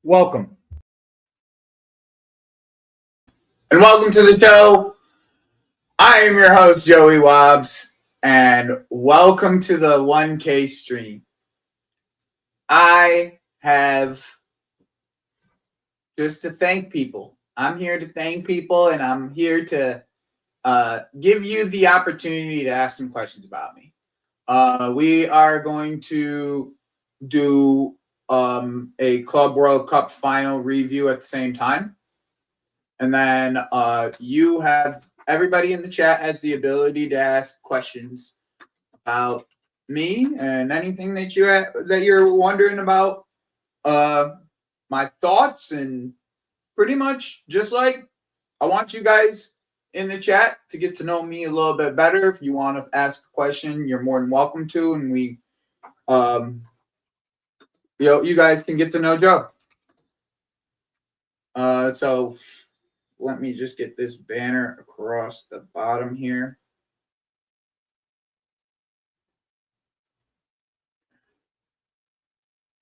Welcome. And welcome to the show. I am your host, Joey Wobbs, and welcome to the 1K stream. I have just to thank people. I'm here to thank people, and I'm here to give you the opportunity to ask some questions about me. We are going to do a Club World Cup final review at the same time. And then you have everybody in the chat has the ability to ask questions about me and anything that you're wondering about. My thoughts, and pretty much just like I want you guys in the chat to get to know me a little bit better. If you want to ask a question, you're more than welcome to, and we you guys can get to know Joe. So let me just get this banner across the bottom here.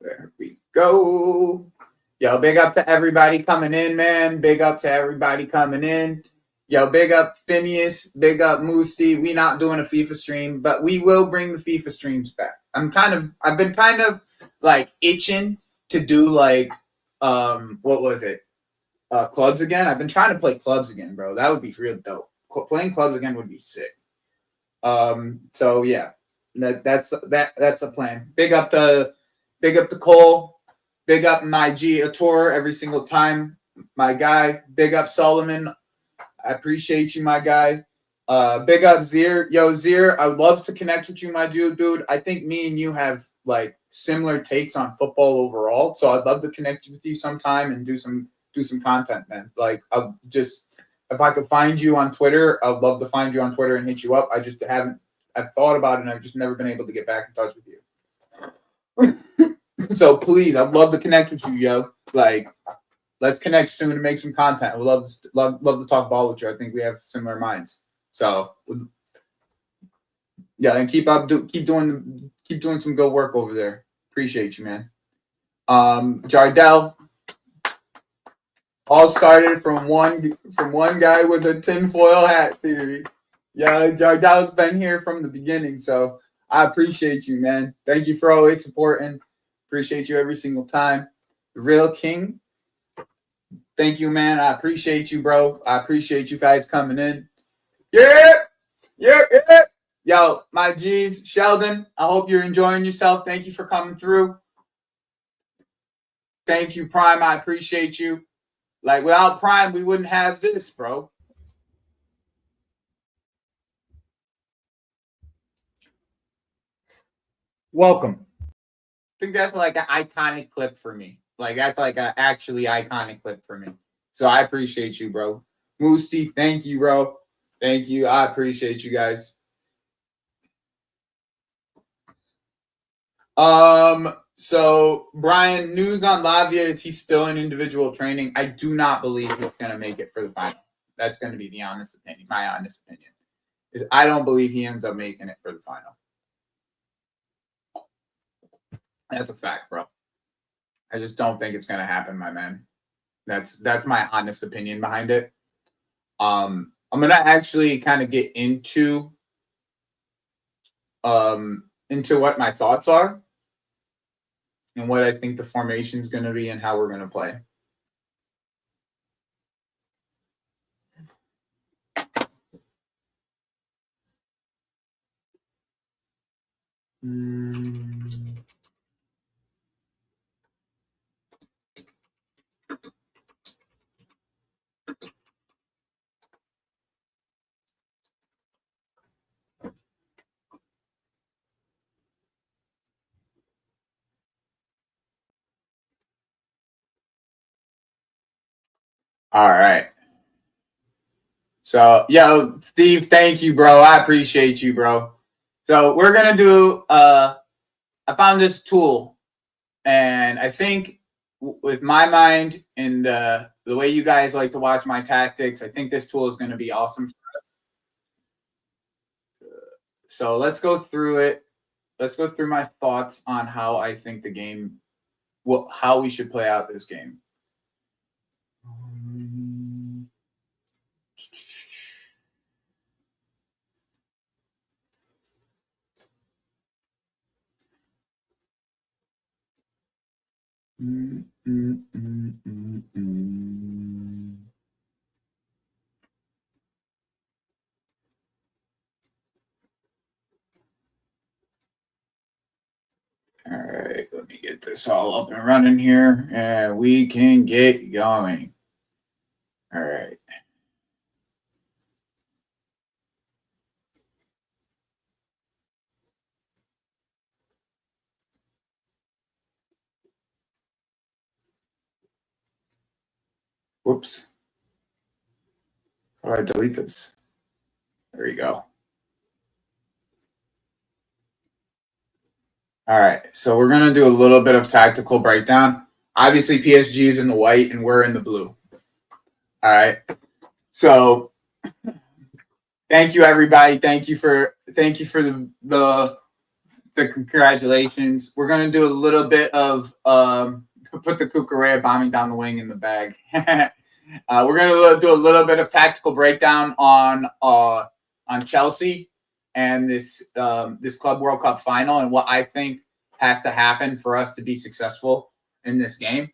There we go. Yo, big up to everybody coming in, man. Big up to everybody coming in. Yo, big up Phineas. Big up Moosty. We not doing a FIFA stream, but we will bring the FIFA streams back. I've been kind of like itching to do like, what was it? Clubs again. I've been trying to play clubs again, bro. That would be real dope. Playing clubs again would be sick. So yeah, that's the plan. Big up to Cole. Big up my G Tour every single time, my guy. Big up Solomon. I appreciate you, my guy. Big up Zir. Yo, Zir, I would love to connect with you, my dude. I think me and you have like similar takes on football overall. So I'd love to connect with you sometime and do some content, man. Like if I could find you on Twitter, I'd love to find you on Twitter and hit you up. I've thought about it and I've just never been able to get back in touch with you. So please, I'd love to connect with you, yo. Like, let's connect soon and make some content. I would love to talk ball with you. I think we have similar minds. So yeah, and keep doing some good work over there. Appreciate you, man. Jardel. All started from one guy with a tinfoil hat theory. Yeah, Jardel's been here from the beginning, so I appreciate you, man. Thank you for always supporting. Appreciate you every single time. The Real King. Thank you, man. I appreciate you, bro. I appreciate you guys coming in. Yeah. Yo, my G's, Sheldon, I hope you're enjoying yourself. Thank you for coming through. Thank you, Prime. I appreciate you. Like, without Prime, we wouldn't have this, bro. Welcome. I think that's like an iconic clip for me. Like, that's like an actually iconic clip for me. So I appreciate you, bro. Moosty, thank you, bro. Thank you. I appreciate you guys. So Brian, news on Lavia, is he still in individual training? I do not believe he's gonna make it for the final. That's gonna be the honest opinion. My honest opinion is I don't believe he ends up making it for the final. That's a fact, bro. I just don't think it's gonna happen, my man. That's my honest opinion behind it. I'm gonna actually kind of get into what my thoughts are and what I think the formation is going to be and how we're going to play. All right. So, yo, Steve, thank you, bro. I appreciate you, bro. So we're going to do, I found this tool, and I think with my mind and the way you guys like to watch my tactics, I think this tool is going to be awesome for us. So let's go through it. Let's go through my thoughts on how I think the game how we should play out this game. All right, let me get this all up and running here, and we can get going. All right. Whoops. How do I delete this? There you go. All right, so we're going to do a little bit of tactical breakdown. Obviously, PSG is in the white and we're in the blue. All right. So thank you, everybody. Thank you for the congratulations. We're going to do a little bit of put the Cucurella bombing down the wing in the bag. We're going to do a little bit of tactical breakdown on Chelsea and this Club World Cup final and what I think has to happen for us to be successful in this game.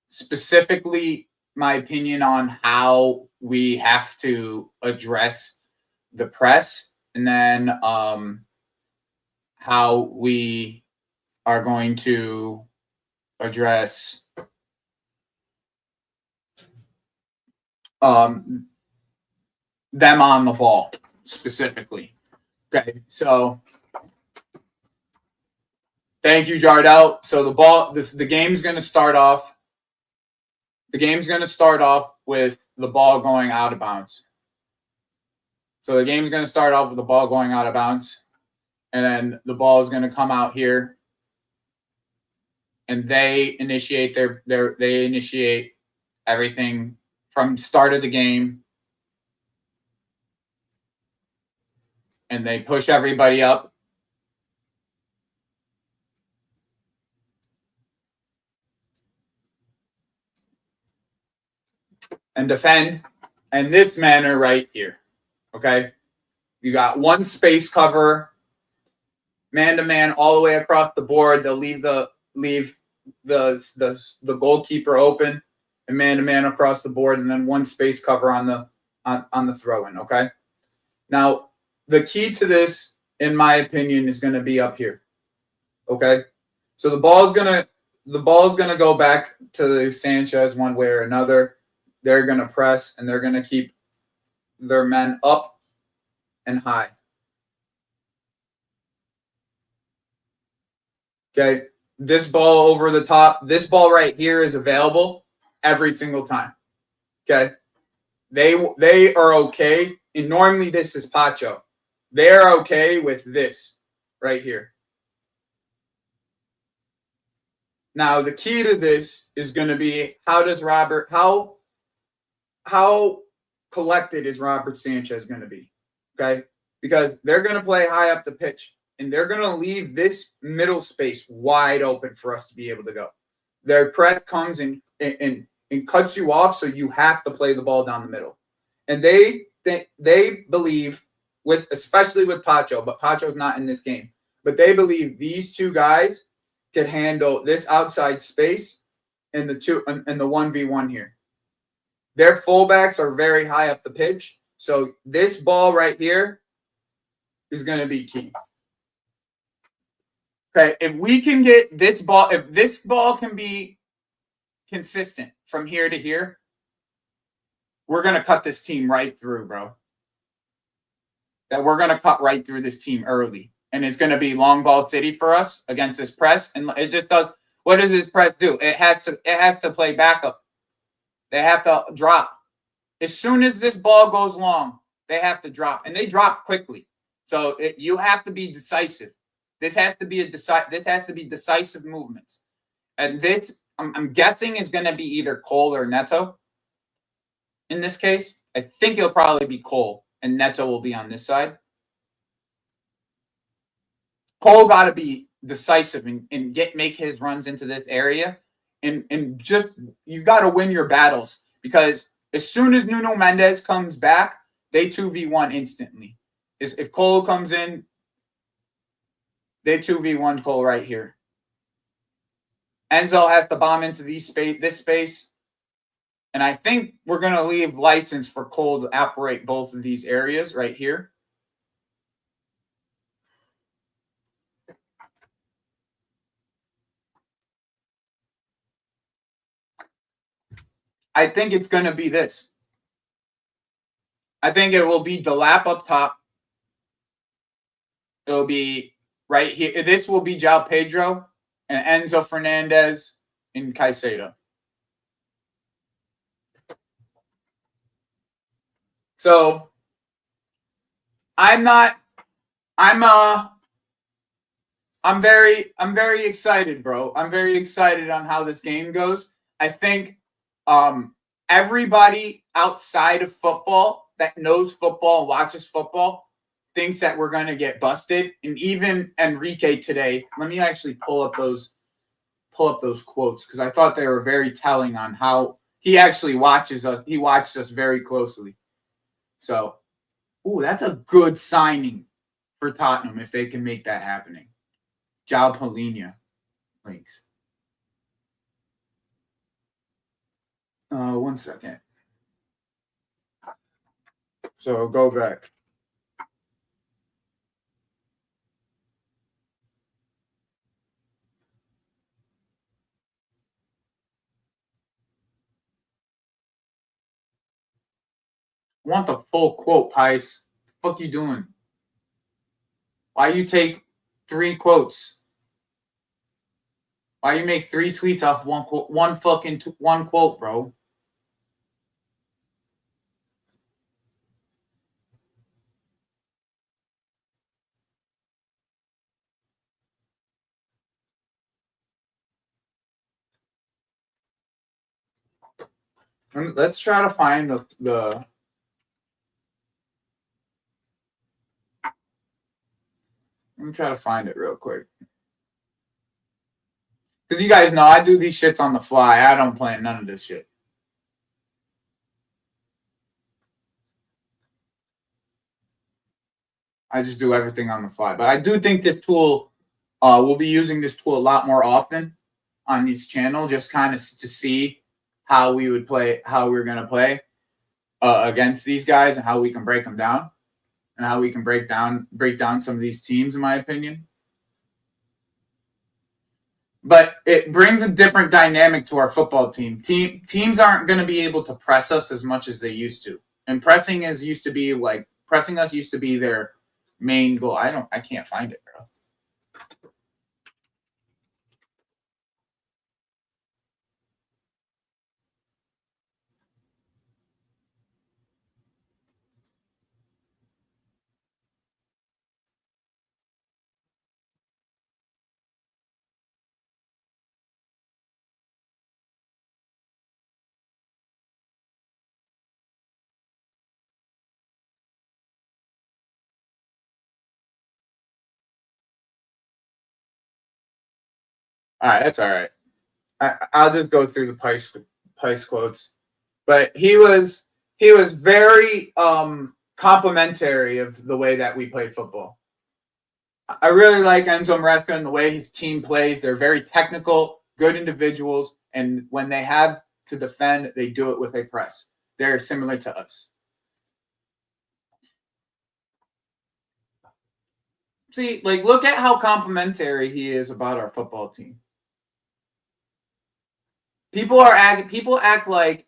Specifically, my opinion on how we have to address the press, and then how we are going to address them on the ball specifically. Okay, so thank you, Jardel. So the game's going to start off. The game's going to start off with the ball going out of bounds. So the game's going to start off with the ball going out of bounds, and then the ball is going to come out here, and they initiate they initiate everything from start of the game, and they push everybody up. And defend in this manner right here. Okay? You got one space cover, man-to-man all the way across the board. They'll leave the goalkeeper open, and man-to-man across the board, and then one space cover on the throw-in. Okay? Now, the key to this, in my opinion, is going to be up here. Okay? So the ball's gonna go back to Sanchez one way or another. They're going to press, and they're going to keep their men up and high. Okay, this ball over the top, this ball right here is available every single time. Okay, they are okay, and normally this is Pacho. They're okay with this right here. Now, the key to this is going to be how collected is Robert Sanchez going to be? Okay? Because they're going to play high up the pitch, and they're going to leave this middle space wide open for us to be able to go. Their press comes and cuts you off, so you have to play the ball down the middle. And they believe, especially with Pacho, but Pacho's not in this game, but they believe these two guys can handle this outside space and the 1v1 here. Their fullbacks are very high up the pitch. So this ball right here is going to be key. Okay, if we can get this ball, if this ball can be consistent from here to here, we're going to cut this team right through, bro. That we're going to cut right through this team early. And it's going to be long ball city for us against this press. And it just does. What does this press do? It has to play backup. They have to drop. As soon as this ball goes long, they have to drop. And they drop quickly. So you have to be decisive. This has to be decisive movements. And this, I'm guessing, is going to be either Cole or Neto. In this case, I think it'll probably be Cole, and Neto will be on this side. Cole got to be decisive and make his runs into this area. And just you got to win your battles, because as soon as Nuno Mendes comes back, they 2v1 instantly. If Cole comes in, they 2v1 Cole right here. Enzo has to bomb into this space. And I think we're going to leave license for Cole to operate both of these areas right here. I think it's going to be this. I think it will be Delap up top. It'll be right here. This will be João Pedro and Enzo Fernandez and Caicedo. So I'm very excited, bro. I'm very excited on how this game goes. I think everybody outside of football that knows football and watches football thinks that we're going to get busted. And even Enrique today, let me actually pull up those quotes, because I thought they were very telling on how he actually watches us. He watched us very closely. So, that's a good signing for Tottenham if they can make that happening. João Palhinha links. 1 second. So go back. I want the full quote, Pice. What the fuck you doing? Why you take 3 quotes? Why you make 3 tweets off one quote? One quote, bro. Let's try to find the Let me try to find it real quick. Because you guys know I do these shits on the fly. I don't plan none of this shit. I just do everything on the fly. But I do think this tool, we'll be using this tool a lot more often on this channel, just kind of to see how we would play, how we're going to play against these guys, and how we can break them down, and how we can break down some of these teams, in my opinion. But it brings a different dynamic to our football team. Teams aren't going to be able to press us as much as they used to. And pressing us used to be their main goal. I can't find it, bro. All right, that's all right. I'll just go through the Pice quotes. But he was very complimentary of the way that we play football. I really like Enzo Maresca and the way his team plays. They're very technical, good individuals, and when they have to defend, they do it with a press. They're similar to us. See, look at how complimentary he is about our football team. People act like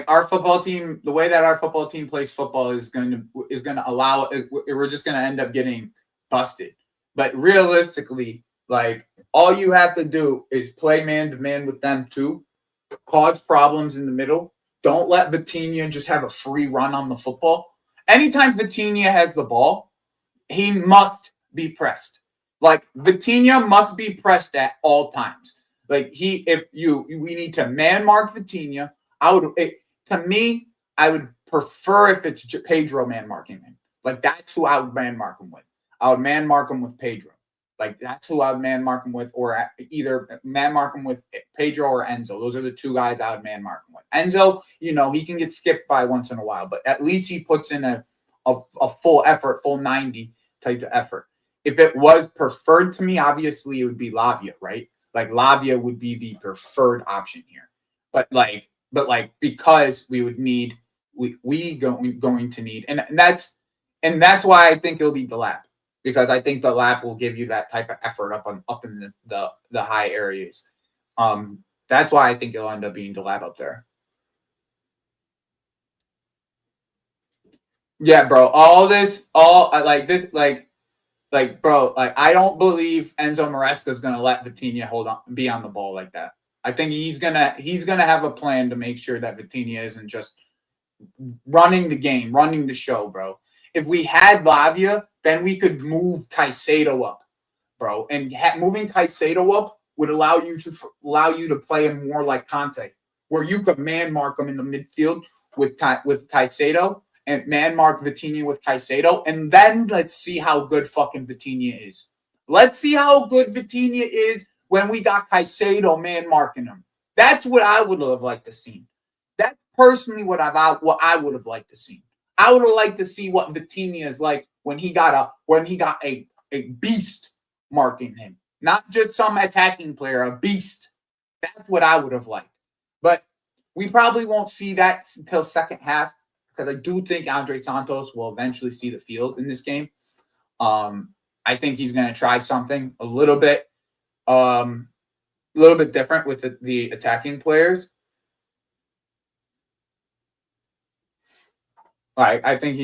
our football team, the way that our football team plays football is going to allow it. We're just going to end up getting busted. But realistically, all you have to do is play man to man with them too, cause problems in the middle. Don't let Vitinha just have a free run on the football. Anytime Vitinha has the ball, he must be pressed. Vitinha must be pressed at all times. We need to man mark Vitinha. To me, I would prefer if it's Pedro man marking him. That's who I would man mark him with. I would man mark him with Pedro. Like, that's who I would man mark him with, or either man mark him with Pedro or Enzo. Those are the two guys I would man mark him with. Enzo, he can get skipped by once in a while, but at least he puts in a full effort, full 90 type of effort. If it was preferred to me, obviously it would be Lavia, right? Like, Lavia would be the preferred option here. But because we would need, going to need, and that's why I think it'll be Delap. Because I think the lap will give you that type of effort up in the high areas. That's why I think it'll end up being the lab up there. Yeah, bro. Bro. Like, I don't believe Enzo Maresca is gonna let Vitinha be on the ball like that. I think he's gonna have a plan to make sure that Vitinha isn't just running the game, running the show, bro. If we had Lavia, then we could move Caicedo up, bro. And moving Caicedo up would allow you to play him more like Conte, where you could man mark him in the midfield with Caicedo and man mark Vitinha with Caicedo, and then let's see how good fucking Vitinha is. Let's see how good Vitinha is when we got Caicedo man marking him. That's what I would have liked to see. That's personally what I would have liked to see. I would have liked to see what Vitinha is like when he got a beast marking him, not just some attacking player, a beast. That's what I would have liked. But we probably won't see that until second half, because I do think Andre Santos will eventually see the field in this game. I think he's going to try something a little bit different with the attacking players. I think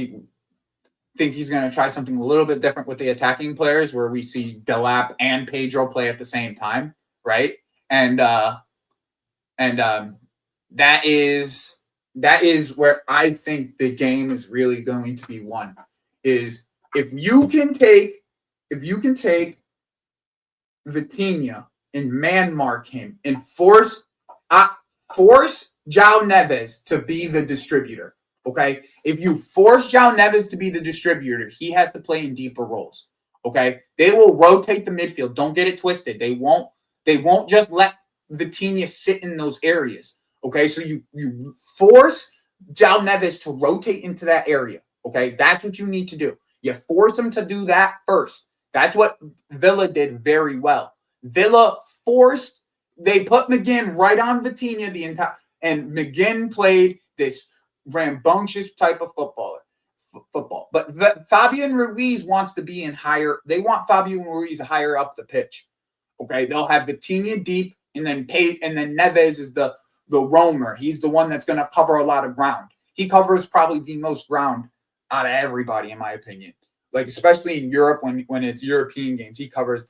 he's going to try something a little bit different with the attacking players, where we see Delap and Pedro play at the same time, right? And that is where I think the game is really going to be won. Is if you can take Vitinha and man mark him and force João Neves to be the distributor. Okay, if you force João Neves to be the distributor, he has to play in deeper roles. Okay, they will rotate the midfield. Don't get it twisted. They won't just let Vitinha sit in those areas. Okay, so you force João Neves to rotate into that area. Okay, that's what you need to do. You force him to do that first. That's what Villa did very well. Villa they put McGinn right on Vitinha and McGinn played this rambunctious type of football. But Fabian Ruiz wants to be they want Fabian Ruiz higher up the pitch. Okay, they'll have Vitinha deep, and then Neves is the roamer. He's the one that's going to cover a lot of ground. He covers probably the most ground out of everybody, in my opinion. Like, especially in Europe, when it's European games, he covers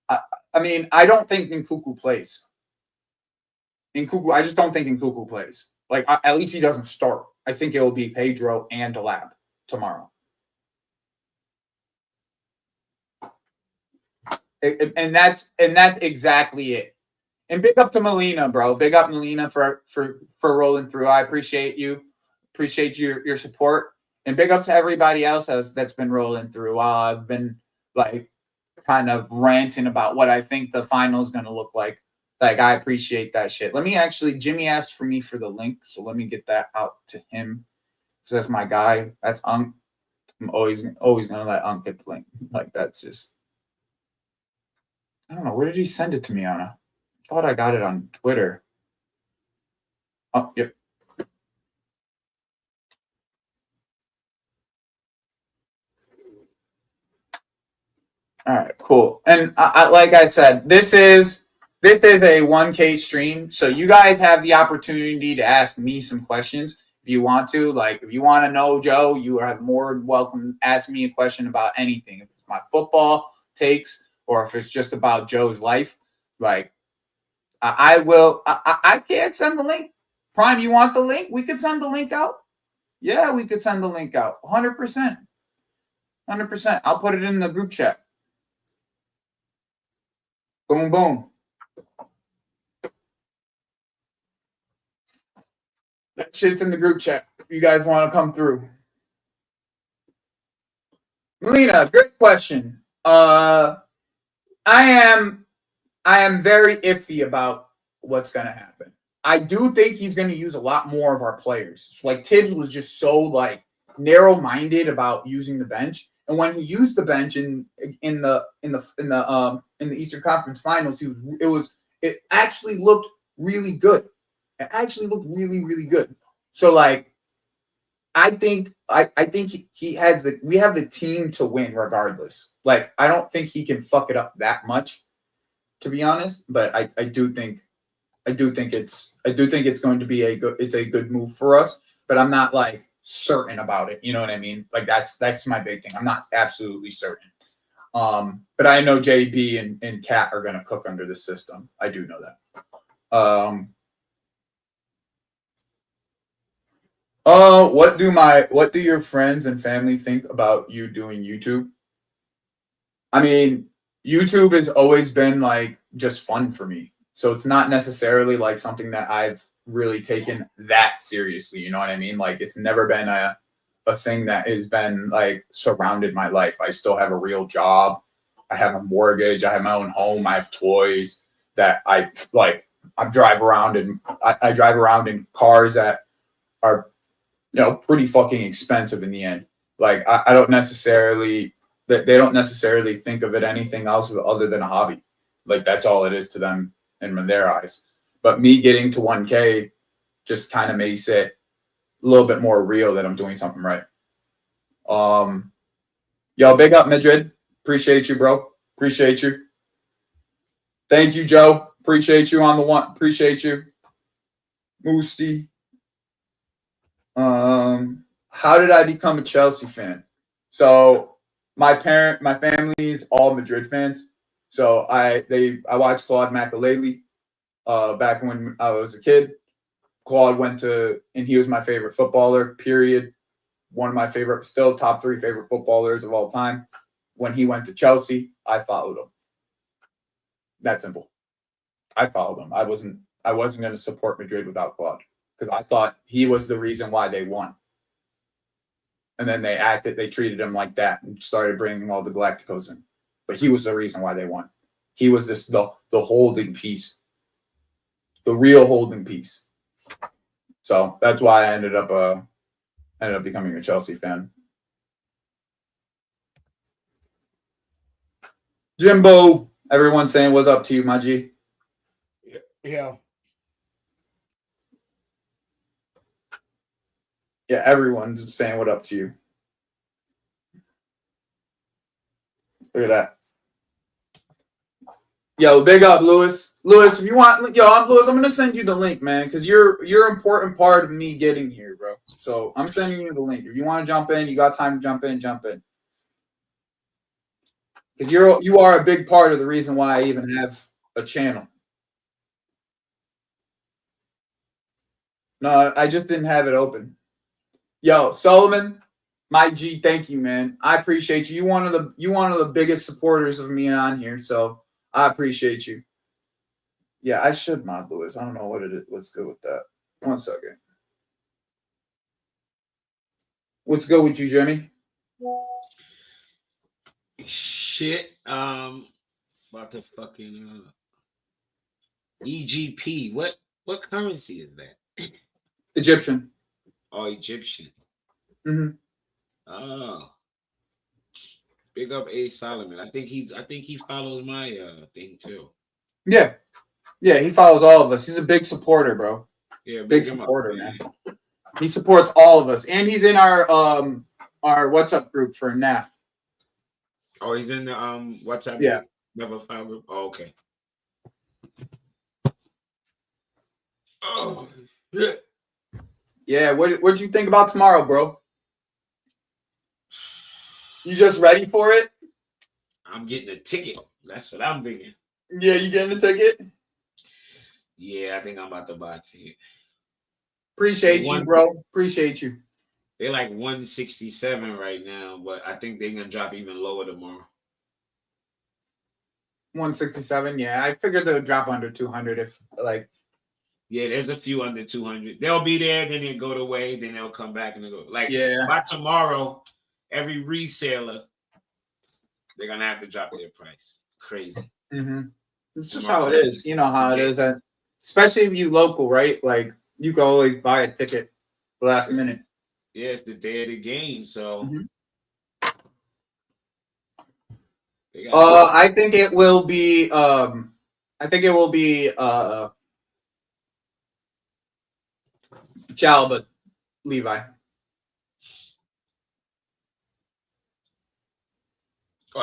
I don't think Nkunku plays. I just don't think Nkunku plays. Like, at least he doesn't start. I think it will be Pedro and Delap tomorrow. And that's exactly it. And big up to Molina, bro. Big up Molina for rolling through. I appreciate you. Appreciate your support. And big up to everybody else that's been rolling through. I've been kind of ranting about what I think the final is going to look like. Like, I appreciate that shit. Jimmy asked for me for the link, so let me get that out to him. So that's my guy. That's Unk. I'm always going to let Unk get the link. Like, that's just, I don't know. Where did he send it to me on? I thought I got it on Twitter. Oh, yep. All right, cool. And like I said, this is a 1K stream, so you guys have the opportunity to ask me some questions if you want to. Like, if you want to know Joe, you are more welcome to ask me a question about anything. If it's my football takes, or if it's just about Joe's life, like, I will. I can't send the link. Prime, you want the link? We could send the link out. Yeah, we could send the link out. 100%. 100%. I'll put it in the group chat. Boom, boom. That shit's in the group chat if you guys want to come through. Melina, great question. I am very iffy about what's going to happen. I do think he's going to use a lot more of our players. Like Tibbs was just so like narrow-minded about using the bench, and when he used the bench in the Eastern Conference Finals, it actually looked really good. It actually looked really, really good. So like, I think he has we have the team to win regardless. Like, I don't think he can fuck it up that much, to be honest. But I do think it's going to be a good move for us. But I'm not like certain about it. You know what I mean? Like that's my big thing. I'm not absolutely certain. But I know JB and Kat are gonna cook under the system. I do know that. What do your friends and family think about you doing YouTube? I mean, YouTube has always been like just fun for me. So it's not necessarily like something that I've really taken that seriously. You know what I mean? Like it's never been a thing that has been like surrounded my life. I still have a real job. I have a mortgage. I have my own home. I have toys that I like. I drive around in cars that are, pretty fucking expensive in the end. Like I don't necessarily they don't necessarily think of it anything else other than a hobby. Like that's all it is to them in their eyes. But me getting to 1K just kind of makes it a little bit more real that I'm doing something right. Yo, big up Madrid. Appreciate you, bro. Appreciate you. Thank you, Joe. Appreciate you on the one. Appreciate you. Moosty. How did I become a Chelsea fan? So my family's all Madrid fans. So I watched Claude Makelele back when I was a kid. Claude and he was my favorite footballer, period. One of my favorite, still top 3 favorite footballers of all time. When he went to Chelsea, I followed him. That simple. I followed him. I wasn't going to support Madrid without Claude because I thought he was the reason why they won. And then they treated him like that and started bringing all the Galacticos in. But he was the reason why they won. He was the holding piece, the real holding piece. So that's why I ended up becoming a Chelsea fan. Jimbo, everyone's saying what's up to you, my G. Yeah. Yeah, everyone's saying what up to you. Look at that. Yo, big up, Lewis. Lewis, if you want, I'm Lewis. I'm gonna send you the link, man, because you're an important part of me getting here, bro. So I'm sending you the link. If you want to jump in, you got time to jump in. Because you are a big part of the reason why I even have a channel. No, I just didn't have it open. Yo, Solomon, my G, thank you, man. I appreciate you. You one of the biggest supporters of me on here, so I appreciate you. Yeah, I should mod Lewis. I don't know what it is. Let's go with that. 1 second. What's good with you, Jimmy? Shit. About to fucking EGP. What currency is that? Egyptian. Oh, Egyptian. Mm-hmm. Oh. Big up A Solomon. I think he follows my thing too. Yeah. Yeah, he follows all of us. He's a big supporter, bro. Yeah, big supporter, man. He supports all of us. And he's in our WhatsApp group for NAF. Oh, he's in the WhatsApp yeah. group? Never file group? Oh, okay. Oh shit. Yeah, what'd you think about tomorrow, bro? You just ready for it? I'm getting a ticket. That's what I'm thinking. Yeah, you getting a ticket? Yeah, I think I'm about to buy a ticket. Appreciate you, bro. Appreciate you. They're like 167 right now, but I think they're gonna drop even lower tomorrow. 167, yeah. I figured they would drop under 200 if like. Yeah, there's a few under 200. They'll be there, then they'll go away, then they'll come back and they'll go. Like by tomorrow, every reseller, they're gonna have to drop their price. Crazy. It's just how it is. You know how it is, and especially if you local, right? Like you can always buy a ticket last minute. Yeah, it's the day of the game, so. I think it will be. Chalba, Levi.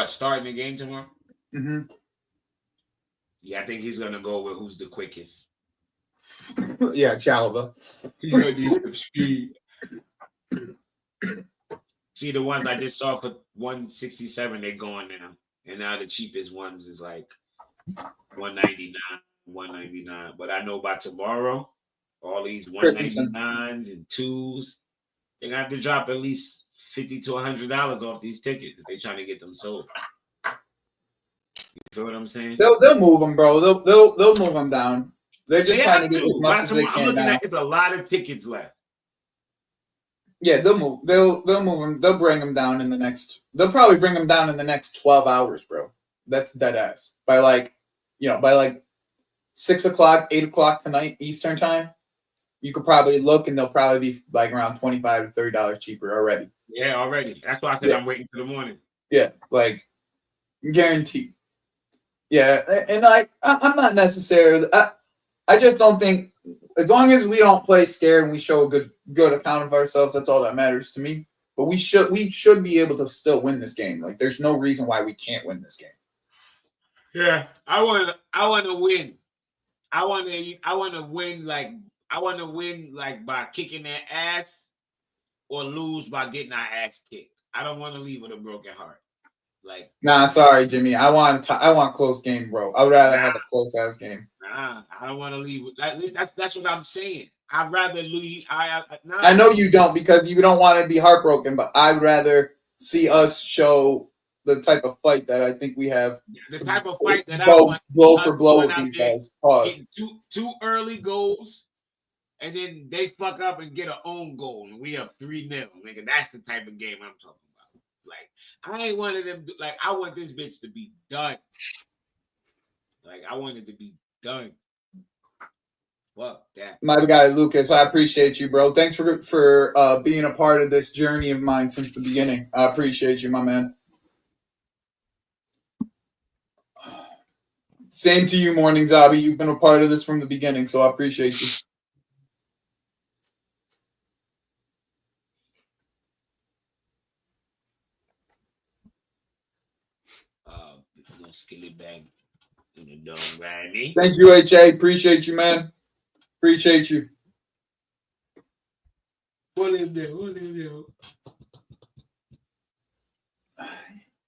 Starting the game tomorrow. Yeah, I think he's gonna go with who's the quickest. Yeah, Chalba. He's gonna need some speed. See, the ones I just saw for 167, they're going now, and now the cheapest ones is like 199, 199. But I know by tomorrow, all these 199s and twos, they're gonna have to drop at least $50 to $100 off these tickets if they're trying to get them sold. You feel what I'm saying? They'll move them, bro. They'll move them down. They're just trying to get as much as they can. I'm looking at it's a lot of tickets left. Yeah, they'll move. They'll move them. They'll bring them down in the next. They'll probably bring them down in the next 12 hours, bro. That's dead ass. By like 6 o'clock, 8 o'clock tonight Eastern time, you could probably look and they'll probably be like around $25 to $30 cheaper already. Yeah, already. That's why I said I'm waiting for the morning. Yeah, like guaranteed. Yeah, and I'm not necessarily. I just don't think, as long as we don't play scared and we show a good account of ourselves, that's all that matters to me. But we should be able to still win this game. Like, there's no reason why we can't win this game. Yeah, I want to win. I want to win like by kicking their ass, or lose by getting our ass kicked. I don't want to leave with a broken heart. Like, nah, sorry, Jimmy. I want close game, bro. I would rather have a close ass game. Nah, I don't want to leave with that's what I'm saying. I'd rather leave. I know you don't, because you don't want to be heartbroken, but I'd rather see us show the type of fight that I think we have. The type of fight that I want, blow for blow with these guys. Pause. Two early goals, and then they fuck up and get an own goal, and we up 3-0. Nigga, that's the type of game I'm talking about. Like, I ain't one of them. Like, I want this bitch to be done. Like, I want it to be done. Fuck that. My guy Lucas, I appreciate you, bro. Thanks for being a part of this journey of mine since the beginning. I appreciate you, my man. Same to you, Morning Zabi. You've been a part of this from the beginning, so I appreciate you. No skilly bag in the dome, Randy. Thank you, HA. Appreciate you, man. Appreciate you. What is there?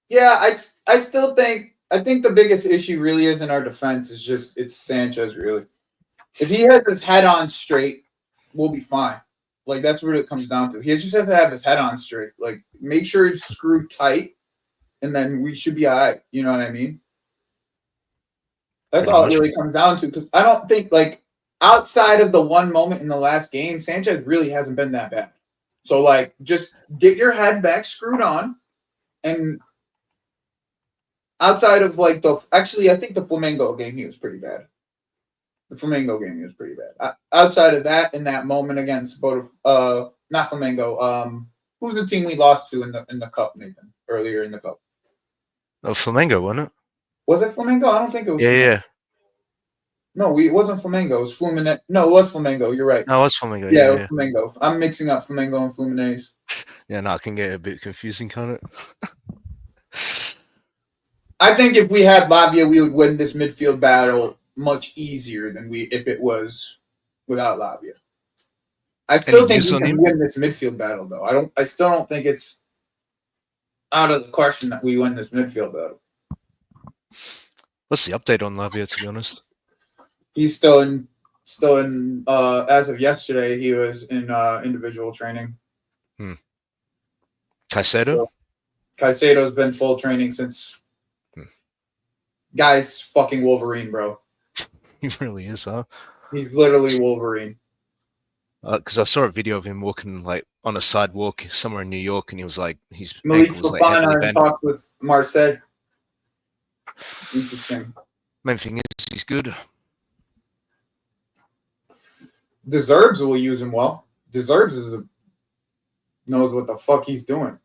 Yeah, I still think the biggest issue really isn't our defense. It's Sanchez, really. If he has his head on straight, we'll be fine. Like, that's what it comes down to. He just has to have his head on straight. Like, make sure it's screwed tight, and then we should be all right. You know what I mean? That's all it really comes down to. Because I don't think, like, outside of the one moment in the last game, Sanchez really hasn't been that bad. So, like, just get your head back screwed on, and outside of, like, I think the Flamengo game, he was pretty bad. The Flamengo game, he was pretty bad. Outside of that, in that moment against not Flamengo, who's the team we lost to in the cup, Nathan, earlier in the cup? Oh, Flamengo, wasn't it? Was it Flamengo? I don't think it was. Yeah. No, it wasn't Flamengo. It was Fluminense. No, it was Flamengo. You're right. No, it was Flamengo. Yeah, it was Flamengo. I'm mixing up Flamengo and Fluminense. Yeah, no, it can get a bit confusing, can't it? I think if we had Lavia, we would win this midfield battle much easier than if it was without Lavia. I still think we can win this midfield battle, though. I still don't think it's out of the question that we win this midfield battle. What's the update on Lavia, to be honest? He's still in as of yesterday, he was in individual training. Caicedo? Caicedo's been full training since guy's fucking Wolverine, bro. He really is, huh? He's literally Wolverine. Because I saw a video of him walking like on a sidewalk somewhere in New York, and he was like, his Malik ankle was like heavily bent. talked with Marseille. Interesting. Main thing is he's good. Deserves will use him well. Deserves knows what the fuck he's doing.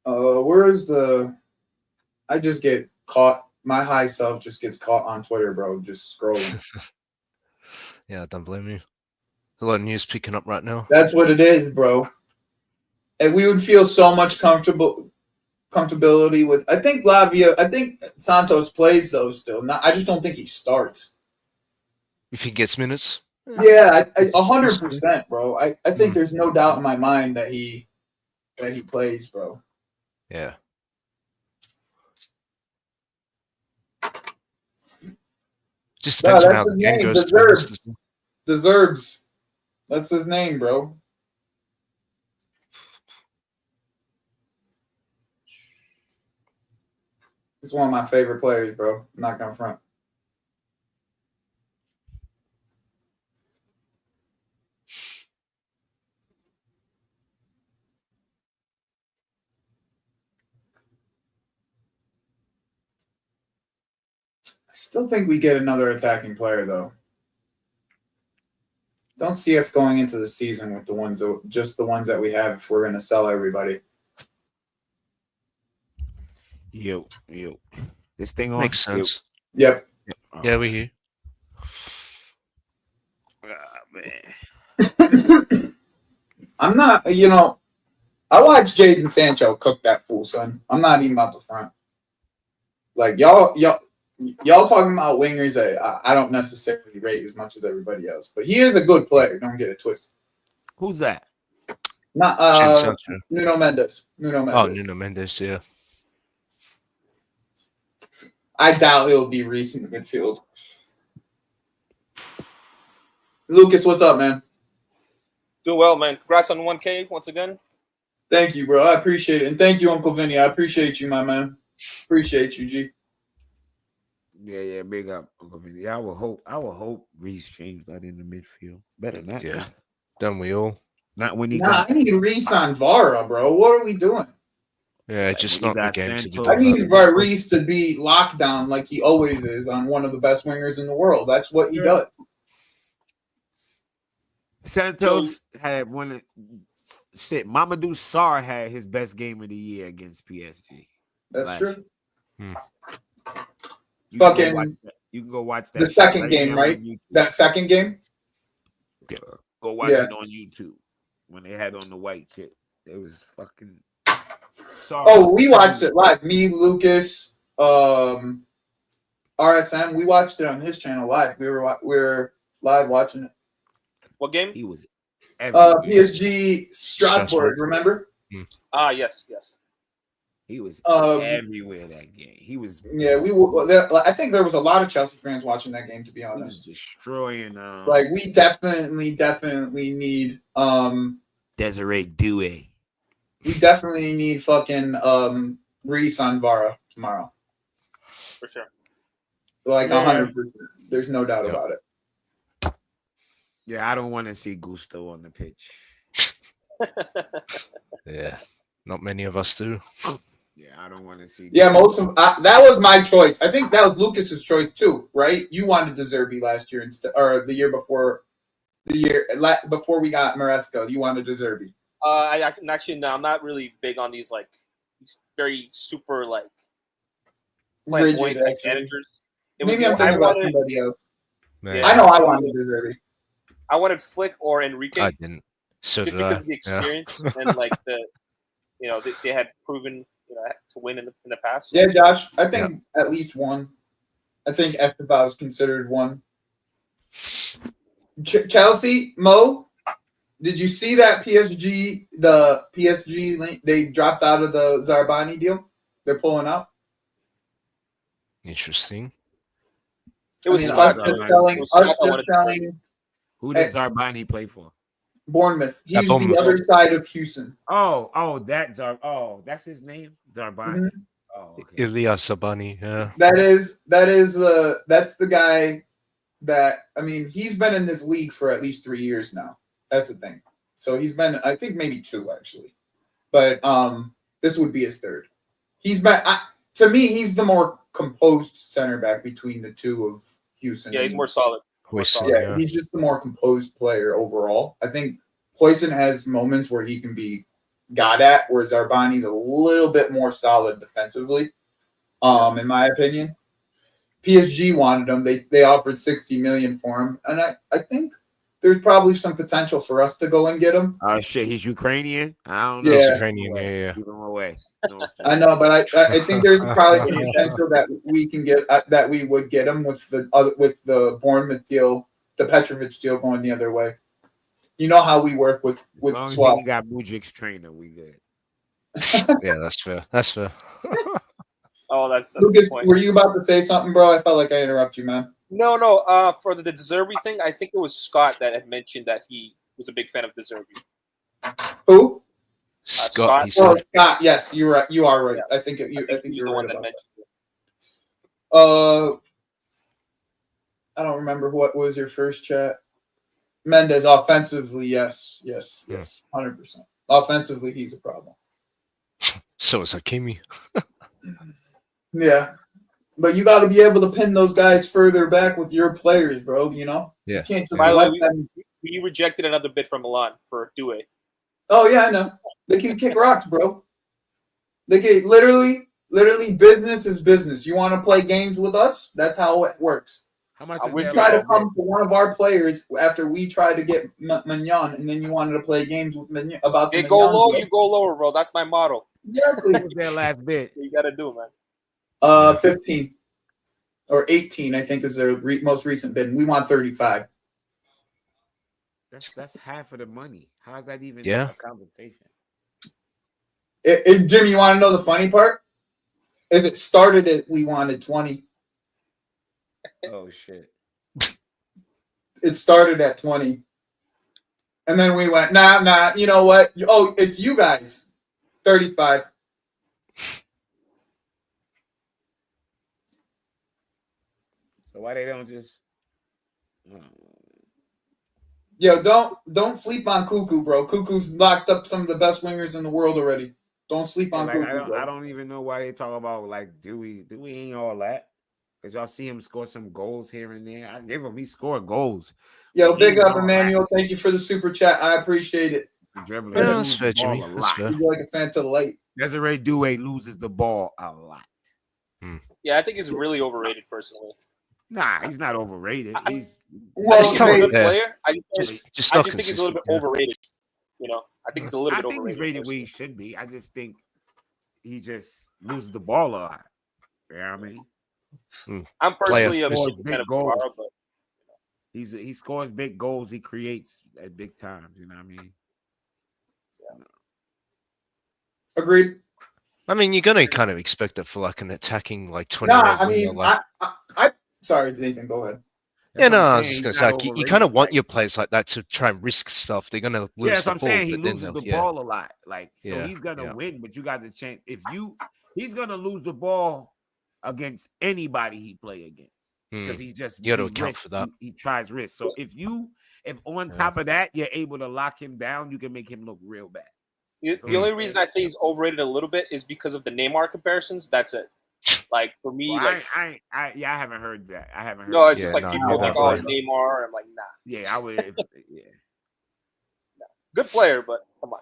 Where's the? I just get caught. My high self just gets caught on Twitter, bro. Just scrolling. Yeah, I don't blame you. A lot of news picking up right now. That's what it is, bro. And we would feel so much comfortability with. I think Lavia. I think Santos plays though still. I just don't think he starts. If he gets minutes. Yeah, 100%, bro. I think there's no doubt in my mind that he plays, bro. Yeah. Just depends on how the game goes. Deserves. That's his name, bro. He's one of my favorite players, bro. I'm not gonna front. I still think we get another attacking player, though. Don't see us going into the season with just the ones that we have if we're going to sell everybody. Yo. This thing on? Makes sense. Yep. Yeah, we hear. Man. I'm not, I watched Jadon Sancho cook that fool, son. I'm not even about the front. Like, y'all talking about wingers that I don't necessarily rate as much as everybody else. But he is a good player. Don't get it twisted. Who's that? Not Nuno Mendes. Oh, Nuno Mendes, yeah. I doubt he'll be Reece in the midfield. Lucas, what's up, man? Doing well, man. Congrats on 1K once again. Thank you, bro. I appreciate it. And thank you, Uncle Vinny. I appreciate you, my man. Appreciate you, G. Yeah, big up. Yeah, I will hope Reece James not in the midfield. Better not. Yeah. Don't we all? Not when he I need Reece on Vara, bro. What are we doing? Yeah, Like, just when not he the got game to Santos. do I need that. Reece to be locked down like he always is on one of the best wingers in the world. That's what he does. Santos had one. Shit, Mamadou Sarr had his best game of the year against PSG. That's true. You Fucking can go watch that. the second game, right? That second game? Yeah. Go watch it on YouTube. When they had on the white kit. It was fucking sorry. Oh, we watched it live. Me, Lucas, RSM. We watched it on his channel live. We were live watching it. What game? He was everywhere. PSG Strasbourg, remember? Yes. He was everywhere that game. He was I think there was a lot of Chelsea fans watching that game, to be honest. He was destroying like we definitely need Desiree Doué. We definitely need fucking Reece on Vara tomorrow. For sure. Like 100%. There's no doubt about it. Yeah, I don't want to see Gusto on the pitch. Yeah, not many of us do. Yeah, I don't want to see. Yeah, most of that was my choice. I think that was Lucas's choice too, right? You wanted De Zerbi last year instead, or the year before. Before we got Maresca, you wanted De Zerbi. Actually, no, I'm not really big on these these very super flamboyant managers. Maybe I'm thinking about somebody else. Man. I know I wanted De Zerbi. I wanted Flick or Enrique. I didn't. So just because of the experience and they had proven to win in the past. Yeah, Josh, I think at least one. I think Estevao is considered one. Chelsea, Mo, did you see that the PSG link? They dropped out of the Zarbani deal. They're pulling out. Interesting. It was us just selling. Who did Zarbani play for? Bournemouth. He's the other side of Houston. That's his name, Zarbani. Mm-hmm. Oh, okay. Ilya Sabani. Yeah. That's the guy that, I mean, he's been in this league for at least 3 years now. That's the thing. So he's been, I think maybe 2 actually, but this would be his 3rd. He's been, to me, he's the more composed center back between the 2 of Houston. Yeah, he's more solid. Yeah, he's just the more composed player overall. I think Poison has moments where he can be got at, whereas Arbani's a little bit more solid defensively, in my opinion. PSG wanted him. They offered 60 million for him, and I think there's probably some potential for us to go and get him. Oh shit, he's Ukrainian. I don't know. Yeah. He's Ukrainian. Yeah. Give him away. No, I know, but I think there's probably some potential that we can get that we would get him with the Bournemouth deal, the Petrovic deal going the other way. You know how we work with as long swap. as we got Mujic's trainer, we good. Yeah, that's fair. That's fair. Oh, that's a Lucas, good point. were you about to say something, bro? I felt like I interrupted you, man. No. For the De Zerbi thing, I think it was Scott that had mentioned that he was a big fan of De Zerbi. Who? Scott. He Oh, said. Scott. Yes, you're right. You are right. Yeah. I think He's you're the right one that about mentioned it. that. I don't remember what was your first chat. Mendes offensively, yes, 100%. Offensively, he's a problem. So is Hakimi. Yeah, but you got to be able to pin those guys further back with your players, bro. You know, Yeah. You can't just By the let way, them. we rejected another bid from Milan for Due. Oh yeah, I know. They can kick rocks, bro. They can literally business is business. You want to play games with us? That's how it works. How much? We try to come to one of our players after we try to get Mignon, and then you wanted to play games with Mignon about the They go Mignon low, deal. you go lower, bro. That's my motto. Exactly. What was their last bid? You got to do, man. 15 or 18, I think, is their most recent bid. We want 35. That's half of the money. How's that even Yeah. a conversation? Jim, you want to know the funny part? Is it started at we wanted 20. Oh shit. It started at 20. And then we went, nah, you know what? Oh, it's you guys. 35. So why they don't just? Yo, don't sleep on Cuckoo, bro. Cuckoo's locked up some of the best wingers in the world already. Don't sleep on Like, Cuckoo, bro. I don't even know why they talk about like Dewey. Dewey ain't all that. Cause y'all see him score some goals here and there. I give him, he scored goals. Yo, But big he up, ain't all Emmanuel. Thank you for the super chat. I appreciate it. Dribbling. Yeah, He that's loses fair, the ball Jimmy. a That's lot. fair. You're like a fan to the light. Desiree Dewey loses the ball a lot. Yeah, I think he's really overrated, personally. Nah, he's not overrated. He's Well, He's a good yeah. player. I Just I not just think he's a little bit consistent, yeah. overrated. You know, I think he's a little I bit think he's overrated. rated where he should be. I just think he just loses the ball a lot. You know what I mean? I'm personally a Player big fan of goals. Kamara, but He scores big goals. He creates at big times. You know what I mean? Agreed. I mean, you're gonna kind of expect it for like an attacking, like 20. Nah, I mean, I sorry, Nathan, go ahead. Yeah, That's no, what I'm I was saying. just gonna He's say, not like, you overrated. kind of want Like, your players like that to try and risk stuff. They're gonna lose yeah, that's the what I'm ball, saying. He but then loses the they'll- yeah. ball a lot. Like, so Yeah, he's gonna yeah. win, but you got the chance. He's gonna lose the ball against anybody he play against because he's just You gotta he account risks- for that. He tries risk. So if on top of that you're able to lock him down, you can make him look real bad. the only reason I say he's overrated a little bit is because of the Neymar comparisons. That's it. Like for me, Well, like I haven't heard that. I haven't heard. no, it's that. just Yeah, like no, people I are like, haven't oh, heard that. Neymar. I'm like, nah, Yeah, I would. Yeah. good player, but come on.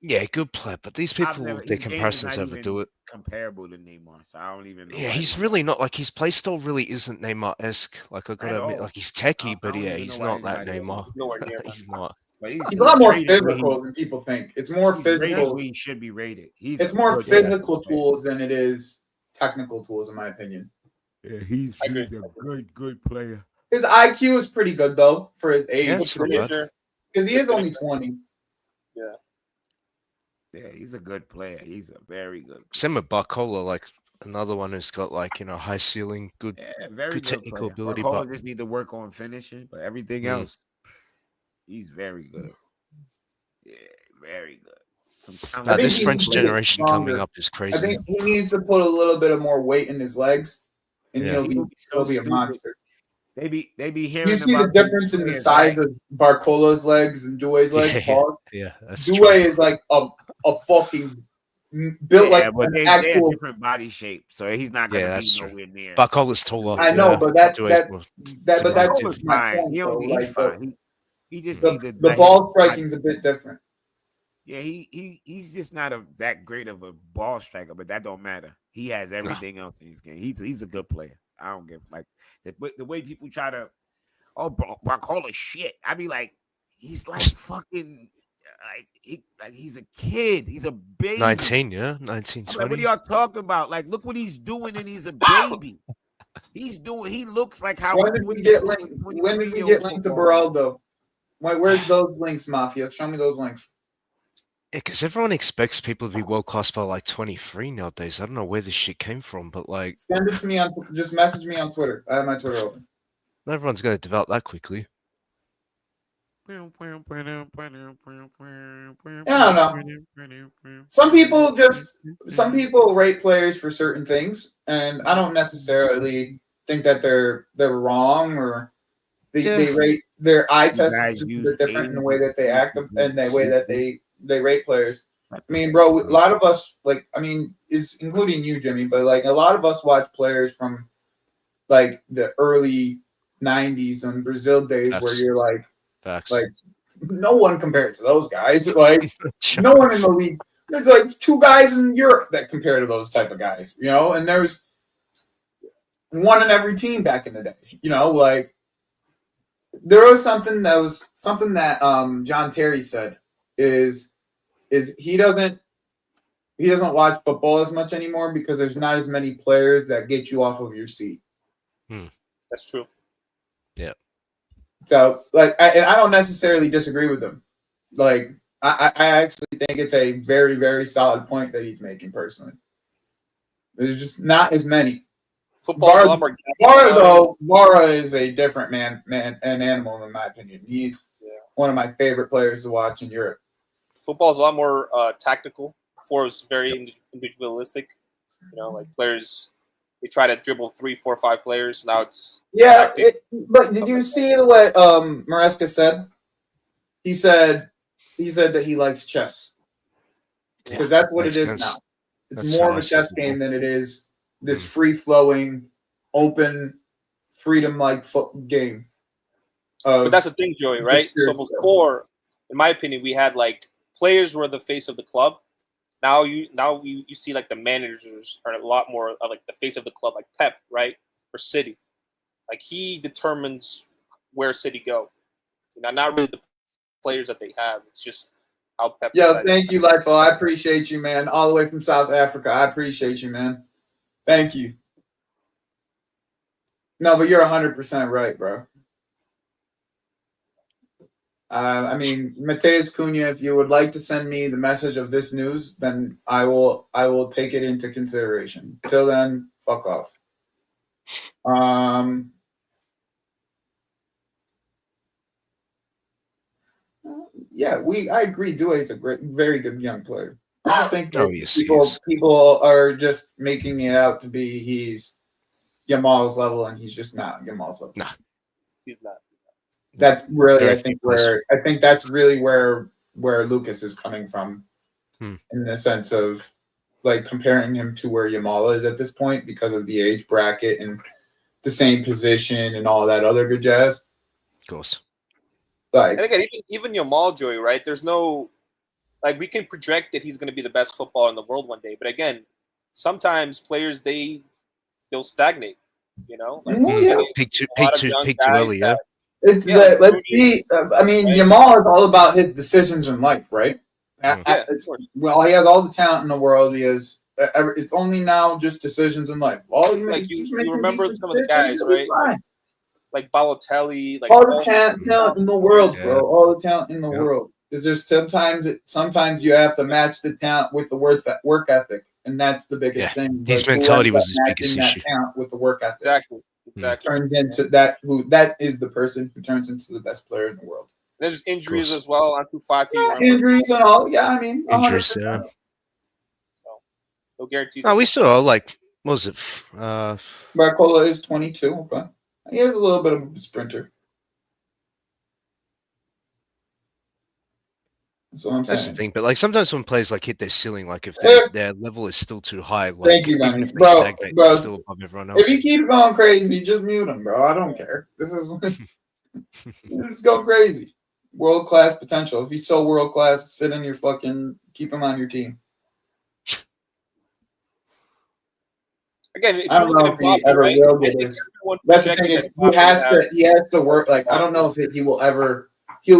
Yeah, good player, but these I've people, never- their his game is comparisons not overdo even it. comparable to Neymar, so I don't even know. Yeah, why he's he- really not like his play style really isn't Neymar-esque. Like I At gotta admit, all. like he's techie, but don't yeah, even he's know why not that anybody- Neymar. Nowhere near. He's not. But He's a lot more rated where physical than people think. It's more he's rated physical. where he should be rated. It's more good. physical tools than it is technical tools, in my opinion. Yeah, he's I agree. a good player. His IQ is pretty good though for his Yeah, age, it's not bad. because he is only 20. Yeah, he's a good player. He's a very good. Same with Barcola, like another one who's got like high ceiling, good. Yeah, very Good good technical player. ability, Barcola but- just need to work on finishing, but everything else, he's very good. Yeah, very good. Some I Now think this he French needs to get generation coming stronger. up is I crazy. think he needs to put a little bit of more weight in his legs, and Yeah. he'll He would be be so a stupid. monster. They be hearing You see the about these difference in the players, size right? of Barcola's legs and Doué's legs. Yeah, Paul? yeah, that's Doué true. is like a fucking built like But an they're a actual. different body shape, so he's not Yeah, gonna that's be true. nowhere near. Barcola's taller. I know, Yeah, but Doué's more that's diminutive. Barcola's my fine. point. Though. He's Like fine. He just Mm. need to the let his ball body- striking's a bit different. Yeah, he's just not that great of a ball striker, but that don't matter. He has everything else in his game. He's a good player. I don't give like the way people try to Barcola shit. I be like, he's like fucking like he's a kid. He's a baby. 19, yeah, 19, I'm like, what 20. are y'all talking about? Like, look what he's doing, and he's a baby. He looks like how When did we get linked? When did we get linked to Beraldo? Where's those links, Mafia? Show me those links. Yeah, because everyone expects people to be world class by like 23 nowadays. I don't know where this shit came from, but like, Send it to me just message me on Twitter. I have my Twitter open. not everyone's going to develop that quickly. I don't know. Some people rate players for certain things, and I don't necessarily think that they're wrong or they rate their eye test is just a bit different in the way that they act and the way that they rate players. I mean, bro, a lot of us is including you, Jimmy, but like a lot of us watch players from like the early '90s and Brazil days where you're like. Facts. Like no one compared to those guys. Like no one in the league. There's like 2 guys in Europe that compare to those type of guys, you know. And there's one in every team back in the day, you know. Like there was something that John Terry said is he doesn't watch football as much anymore because there's not as many players that get you off of your seat. That's true. Yeah. So, like, I don't necessarily disagree with him. Like, I actually think it's a very, very solid point that he's making personally. There's just not as many. Football's a lot more. Vara is a different an animal in my opinion. He's one of my favorite players to watch in Europe. Football's a lot more tactical. Before it was very individualistic. You know, like players. They try to dribble 3, 4, 5 players. Now it's but did you see what Maresca said? He said that he likes chess because that's what it is now. It's more of a chess game than it is this free flowing, open, freedom like game. But that's the thing, Joey, right? So before, in my opinion, we had like players were the face of the club. Now you see like the managers are a lot more of like the face of the club, like Pep, right? For City, like he determines where City go. You know, not really the players that they have. It's just how Pep. Yeah, thank you, Lifo. I appreciate you, man. All the way from South Africa. I appreciate you, man. Thank you. No, but you're 100% right, bro. I mean, Mateus Cunha, if you would like to send me the message of this news, then I will take it into consideration. Till then, fuck off. Yeah, I agree. Doué is a very good young player. I think people are just making it out to be he's Yamal's level, and he's just not Yamal's level. Nah, he's not. That's really, I think that's really where Lucas is coming from, in the sense of like comparing him to where Yamal is at this point because of the age bracket and the same position and all that other good jazz. Of course. Like, and again, even Yamal, Joey, right? There's no like we can project that he's going to be the best footballer in the world one day, but again, sometimes players they'll stagnate. You know, like peak too early, yeah. Let's see. I mean, right? Yamal is all about his decisions in life, right? Well, he has all the talent in the world. He has. It's only now just decisions in life. You remember some of the guys, right? Like Balotelli, like all the talent in the world, bro. All the talent in the world. Because there's sometimes you have to match the talent with the work ethic, and that's the biggest thing. His mentality was his biggest issue. Talent with the work ethic. Exactly. Turns into that is the person who turns into the best player in the world. There's injuries as well. Ansu Fati. Injuries and all. Yeah, I mean injuries. Yeah. So, no guarantees. We saw like what was it? Barcola is 22. Okay. He is a little bit of a sprinter. That's what I'm That's saying. the thing. But like sometimes when players like hit their ceiling, like if their level is still too high, like Thank you, even man. if they Bro, stagnate, they're still above everyone else. If he keeps going crazy, just mute him, bro. I don't care. This is just go crazy. World class potential. If he's so world class, sit in your fucking keep him on your team. Again, if I you don't look know at if he Mbappe, ever right? will I get think his. everyone That's the projected thing is that he has to work. Like I don't know if he will ever. He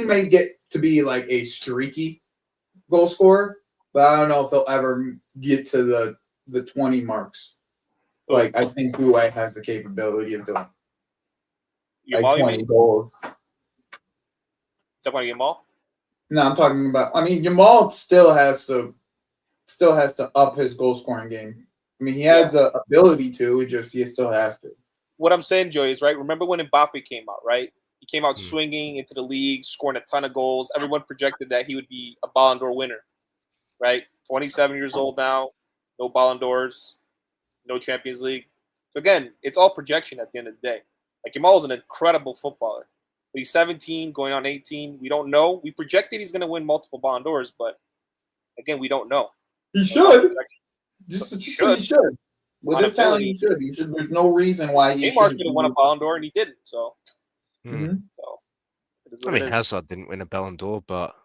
may get to be like a streaky goal scorer, but I don't know if he'll ever get to the 20 marks. Like I think Boué has the capability of doing like 20 goals. Talking about Yamal? No, I'm talking about. I mean, Yamal still has to up his goal scoring game. I mean, he has the ability to. He still has to. What I'm saying, Joey, is right. Remember when Mbappe came out, right? He came out swinging into the league, scoring a ton of goals. Everyone projected that he would be a Ballon d'Or winner, right? 27 years old now, no Ballon d'Ors, no Champions League. So again, it's all projection at the end of the day. Like Yamal is an incredible footballer, but he's 17, going on 18. We don't know. We projected he's going to win multiple Ballon d'Ors, but again, we don't know. He should. He should. With his talent, he should. There's no reason why he Neymar should have won a Ballon d'Or, and he didn't. So, I mean, Hazard didn't win a Ballon d'Or, but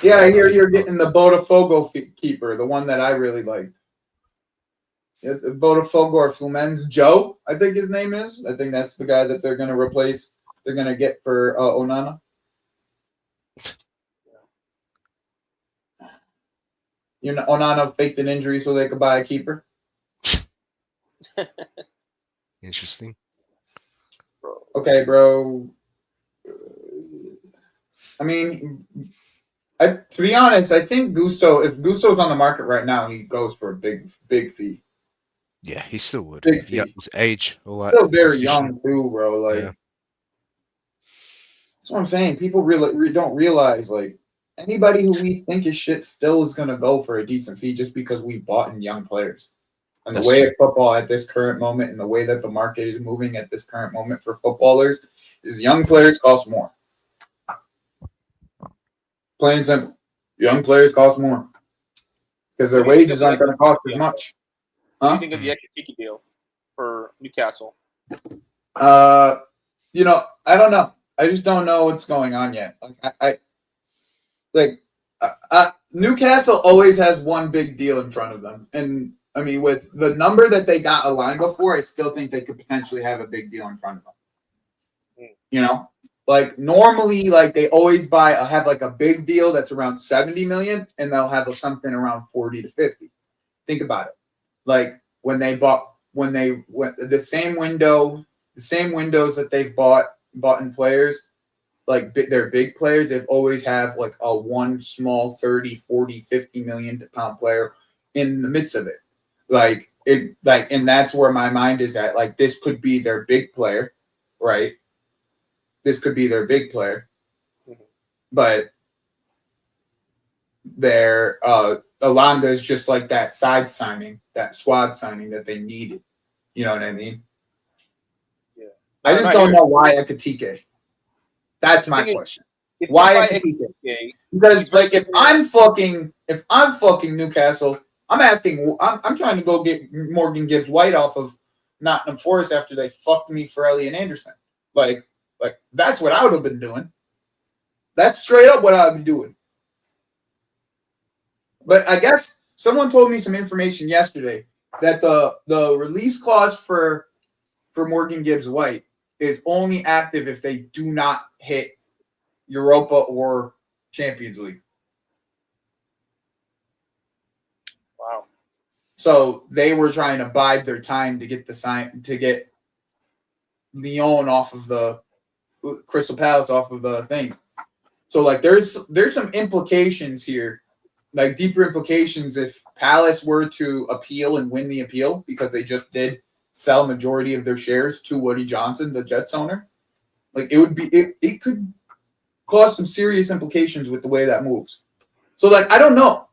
yeah, you're getting the Botafogo keeper, the one that I really liked. The Botafogo or Fluminense, Joe, I think his name is. I think that's the guy that they're going to replace. They're going to get for Onana. You know, Onana faked an injury so they could buy a keeper. Interesting. Okay, bro. I mean, to be honest, I think if Gusto's on the market right now, he goes for a big fee. Yeah, he still would. Big fee. Yeah, his age, all that. Still very young too, bro. Like, that's what I'm saying. People really don't realize, like, anybody who we think is shit still is going to go for a decent fee just because we bought in young players. And the way of football at this current moment and the way that the market is moving at this current moment for footballers is young players cost more. Plain and simple. Young players cost more because their wages aren't going to cost as much. What do you think of the Ekitike deal for Newcastle? I don't know. I just don't know what's going on yet. Newcastle always has one big deal in front of them, and I mean, with the number that they got aligned before, I still think they could potentially have a big deal in front of them. You know, like normally, like they always have like a big deal that's around 70 million, and they'll have something around 40 to 50. Think about it. Like when the same windows that they've bought in players, like they're big players, they've always have like a one small 30, 40, 50 million pound player in the midst of it. And that's where my mind is at. Like this could be their big player, right? This could be their big player, but their Alanga is just like that side signing, that squad signing that they needed. You know what I mean? Yeah. I just don't know why Ekitike. That's my question. Why Ekitike? Because like if I'm fucking Newcastle, I'm trying to go get Morgan Gibbs White off of Nottingham Forest after they fucked me for Elliot Anderson. Like that's what I would have been doing. That's straight up what I would be doing. But I guess someone told me some information yesterday that the release clause for Morgan Gibbs White is only active if they do not hit Europa or Champions League. Wow. So they were trying to bide their time to get Lyon off of the Crystal Palace off of the thing. So like there's some implications here, like deeper implications if Palace were to appeal and win the appeal because they just did sell majority of their shares to Woody Johnson, the Jets owner. Like it could cause some serious implications with the way that moves. So like I don't know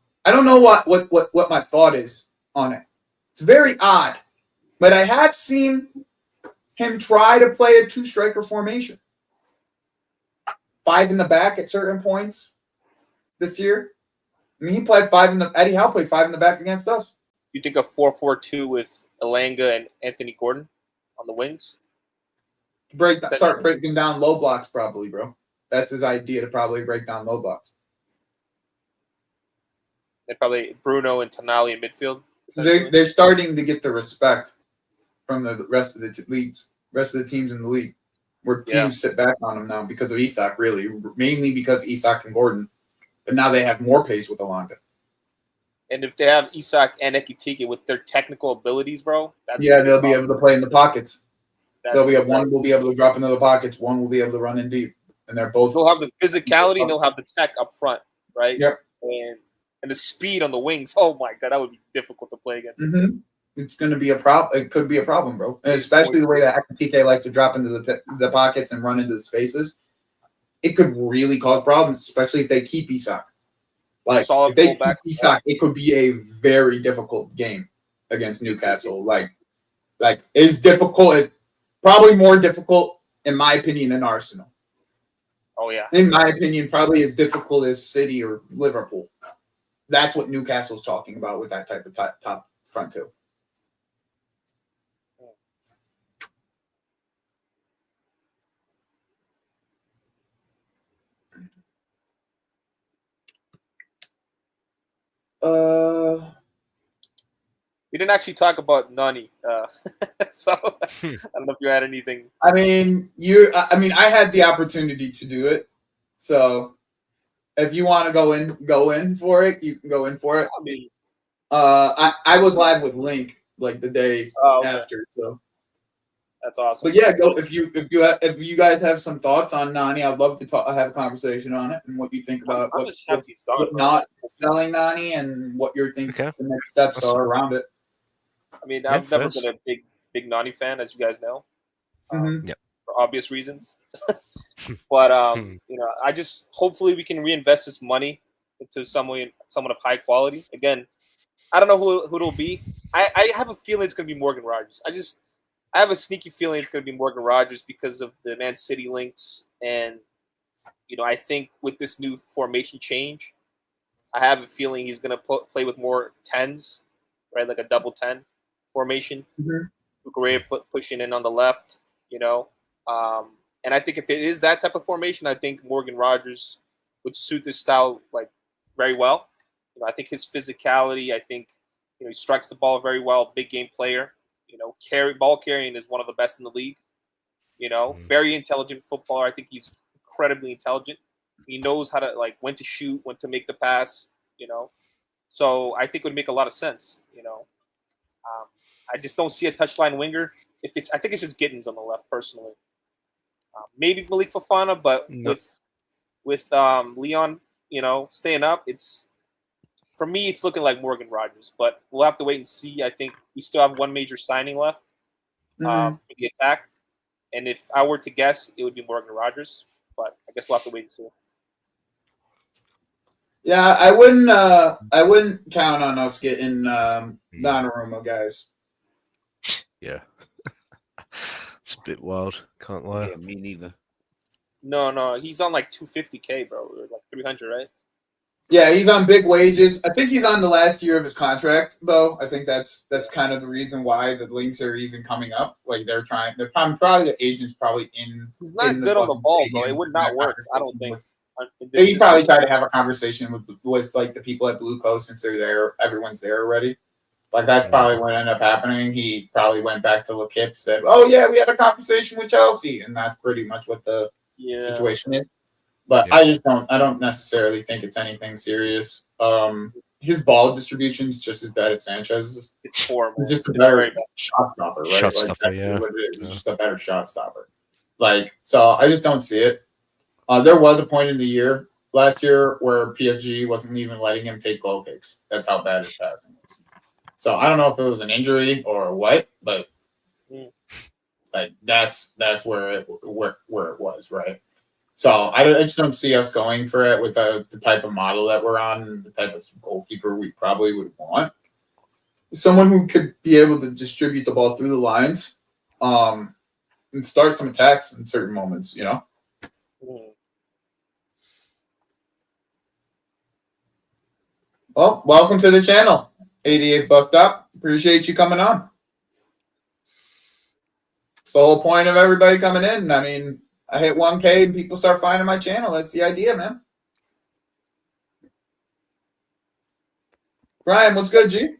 what my thought is on it. It's very odd, but I have seen him try to play a 2-striker formation. 5 in the back at certain points this year. I mean, he played 5 in the. Eddie Howe played 5 in the back against us. You think a 4-4-2 with Elanga and Anthony Gordon on the wings? Start breaking down low blocks, probably, bro. That's his idea, to probably break down low blocks. And probably Bruno and Tonali in midfield. They're starting to get the respect from the rest of the leagues, rest of the teams in the league, where teams sit back on them now because of Isak, really, mainly because Isak and Gordon. But now they have more pace with Elanga. And if they have Isak and Ekitike with their technical abilities, bro, they'll be able to play in the pockets. One will be able to drop into the pockets. One will be able to run in deep, and they're both. They'll have the physicality and they'll have the tech up front, right? Yep. And the speed on the wings. Oh my god, that would be difficult to play against. Mm-hmm. It's going to be a problem. It could be a problem, bro. And especially the way that Ekitike likes to drop into the pockets and run into the spaces. It could really cause problems, especially if they keep Isak. Like, if they keep Isak, it could be a very difficult game against Newcastle. Like as difficult as, probably more difficult, in my opinion, than Arsenal. Oh, yeah. In my opinion, probably as difficult as City or Liverpool. That's what Newcastle's talking about with that type of top front two. We didn't actually talk about Nani, so I don't know if you had anything. I mean, I had the opportunity to do it, so if you want to go in for it, you can go in for it. I mean, I was live with Link like the day after, so that's awesome. But yeah, go if you guys have some thoughts on Nani, I'd love to have a conversation on it and what you think about what's not selling Nani and what you're thinking the next steps are around it. I mean, I've never been a big Nani fan, as you guys know, for obvious reasons. But I just hopefully we can reinvest this money into someone of high quality. Again, I don't know who it'll be. I have a feeling it's going to be Morgan Rogers. I have a sneaky feeling it's going to be Morgan Rogers because of the Man City links, and I think with this new formation change, I have a feeling he's going to play with more 10s, right, like a double 10 formation. Gray pushing in on the left, and I think if it is that type of formation, I think Morgan Rogers would suit this style like very well. I think his physicality, I think he strikes the ball very well, big game player. Ball carrying is one of the best in the league. Very intelligent footballer. I think he's incredibly intelligent. He knows how to when to shoot, when to make the pass. So I think it would make a lot of sense. I just don't see a touchline winger. I think it's just Gittins on the left personally. Maybe Malik Fofana, but with Leon, staying up, for me, it's looking like Morgan Rogers. But we'll have to wait and see. I think we still have one major signing left for the attack. And if I were to guess, it would be Morgan Rogers. But I guess we'll have to wait and see. Yeah, I wouldn't count on us getting Donnarumma, guys. Yeah. It's a bit wild. Can't lie. Yeah, me neither. No. He's on like $250K, bro. Or like 300, right? Yeah, he's on big wages. I think he's on the last year of his contract, though. I think that's kind of the reason why the links are even coming up. Like they're probably the agent's probably in. He's not good on the ball, bro. It would not work. I don't think. He probably tried to have a conversation with like the people at Blue Coast since they're there. Everyone's there already. Like that's probably what ended up happening. He probably went back to L'Equipe, said, "Oh yeah, we had a conversation with Chelsea," and that's pretty much what the situation is. But I don't necessarily think it's anything serious. His ball distribution is just as bad as Sanchez's. It's horrible. He's just a better shot stopper, right? Shot stopper, yeah. What it is. He's just a better shot stopper. So I just don't see it. There was a point in the year last year where PSG wasn't even letting him take goal kicks. That's how bad his passing was. So I don't know if it was an injury or what, but that's where it was, right? So I just don't see us going for it with the type of model that we're on, and the type of goalkeeper we probably would want. Someone who could be able to distribute the ball through the lines, and start some attacks in certain moments, you know? Well, welcome to the channel, 88 Bus Stop. Appreciate you coming on. It's the whole point of everybody coming in. I mean, I hit 1K and people start finding my channel. That's the idea, man. Brian, what's good, G?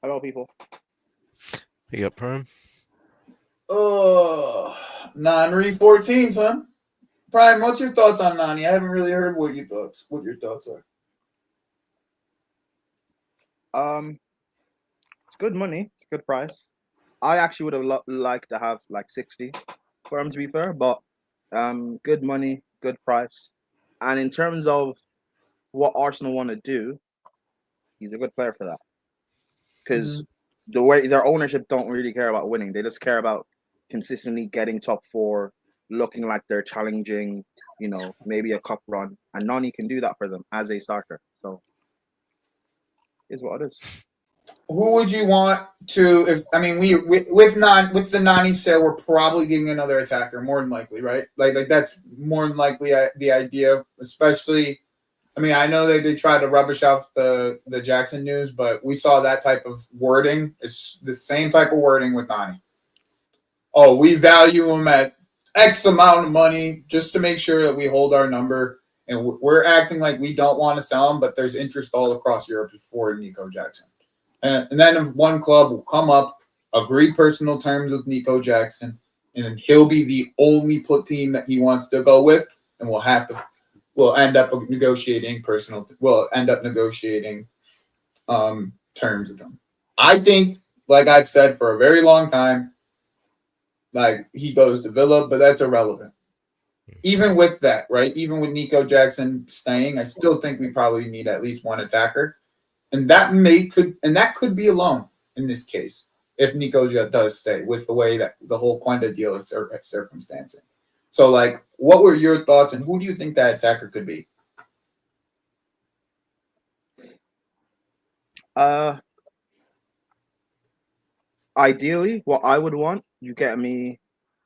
Hello, people. Big up, Prime. Oh, Nani 14, son. Brian, what's your thoughts on Nani? I haven't really heard what your thoughts are. It's good money. It's a good price. I actually would have liked to have like 60 for him, to be fair, but good money, good price. And in terms of what Arsenal want to do, he's a good player for that. Because the way their ownership don't really care about winning, they just care about consistently getting top 4, looking like they're challenging, you know, maybe a cup run, and Nani can do that for them as a starter. So, is what it is. Who would you want to? If I mean, with the Nani sale, we're probably getting another attacker, more than likely, right? Like that's more than likely the idea. Especially, I mean, I know they tried to rubbish off the Jackson news, but we saw that type of wording. It's the same type of wording with Nani. Oh, we value him at X amount of money just to make sure that we hold our number, and we're acting like we don't want to sell him, but there's interest all across Europe for Nico Jackson. And then one club will come up, agree personal terms with Nico Jackson, and he'll be the only team that he wants to go with, and we'll end up negotiating terms with him. I think, like I've said for a very long time, like he goes to Villa, but that's irrelevant. Even with that, right? Even with Nico Jackson staying, I still think we probably need at least one attacker. And that could be a loan in this case if Nico does stay with the way that the whole Quenda deal is circumstancing. So, like, what were your thoughts, and who do you think that attacker could be? Ideally, what I would want, you get me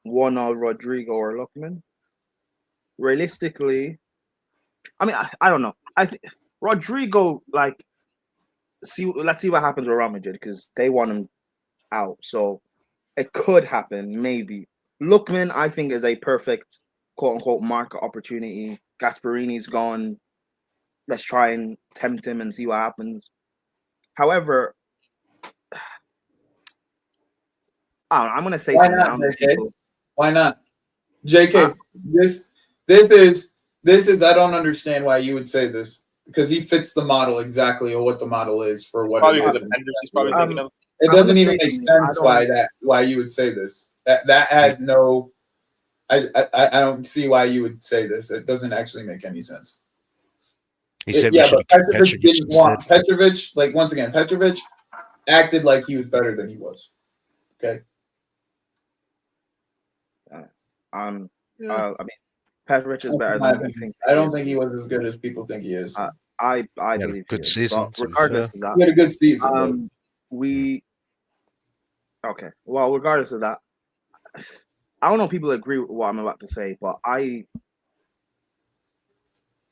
one or Rodrigo or Lookman. Realistically, I mean, I don't know. I think Rodrigo, like, let's see what happens with Real Madrid because they want him out. So it could happen, maybe. Lookman, I think, is a perfect quote-unquote market opportunity. Gasparini's gone. Let's try and tempt him and see what happens. However, I don't know, I'm going to say Why something. not, JK? Why not? JK, this is I don't understand why you would say this. Because he fits the model exactly, or what the model is for what Probably it his is. appendix he's probably thinking of. It doesn't even make sense why you would say this. That has no. I don't see why you would say this. It doesn't actually make any sense. But Petrovic didn't want Petrovic. Like once again, Petrovic acted like he was better than he was. Okay. I mean, Petrovic is better than you think. I don't think he was as good as people think he is. I believe good season. But regardless of that, he had a good season. Well, regardless of that, I don't know if people agree with what I'm about to say, but I've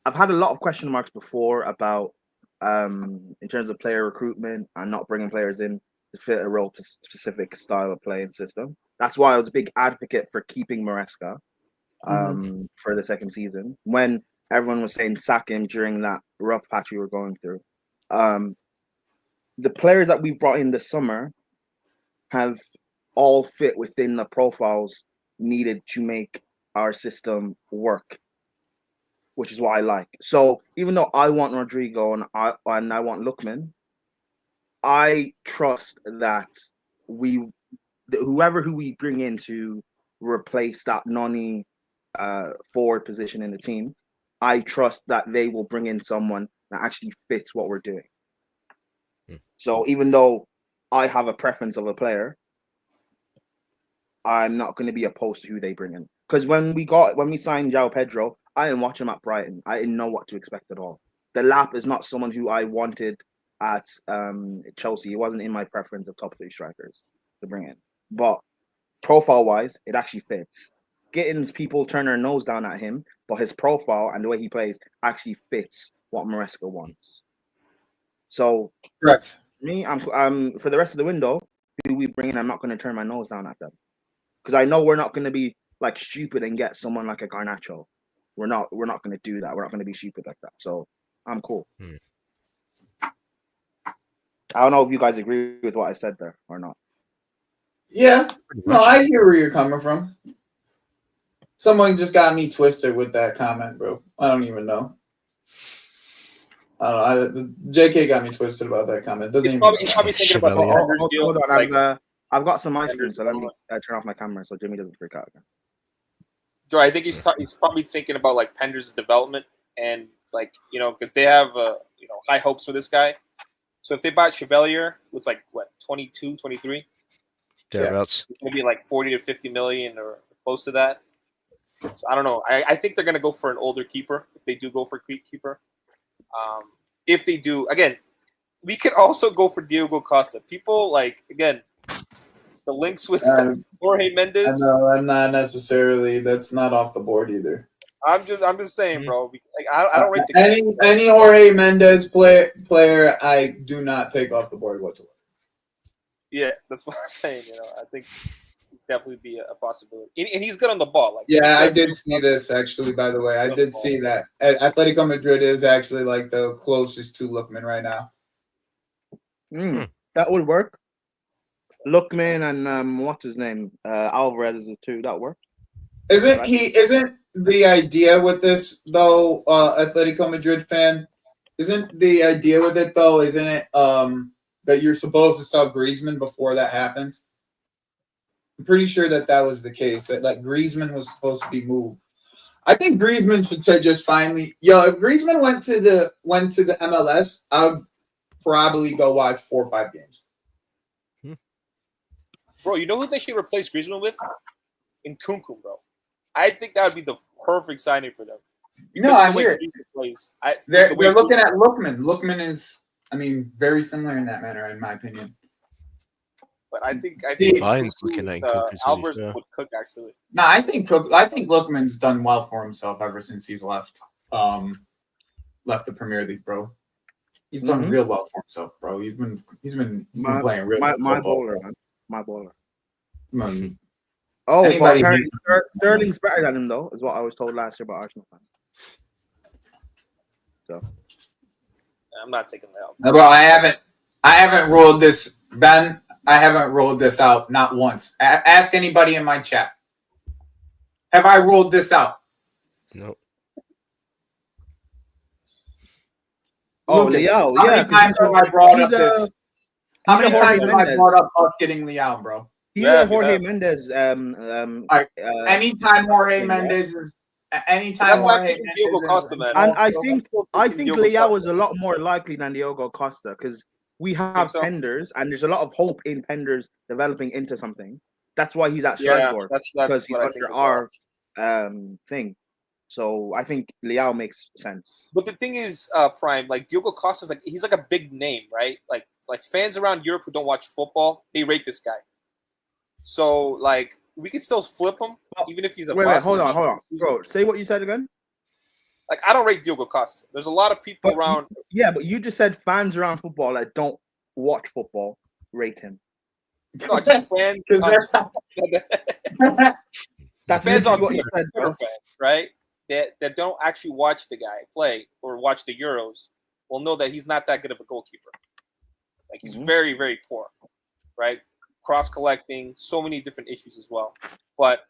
had a lot of question marks before about in terms of player recruitment and not bringing players in to fit a real specific style of play and system. That's why I was a big advocate for keeping Maresca for the second season when everyone was saying sack him during that rough patch we were going through. The players that we've brought in this summer have all fit within the profiles needed to make our system work, which is what I like. So even though I want Rodrigo and I want Lookman, I trust that whoever we bring in to replace that Nani forward position in the team, I trust that they will bring in someone that actually fits what we're doing. So even though I have a preference of a player, I'm not going to be opposed to who they bring in. Because when we signed João Pedro, I didn't watch him at Brighton. I didn't know what to expect at all. The Lap is not someone who I wanted at Chelsea. It wasn't in my preference of top 3 strikers. to bring in. But profile-wise, it actually fits. Gittins, people turn their nose down at him, but his profile and the way he plays actually fits what Maresca wants. So, Correct. me, I'm for the rest of the window, who we bring in, I'm not going to turn my nose down at them. Because I know we're not going to be like stupid and get someone like a Garnacho. We're not going to do that. We're not going to be stupid like that. So I'm cool. I don't know if you guys agree with what I said there or not. Yeah. No, I hear where you're coming from. Someone just got me twisted with that comment, bro. I don't even know. I don't know. JK got me twisted about that comment. Doesn't He's even probably thinking about the Chevalier. Penders deal. Hold on, Like, I've got some ice cream, Penders so let me deal. turn off my camera so Jimmy doesn't freak out again. Joe, I think he's probably thinking about like Penders' development and like because they have high hopes for this guy. So if they bought Chevalier, it's like what 22, 23. Thereabouts. It's gonna be like 40 to 50 million or close to that. So I don't know. I think they're gonna go for an older keeper if they do go for a keeper. If they do, again, we could also go for Diogo Costa. People like again the links with Jorge Mendes. No, I'm not necessarily. That's not off the board either. I'm just saying, bro. Like I don't rate the any Jorge Mendes player. I do not take off the board whatsoever. Yeah, that's what I'm saying. I think definitely be a possibility, and he's good on the ball. Like, Yeah, I did see this actually. By the way, I did see that Atletico Madrid is actually like the closest to Lookman right now. That would work. Lookman and what's his name? Alvarez is the two. That work. Isn't the idea with this though, Atletico Madrid fan? Isn't the idea with it though? Isn't it that you're supposed to sell Griezmann before that happens? I'm pretty sure that was the case. That like Griezmann was supposed to be moved. I think Griezmann should say just finally. If Griezmann went to the MLS, I would probably go watch 4 or 5 games. Bro, you know who they should replace Griezmann with? Nkunku, bro. I think that would be the perfect signing for them. No, I hear it. They're looking at Lookman. Lookman is, very similar in that manner, in my opinion. But I think Bayern's looking at Nkunku, Alvarez would cook actually. No, I think Lookman's done well for himself ever since he's left the Premier League, bro. He's done real well for himself, bro. He's been playing real well. My baller, man. My baller. Oh, but Sterling's better than him though, is what I was told last year about Arsenal fans. So I'm not taking that out. No, bro, I haven't ruled this, Ben. I haven't ruled this out, not once. Ask anybody in my chat. Have I ruled this out? No. Oh, Lucas, Leao, how many times have I brought up this? How many times have I Mendes. brought up us getting Leao, bro? Jorge Mendes. Anytime Jorge Mendes is, anytime Jorge Mendes Diogo Costa, man. And I think Leao is a lot more likely than Diogo Costa because we have Penders, and there's a lot of hope in Penders developing into something. That's why he's at Strasbourg. Because he's under our thing. So I think Leao makes sense. But the thing is, Prime, like Diogo Costa's he's like a big name, right? Like fans around Europe who don't watch football, they rate this guy. So like we could still flip him, even if he's a bust. Hold on, bro. Say what you said again. Like I don't rate Diogo Costa. There's a lot of people around. Yeah, but you just said fans around football that don't watch football rate him. No, just fans. That's fans on what you said, bro. Fans, right? That don't actually watch the guy play or watch the Euros will know that he's not that good of a goalkeeper. Like he's very, very poor, right? Cross collecting, so many different issues as well. But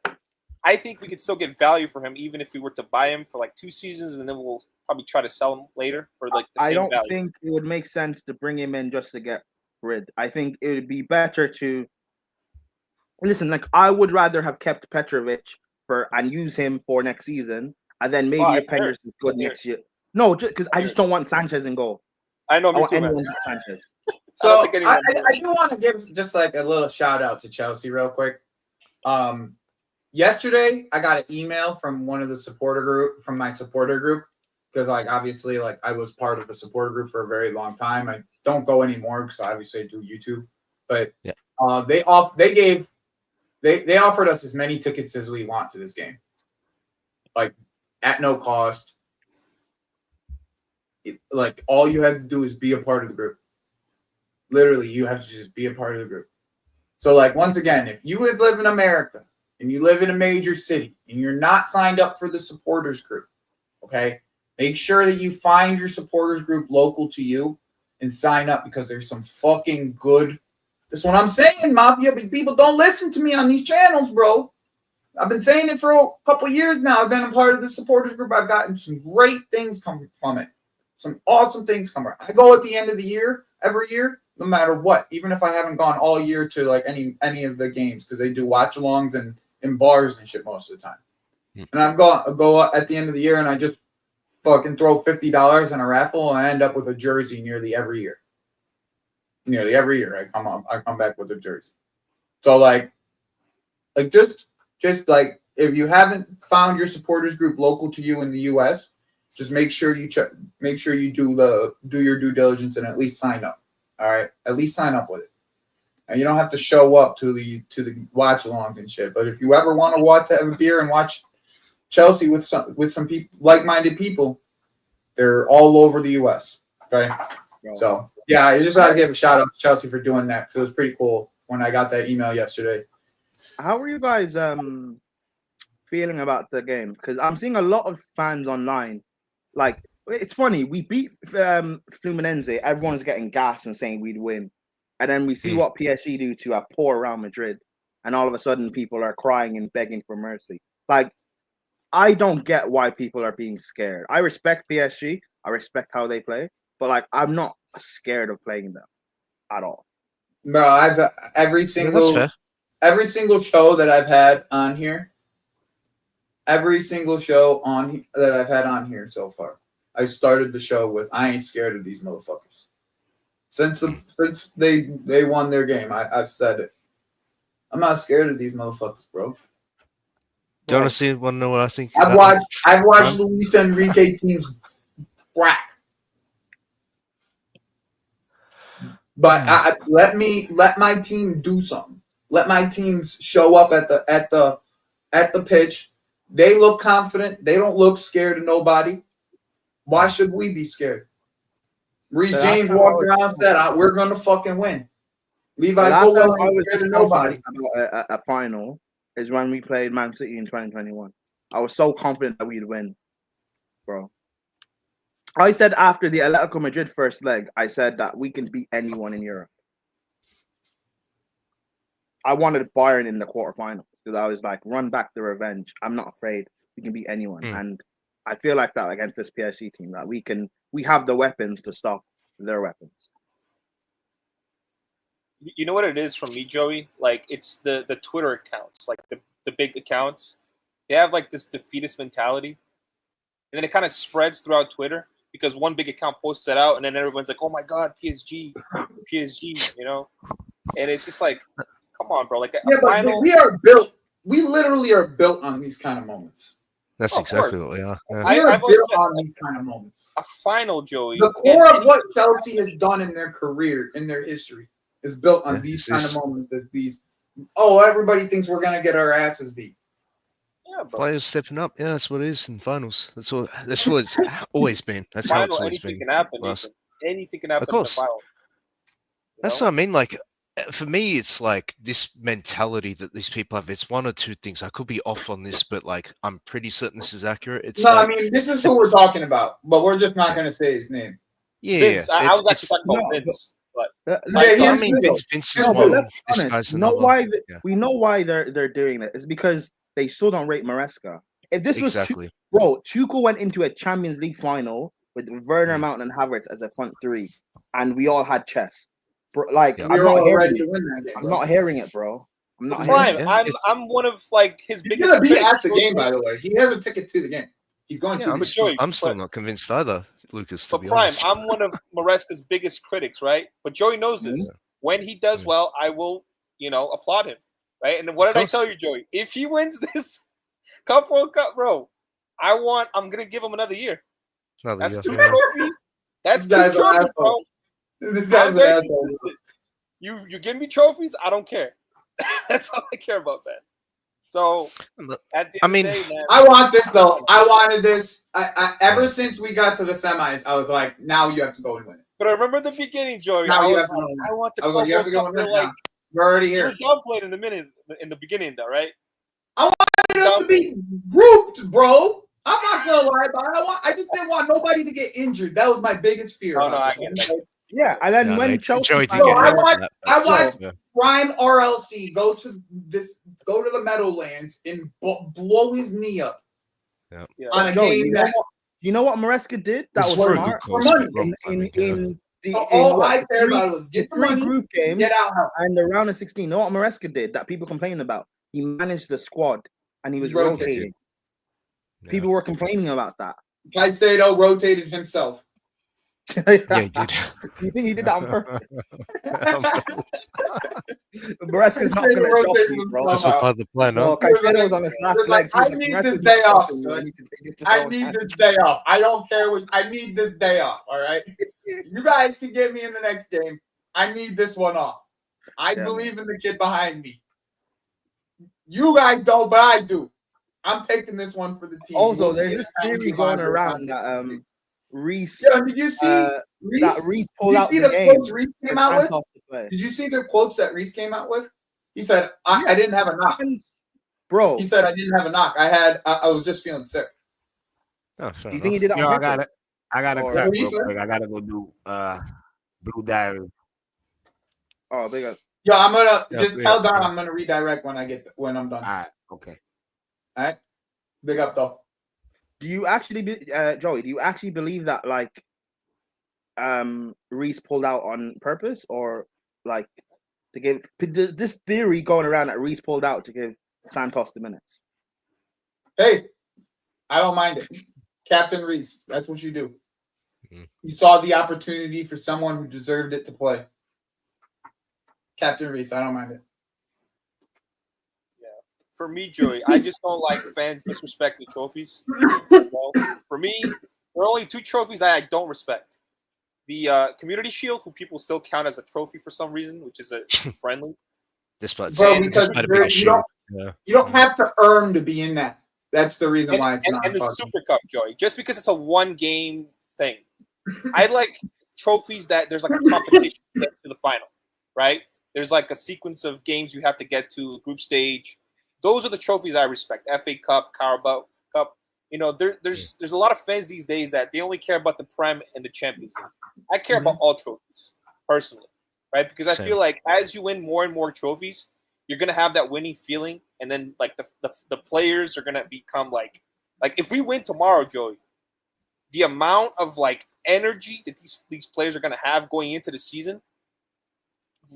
I think we could still get value for him even if we were to buy him for like 2 seasons and then we'll probably try to sell him later for like the same value. I don't think it would make sense to bring him in just to get rid. I think it would be better to listen. Like I would rather have kept Petrovic and use him for next season, and then maybe if Penders is good next year. No, just because I just don't want Sanchez in goal. I know. I want anyone but Sanchez. So I do want to give just like a little shout out to Chelsea real quick. Yesterday I got an email from one of the my supporter group, because like obviously like I was part of the supporter group for a very long time. I don't go anymore because obviously I do YouTube. But They offered us as many tickets as we want to this game, like at no cost. Like all you have to do is be a part of the group. Literally, you have to just be a part of the group. So, like, once again, if you live in America and you live in a major city and you're not signed up for the supporters group, okay, make sure that you find your supporters group local to you and sign up, because there's some fucking good. That's what I'm saying, Mafia. But people don't listen to me on these channels, bro. I've been saying it for a couple years now. I've been a part of the supporters group. I've gotten some great things come from it. Some awesome things come from it. I go at the end of the year, every year, no matter what, even if I haven't gone all year to like any of the games, because they do watch-alongs and in bars and shit most of the time. And I go at the end of the year and I just fucking throw $50 in a raffle and I end up with a jersey nearly every year. Nearly every year I come back with a jersey. So like just like if you haven't found your supporters group local to you in the US, just make sure you check. Make sure you do your due diligence and at least sign up. All right, at least sign up with it. And you don't have to show up to the watch along and shit. But if you ever want to have a beer and watch Chelsea with some people, like-minded people, they're all over the U.S. Okay, so yeah, I just gotta give a shout out to Chelsea for doing that, because it was pretty cool when I got that email yesterday. How are you guys feeling about the game? Because I'm seeing a lot of fans online. Like, it's funny, we beat Fluminense. Everyone's getting gas and saying we'd win. And then we see what PSG do to a poor Real Madrid. And all of a sudden, people are crying and begging for mercy. Like, I don't get why people are being scared. I respect PSG. I respect how they play. But, like, I'm not scared of playing them at all. Bro, I've every single show that I've had on here, that I've had on here so far, I started the show with, I ain't scared of these motherfuckers. Since they won their game, I've said it. I'm not scared of these motherfuckers, bro. Do you honestly want to know what I think? I've watched Luis Enrique teams crack. But let my team do something. Let my teams show up at the pitch. They look confident. They don't look scared of nobody. Why should we be scared? Reece James walked around and said, "We're gonna fucking win." Levi Colwell ain't scared of nobody. About a final is when we played Man City in 2021. I was so confident that we'd win, bro. I said after the Atletico Madrid first leg, I said that we can beat anyone in Europe. I wanted Bayern in the quarterfinals because I was like, run back the revenge. I'm not afraid. We can beat anyone. And I feel like that against this PSG team, that we have the weapons to stop their weapons. You know what it is for me, Joey? Like, it's the Twitter accounts, like the big accounts. They have like this defeatist mentality. And then it kind of spreads throughout Twitter because one big account posts it out and then everyone's like, oh my God, PSG, you know? And it's just like, come on, bro. Like a final. We literally are built on these kind of moments. That's exactly what we are. Yeah. We are built on these kind of moments. A final, Joey. The core of what Chelsea has done in their career, in their history, is built on these kind of moments. As these, everybody thinks we're gonna get our asses beat. Yeah, bro. Players stepping up. Yeah, that's what it is in finals. That's what it's always been. That's how it's always been. Anything can happen. Anything can happen. Of course. In the final. That's what I mean. Like, for me, it's like this mentality that these people have. It's one or two things. I could be off on this, but like I'm pretty certain this is accurate. It's I mean, this is who we're talking about, but we're just not going to say his name. Yeah, Vince. I was actually talking about Vince. Vince is one. This guy's another. We know why they're doing it. It's because they still don't rate Maresca. If this was Tuchel went into a Champions League final with Werner, Mount, and Havertz as a front three, and we all had chess. Bro, like I'm not hearing it, bro. I'm not hearing it. I'm one of like his biggest. He's gonna be at the game, by the way. He has a ticket to the game. He's going to. I'm still not convinced either, Lucas. To be Prime, honest. I'm one of Maresca's biggest critics, right? But Joey knows this. When he does well, I will, applaud him, right? And what did I tell you, Joey? If he wins this World Cup, bro, I'm gonna give him another year. That's two trophies. That's two trophies, bro. This guy's an asshole. You give me trophies, I don't care. That's all I care about, man. So at the end of the day, man, I want this though. I wanted this. I ever since we got to the semis, I was like, now you have to go and win it. but I remember the beginning, Joey. Now I you was have to like, go and win. I want the I was like, you have to go and win it now. We're already here. We're downplayed in the beginning, though, right? I wanted us to be grouped, bro. I'm not gonna lie about it. I just didn't want nobody to get injured. That was my biggest fear. Oh, no, I get it. Yeah, and then when Chelsea, Joey, So I watched yeah. Prime RLC go to the Meadowlands and blow his knee up Yeah. on a Joey, game that. you know what Maresca did? That It's was for a smart. good cause, money. but wrong timing, yeah. All I cared about was get the three money, group games, get out. and the round of 16. You know what Maresca did that people complain about? He managed the squad and he was rotating. Yeah. People were complaining about that. Caicedo rotated himself. Yeah, he did. You think he did that on purpose? Maresca's not Caicedo going to rotated drop you, bro. That's all part of the plan, No, no? Caicedo was on his last legs. I need this day off, son. I need this day off. I don't care what. I need this day off. All right. You guys can get me in the next game. I need this one off. I believe in the kid behind me. You guys don't, but I do. I'm taking this one for the team. Also, there's this theory going around that Reese. Yeah, did you see Reese? That Reese pulled out Did you the see the game. quotes Reese came out with? Did you see the quotes that Reese came out with? He said, I didn't have a knock. Bro. He said, I didn't have a knock. I was just feeling sick. Oh, Do you think he did that Yo, on I got purpose? it. I got to Or- cut What he real said? quick. I got to go do Blue Diary. Oh, big up. Yo, I'm gonna Yeah, just yeah, tell Don yeah. I'm gonna redirect when I'm done. All right. Okay. All right, big up though. Do you actually, Joey? Do you actually believe that like, Reese pulled out on purpose, or like to give this theory going around that Reese pulled out to give Santos the minutes? Hey, I don't mind it, Captain Reese. That's what you do. Mhm. You saw the opportunity for someone who deserved it to play. Captain Reese, I don't mind it. For me, Joey, I just don't like fans disrespecting trophies. You know? For me, there are only two trophies I don't respect. The Community Shield, who people still count as a trophy for some reason, which is a friendly. Despite Bro, saying, because despite it you being a shield. Yeah. don't have to earn to be in that. That's the reason why it's not. And the fucking- Super Cup, Joey, just because it's a one-game thing. I like trophies that there's like a competition to get to the final, right? There's like a sequence of games you have to get to, group stage. Those are the trophies I respect. FA Cup, Carabao Cup. You know, there's a lot of fans these days that they only care about the Prem and the Champions League. I care about all trophies, personally, right? Because I Same. feel like as you win more and more trophies, you're gonna have that winning feeling, and then like the players are gonna become like if we win tomorrow, Joey, the amount of like energy that these players are gonna have going into the season.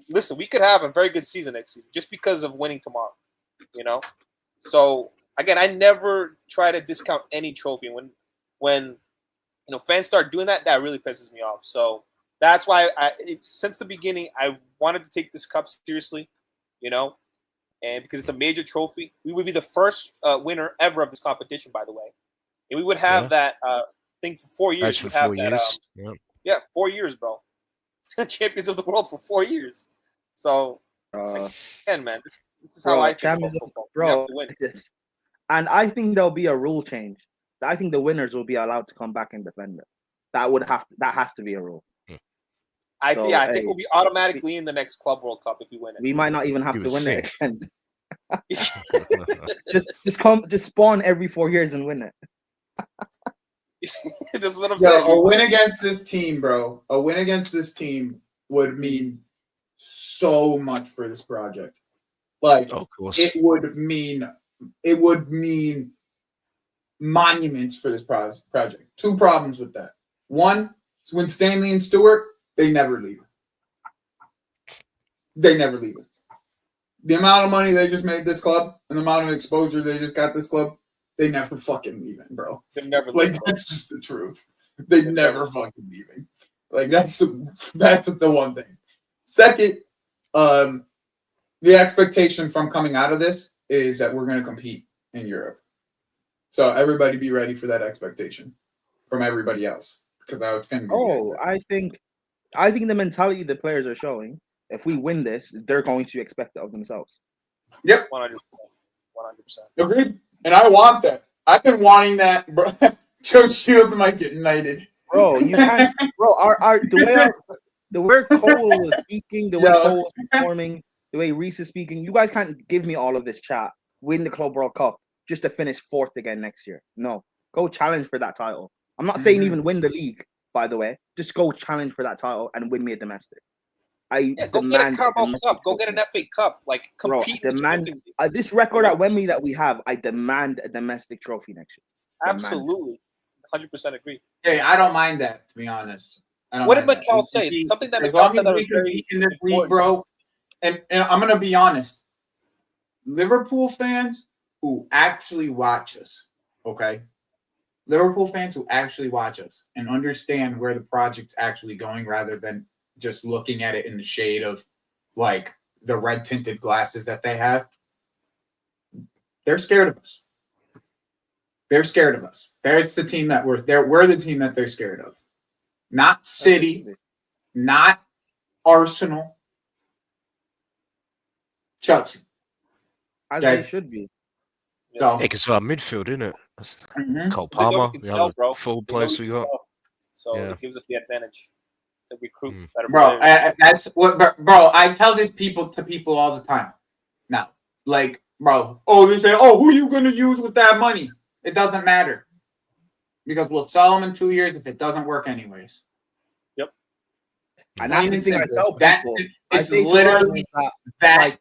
Listen, we could have a very good season next season just because of winning tomorrow, you know? So, again, I never try to discount any trophy. When fans start doing that, that really pisses me off. So, that's why since the beginning, I wanted to take this cup seriously, and because it's a major trophy. We would be the first winner ever of this competition, by the way. And we would have that thing for 4 years. For 4 years. Yeah, 4 years, bro. Champions of the world for 4 years. So, again, man, this is how I think champions about of, football. You have bro. to win. And I think there'll be a rule change. I think the winners will be allowed to come back and defend it. That has to be a rule. I think we'll be automatically in the next Club World Cup if we win it. We might not even have to win think. it again. just spawn every 4 years and win it. This is what I'm Yo, saying. a win against this team, bro. A win against this team would mean so much for this project. Like, Oh, of course. it would mean monuments for this project. Two problems with that. One is when Stanley and Stewart, they never leave it. They never leave it. The amount of money they just made this club and the amount of exposure they just got this club, they never fucking leave it, bro. They're never Like, leaving. that's just the truth. They never fucking leaving. Like, that's the one thing. Second, the expectation from coming out of this is that we're going to compete in Europe. So everybody be ready for that expectation from everybody else, because now it's going to be. I think the mentality the players are showing If we win this, they're going to expect it of themselves. 100%. Agreed. And I want that. I've been wanting that, bro. Joe Shields might get knighted. Bro, you can't. Bro, the way Cole is speaking, the way Cole is performing, the way Reese is speaking, you guys can't give me all of this chat. Win the Club World Cup just to finish 4th again next year. No, go challenge for that title. I'm not saying even win the league, by the way. Just go challenge for that title and win me a domestic. Go get a Carabao Cup. Go get an FA Cup. Like, compete. Bro, demand this record at Wembley that we have. I demand a domestic trophy next year. Absolutely. 100% agree. Hey, I don't mind that, to be honest. What did Mikel say? Something that Mikel said that was very in this league, bro. And I'm gonna be honest. Liverpool fans who actually watch us, okay? Liverpool fans who actually watch us and understand where the project's actually going rather than just looking at it in the shade of like the red tinted glasses that they have. They're scared of us. They're scared of us. There's the team that we're the team that they're scared of. Not City, not Arsenal, Chelsea. As they should be. So because our midfield, isn't it? Cole Palmer, the other full place we got. So it gives us the advantage to recruit better bro, players. that's what, bro. I tell this to people all the time. Now, like, bro, they say, who are you gonna use with that money? It doesn't matter because we'll sell them in 2 years if it doesn't work anyways. Yep. And that's the thing I tell people. It's literally that. Like,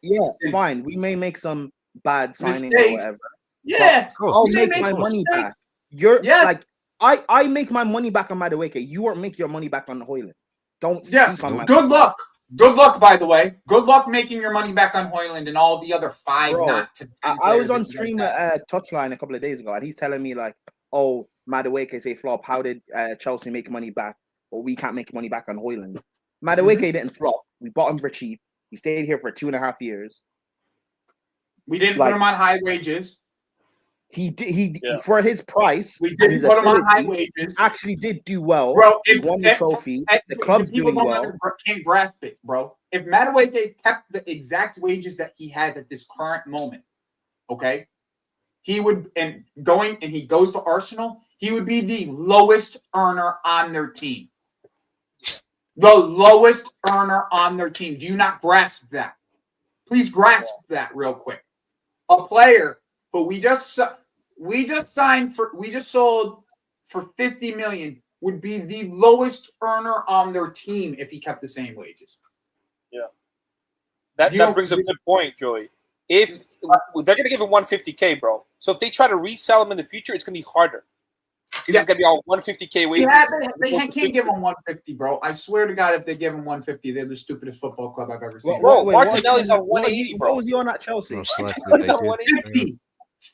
fine. We may make some bad signings or whatever. Yeah, I'll make my money back. You're like, I make my money back on Madueke. You won't make your money back on Hoyland. Don't. Yes. Good luck. Good luck, by the way. Good luck making your money back on Hoyland and all the other 5. Bro, I was on stream at Touchline a couple of days ago, and he's telling me like, Madueke is a flop. How did Chelsea make money back? Or we can't make money back on Hoyland. Madueke didn't flop. We bought him for cheap. He stayed here for 2.5 years. We didn't put him on high wages. He for his price. We didn't put him on high wages. Actually, did do well. Bro, he won the trophy. The club's doing well. Can't grasp it, bro. If Madueke kept the exact wages that he has at this current moment, okay, he would and he goes to Arsenal, he would be the lowest earner on their team. The lowest earner on their team. Do you not grasp that? Please grasp that real quick. A player who we just sold for 50 million would be the lowest earner on their team if he kept the same wages. Yeah. That brings up a good point, Joey. If they're gonna give him 150K, bro. So if they try to resell him in the future, it's gonna be harder. Because it's gonna be all 150K wages. Yeah, they can't give him 150, bro. I swear to God, if they give him 150, they're the stupidest football club I've ever seen. Bro, Martinelli's on 180, bro. What was he on at Chelsea?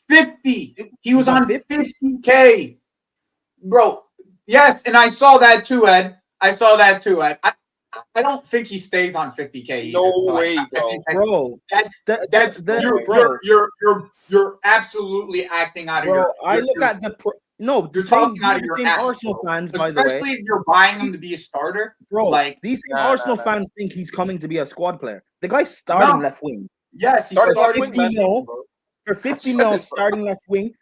50. He was on 50K. Bro, yes, and I saw that too, Ed. I I don't think he stays on 50K either. No way, bro. You're absolutely acting out of your. I look at the same Arsenal fans, by the way. Especially if you're buying him to be a starter, bro. Like these Arsenal fans think he's coming to be a squad player. The guy's starting left wing. Yes, he's starting 50 mil for 50 mil starting left wing.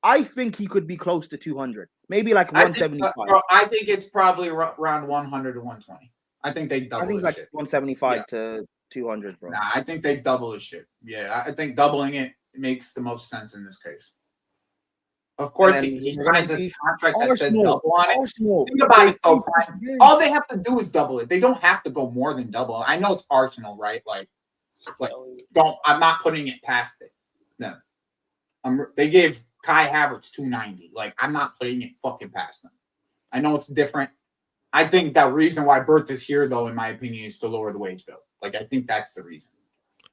I think he could be close to 200, maybe like 175. I think it's probably around 100 to 120. I think they double. I think it's like 175 to 200, bro. Nah, I think they double his shit. Yeah, I think doubling it makes the most sense in this case. Of course, he signs a contract that says double on it. Think about it, though. All they have to do is double it. They don't have to go more than double. I know it's Arsenal, right? I'm not putting it past it. No, they gave Kai Havertz 290. Like, I'm not putting it fucking past them. I know it's different. I think the reason why Berth is here, though, in my opinion, is to lower the wage bill. Like, I think that's the reason.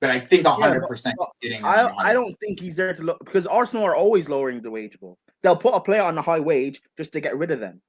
But I think 100% getting. I don't think he's there to look because Arsenal are always lowering the wage bill. They'll put a player on a high wage just to get rid of them.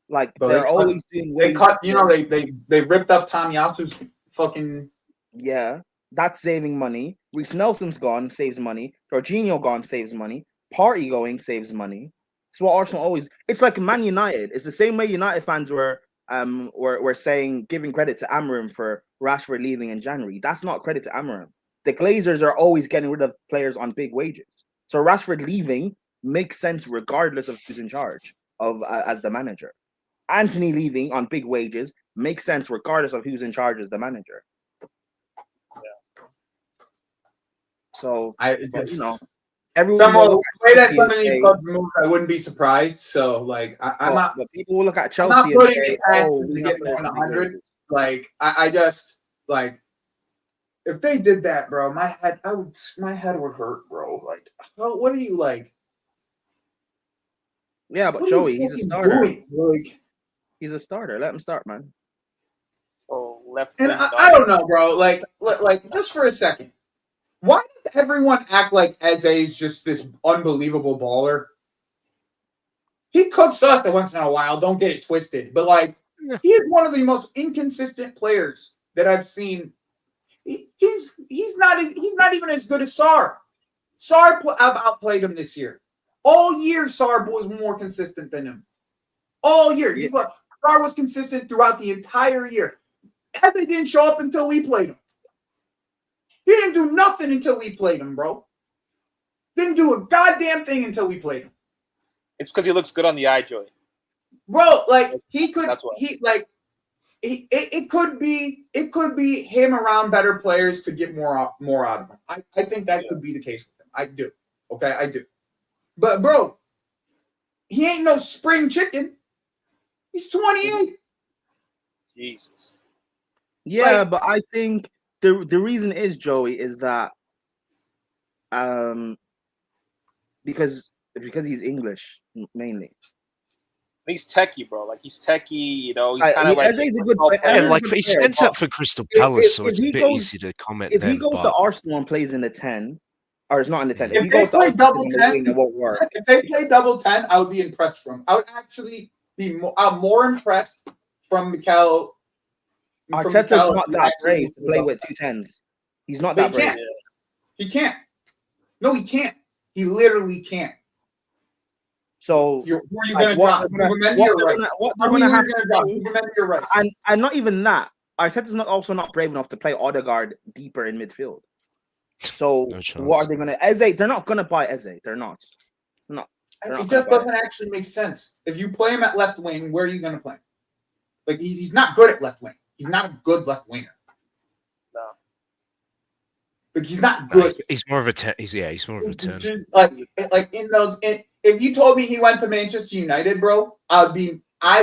Like they're always doing. They cut. They ripped up Tomiyasu's fucking. Yeah, that's saving money. Reece Nelson's gone, saves money. Jorginho gone, saves money. Partey going, saves money. It's what Arsenal always. It's like Man United. It's the same way United fans were we're saying giving credit to Amorim for Rashford leaving in January. That's not credit to Amorim. The Glazers are always getting rid of players on big wages. So Rashford leaving makes sense regardless of who's in charge of as the manager. Anthony leaving on big wages makes sense regardless of who's in charge as the manager. Yeah. So you know, everyone some will of look the way that at some of these Chelsea clubs move, I wouldn't be surprised. So like, I'm not. but people will look at I'm Chelsea not and putting say, it past "Oh, them to we get have more players than on big 100. wages." Like, I just like if they did that, bro, my head would hurt, bro. Like, what are you like? Yeah, but What are you Joey, he's a fucking starter. doing? Like, He's a starter. Let him start, man. Oh, left and wing. I don't know, bro. Like just for a second, why does everyone act like Eze is just this unbelievable baller? He cooks us once in a while. Don't get it twisted, but like, he is one of the most inconsistent players that I've seen. He's not even as good as Sarr. Sarr outplayed him this year. All year, Sarr was more consistent than him. All year, Sarr was consistent throughout the entire year. Eze didn't show up until we played him. He didn't do nothing until we played him, bro. Didn't do a goddamn thing until we played him. It's because he looks good on the eye, Joey. Bro, like he could, That's why. It could be him around better players could get more out of him. I think that could be the case with him. I do. Okay, I do. But bro, he ain't no spring chicken. He's 28. Jesus. Yeah, Like- but I think the reason is, Joey, is that because he's English mainly. He's techie, bro. Like he's techie, you know. He's kind of like Eze's a good player. Yeah, Eze's a like good he player, stands but up for Crystal Palace, so if it's a he bit goes- easy to comment. if he then, goes but to Arsenal and plays in the 10, or it's not in the 10, if If he they goes to play Arsenal double on the 10, wing, it won't work. If they play double 10, I would be impressed from. I would actually be more impressed from Mikel. Arteta's not that brave to play with 2 10s. He's not that But he brave. can't. He can't. No, he can't. He literally can't. So Who are you like, going to drop? Rubenmendy or Rice? what How they're many gonna are have you to going to drop? do, Rubenmendy or Rice? and not even that, Arteta's also not brave enough to play Odegaard deeper in midfield. So No chance. what are they gonna? Eze, they're not gonna buy Eze. They're not. They're not It gonna just buy doesn't actually make sense. If you play him at left wing, where are you going to play him? Like, he's not good at left wing. He's not a good left winger. No. Like, he's not no, good. he's more of a 10. He's more of a 10. Just like in those. If you told me he went to Manchester United, bro, I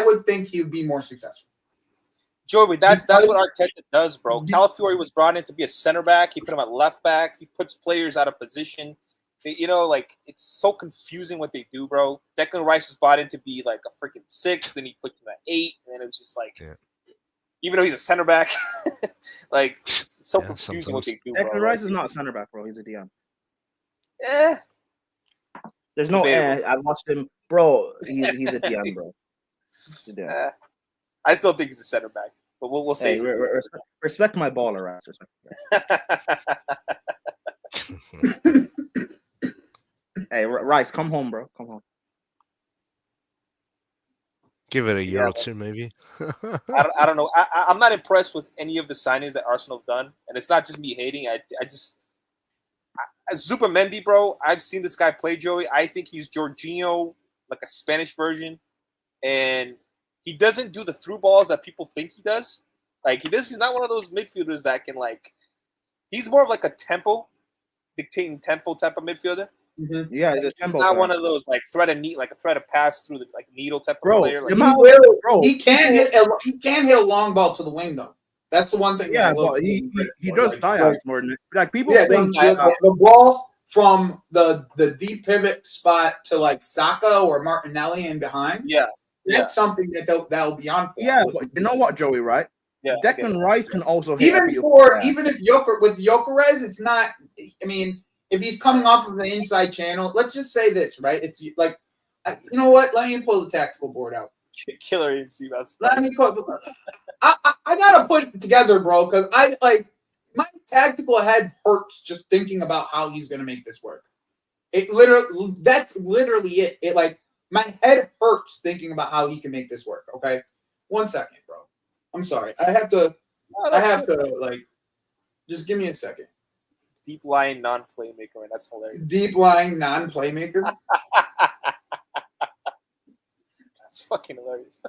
would think he would be more successful. Joey, that's what Arteta does, bro. Calafiori was brought in to be a center back. He put him at left back. He puts players out of position. Like it's so confusing what they do, bro. Declan Rice was brought in to be like a freaking 6, then he puts him at 8, and then it was just like, even though he's a center back, like it's so confusing what they do, bro. Declan Rice is not a center back, bro. He's a DM. Eh. There's no Debatable. I've watched him, bro. He's a DM, bro. He's a DM. I still think he's a center back, but we'll see. Hey, respect my baller, Rice. Hey, Rice, come home, bro. Come home. Give it a year or two, maybe. I don't know. I'm not impressed with any of the signings that Arsenal have done, and it's not just me hating. Zubimendi, bro. I've seen this guy play, Joey. I think he's Jorginho, like a Spanish version, and he doesn't do the through balls that people think he does. Like he's not one of those midfielders that can like. He's more of like a dictating tempo type of midfielder. Mm-hmm. Yeah, he's not one of those like thread a pass through the like needle type of player. Like, he can hit a long ball to the wing though. That's the one thing. Yeah, but he does die out more than like people think the ball from the deep pivot spot to like Saka or Martinelli and behind. Yeah, that's something that'll be on. Yeah, but you know what, Joey, right? Yeah, Declan Rice can also hit even if Gyökeres, it's not. I mean, if he's coming off of the inside channel, let's just say this, right? It's like, you know what? Let me pull the tactical board out. Killer AMC. Let me put. I gotta put it together, bro, because my tactical head hurts just thinking about how he's gonna make this work. That's literally it. It like my head hurts thinking about how he can make this work. Okay, 1 second, bro. I'm sorry. I have to. Oh, I that's have good. to like. Just give me a second. Deep lying non-playmaker, and that's hilarious. Deep lying non-playmaker. That's fucking hilarious.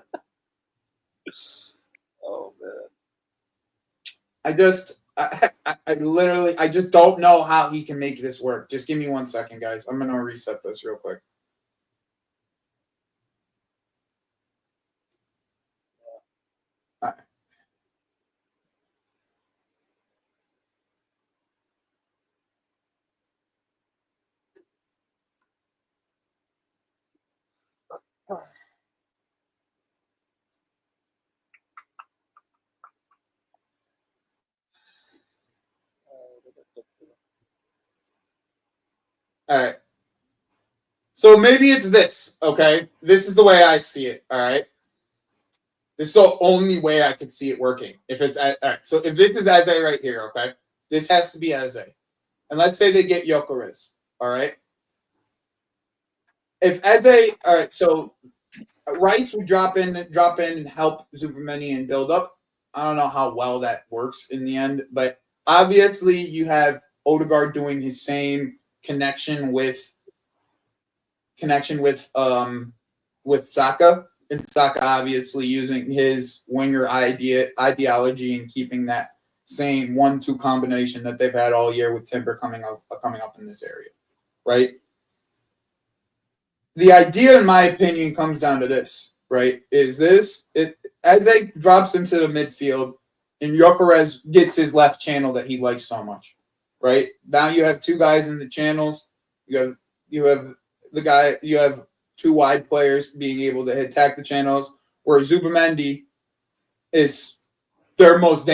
Oh man. I literally, I just don't know how he can make this work. Just give me 1 second, guys. I'm gonna reset this real quick. All right. All right. So maybe it's this, okay? This is the way I see it, all right? This is the only way I could see it working. If it's all right, so if this is Eze right here, okay? This has to be Eze. And let's say they get Gyökeres, all right? If Eze, all right, so Rice would drop in and help Zupermani and build up. I don't know how well that works in the end, but obviously you have Odegaard doing his same connection with Saka, and Saka obviously using his winger ideology and keeping that same 1-2 combination that they've had all year with Timber coming up in this area, right? The idea, in my opinion, comes down to this, right? As Eze drops into the midfield and Gyökeres gets his left channel that he likes so much, right? Now you have two guys in the channels. You have two wide players being able to attack the channels, where Zubimendi is most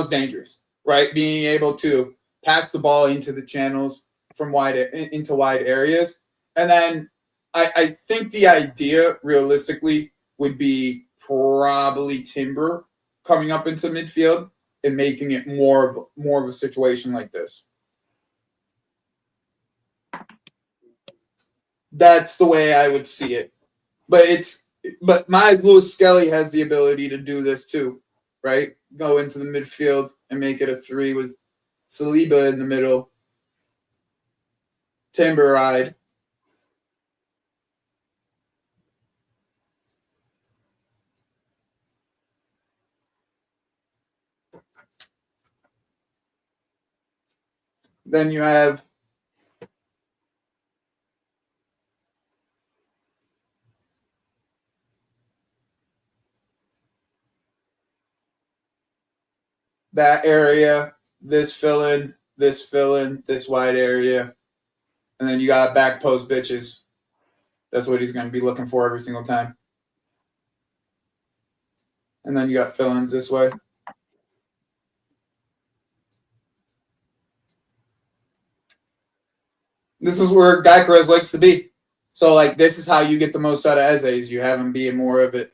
dangerous, right? Being able to pass the ball into the channels from wide areas. And then I think the idea realistically would be probably Timber coming up into midfield and making it more of a situation like this. That's the way I would see it. But my Lewis Skelly has the ability to do this too, right? Go into the midfield and make it a 3 with Saliba in the middle. Timber ride. Then you have that area, this fill in, this wide area. And then you got back post bitches. That's what he's going to be looking for every single time. And then you got fill-ins this way. This is where Gyökeres likes to be. So, like, this is how you get the most out of Eze. You have him being more of a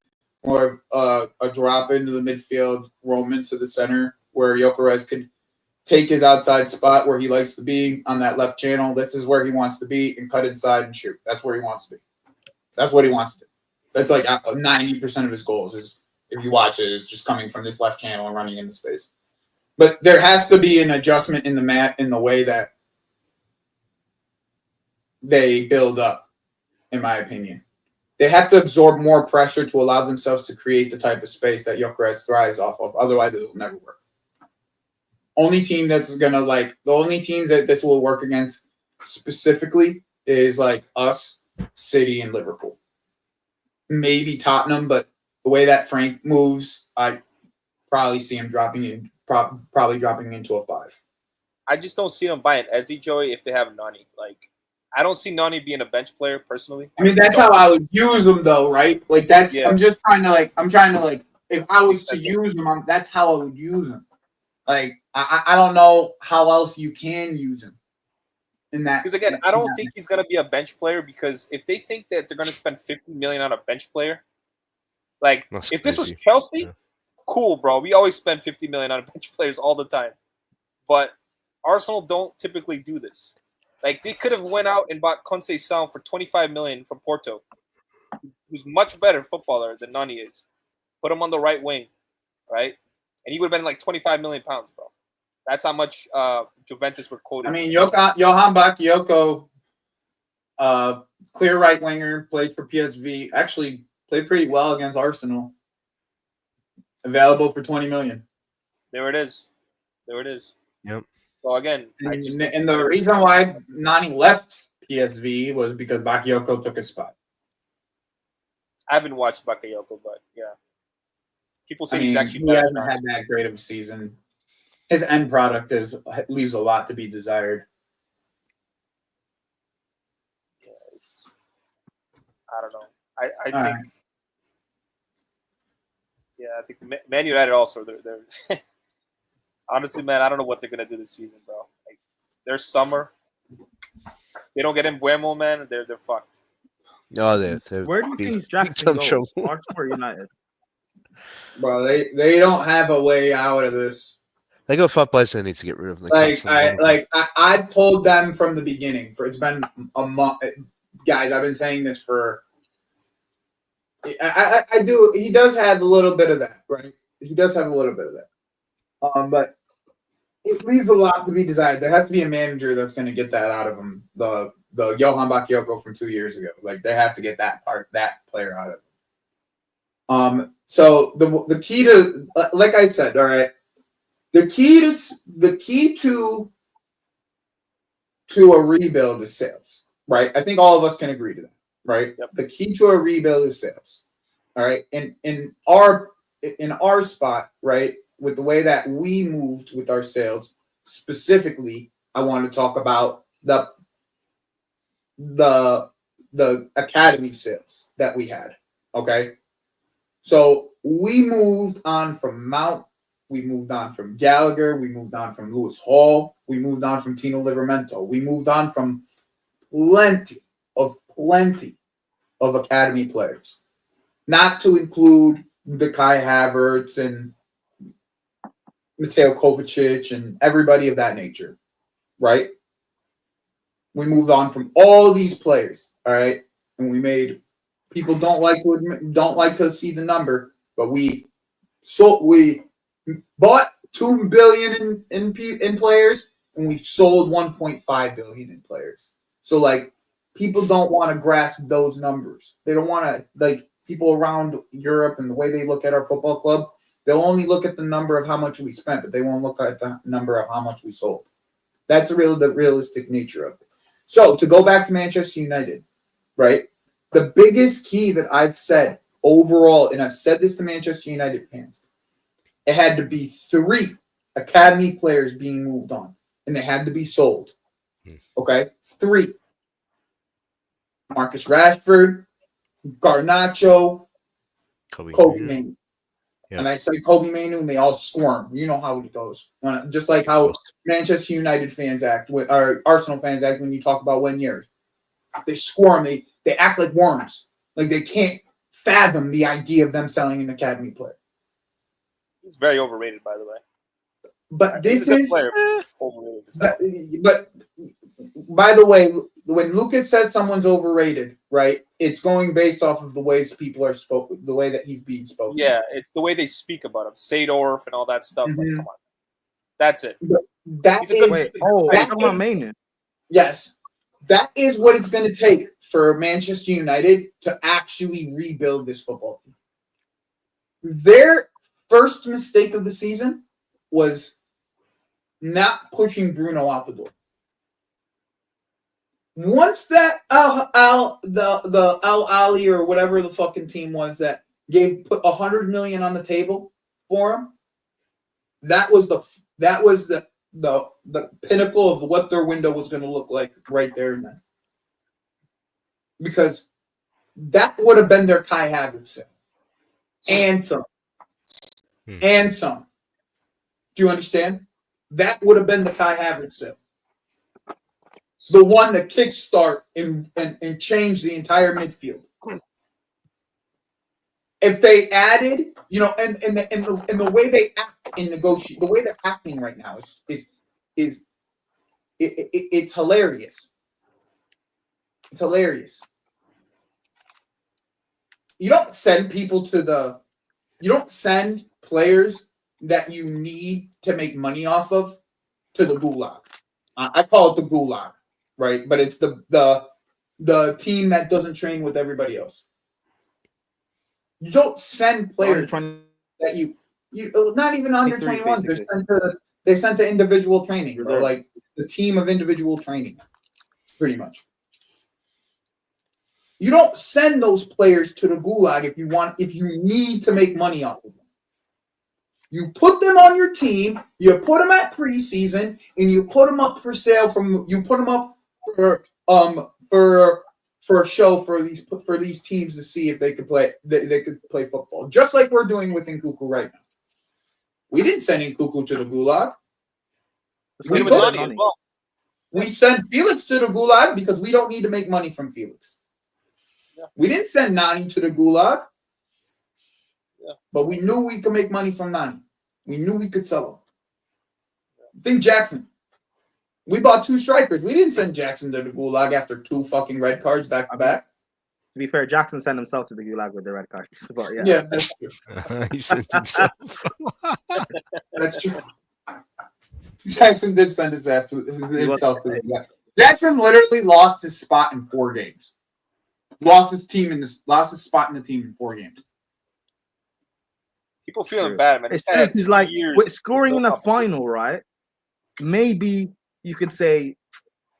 drop into the midfield, roam into the center, where Gyökeres could take his outside spot where he likes to be on that left channel. This is where he wants to be, and cut inside and shoot. That's where he wants to be. That's what he wants to do. That's like 90% of his goals is, if you watch it, is just coming from this left channel and running into space. But there has to be an adjustment in the way that they build up, in my opinion. They have to absorb more pressure to allow themselves to create the type of space that Gyökeres thrives off of. Otherwise, it will never work. The only teams that this will work against specifically is like us, City, and Liverpool. Maybe Tottenham, but the way that Frank moves, I probably see him probably dropping into a 5. I just don't see them buying Eze, Joey, if they have Nani. Like, I don't see Nani being a bench player personally. I mean, that's how I would use him, though, right? Like, that's yeah. I'm trying to if I was to use him, that's how I would use him. Like, I don't know how else you can use him in that. Because again, I don't think he's gonna be a bench player, because if they think that they're gonna spend $50 million on a bench player, like That's if crazy. this was Chelsea, cool, bro. We always spend $50 million on bench players all the time, but Arsenal don't typically do this. Like, they could have went out and bought Conceição for $25 million from Porto, who's much better footballer than Nani is. put him on the right wing, right? And he would have been like 25 million pounds, bro. That's how much Juventus were quoting. I mean, Johan Bakayoko, clear right winger, played for PSV. Actually, played pretty well against Arsenal. Available for 20 million. There it is. Yep. So again, I just think And the reason why Nani left PSV was because Bakayoko took his spot. I haven't watched Bakayoko, but yeah, people say I mean, he's actually he better. hasn't had that great of a season. His end product leaves a lot to be desired. Yeah, I don't know. I think. Right. Yeah, I think Man United also. They're honestly, man, I don't know what they're gonna do this season, bro. Like, their summer, they don't get in Buemo, man. They're fucked. Oh, they're Where do you big- think big Jackson time goes? trouble. Arsenal or United? Bro, they don't have a way out of this. They got 5 players they need to get rid of. They can't sell one of them. I've told them from the beginning. It's been a month, guys. I've been saying this for. I do. He does have a little bit of that, right? He does have a little bit of that. But it leaves a lot to be desired. There has to be a manager that's going to get that out of him. The Johan Bakayoko from 2 years ago. Like, they have to get that player out of him. So the key to, like I said, all right, the key to a rebuild is sales, right? I think all of us can agree to that, right? Yep. The key to a rebuild is sales, all right. In our spot, right, with the way that we moved with our sales, specifically, I want to talk about the academy sales that we had. Okay. So we moved on from Mount, we moved on from Gallagher, we moved on from Lewis Hall, we moved on from Tino Livramento, we moved on from plenty of academy players, not to include the Kai Havertz and Mateo Kovacic and everybody of that nature, right? We moved on from all these players, all right, and we made. People don't like to see the number, but we bought $2 billion in players, and we sold $1.5 billion in players. So, like, people don't want to grasp those numbers. They don't want to, like, people around Europe and the way they look at our football club. They'll only look at the number of how much we spent, but they won't look at the number of how much we sold. That's the realistic nature of it. So, to go back to Manchester United, right? The biggest key that I've said overall, and I've said this to Manchester United fans, it had to be 3 academy players being moved on, and they had to be sold. Okay? 3. Marcus Rashford, Garnacho, Kobe Mainoo. Yeah. And I say Kobe Mainoo, and they all squirm. You know how it goes. Just like how Manchester United fans act, or Arsenal fans act when you talk about Wenger. They squirm. They act like worms. Like they can't fathom the idea of them selling an academy player. He's very overrated, by the way. But He's this a good is player, overrated. but by the way, when Lucas says someone's overrated, right? It's going based off of the ways people are spoken, the way that he's being spoken. Yeah, it's the way they speak about him, Seedorf and all that stuff. Like, come on, that's it. That is Wait, talking about Mainoo. Yes. That is what it's going to take for Manchester United to actually rebuild this football team. Their first mistake of the season was not pushing Bruno out the door. Once that Al Ali or whatever the fucking team was that put $100 million on the table for him, that was the pinnacle of what their window was going to look like right there and then. Because that would have been their Kai Havertz sale. And some. And some. Do you understand? That would have been the Kai Havertz sale. The one that kickstart and change the entire midfield. If they added, and the way they act in negotiate, the way they're acting right now is it's hilarious. It's hilarious. You don't send people to You don't send players that you need to make money off of to the gulag. I call it the gulag, right? But it's the team that doesn't train with everybody else. You don't send players that you not even under 21s. They're sent to individual training, bro. Like the team of individual training, pretty much. You don't send those players to the gulag if you need to make money off of them. You put them on your team, you put them at preseason, and you put them up for sale you put them up for a show for these teams to see if they could play football. Just like we're doing with Nkuku right now. We didn't send Nkuku to the gulag. We sent Felix to the gulag because we don't need to make money from Felix. Yeah. We didn't send Nani to the gulag. Yeah. But we knew we could make money from Nani. We knew we could sell him. Yeah. Think Jackson. We bought 2 strikers. We didn't send Jackson to the gulag after 2 fucking red cards back to back. To be fair, Jackson sent himself to the gulag with the red cards. But yeah, that's true. He sent himself. That's true. Jackson did send his ass to himself to the gulag. Jackson literally lost his spot in 4 games. Lost his spot in the team in 4 games. People feeling bad, man. He's like with scoring in a final, right? Maybe you could say,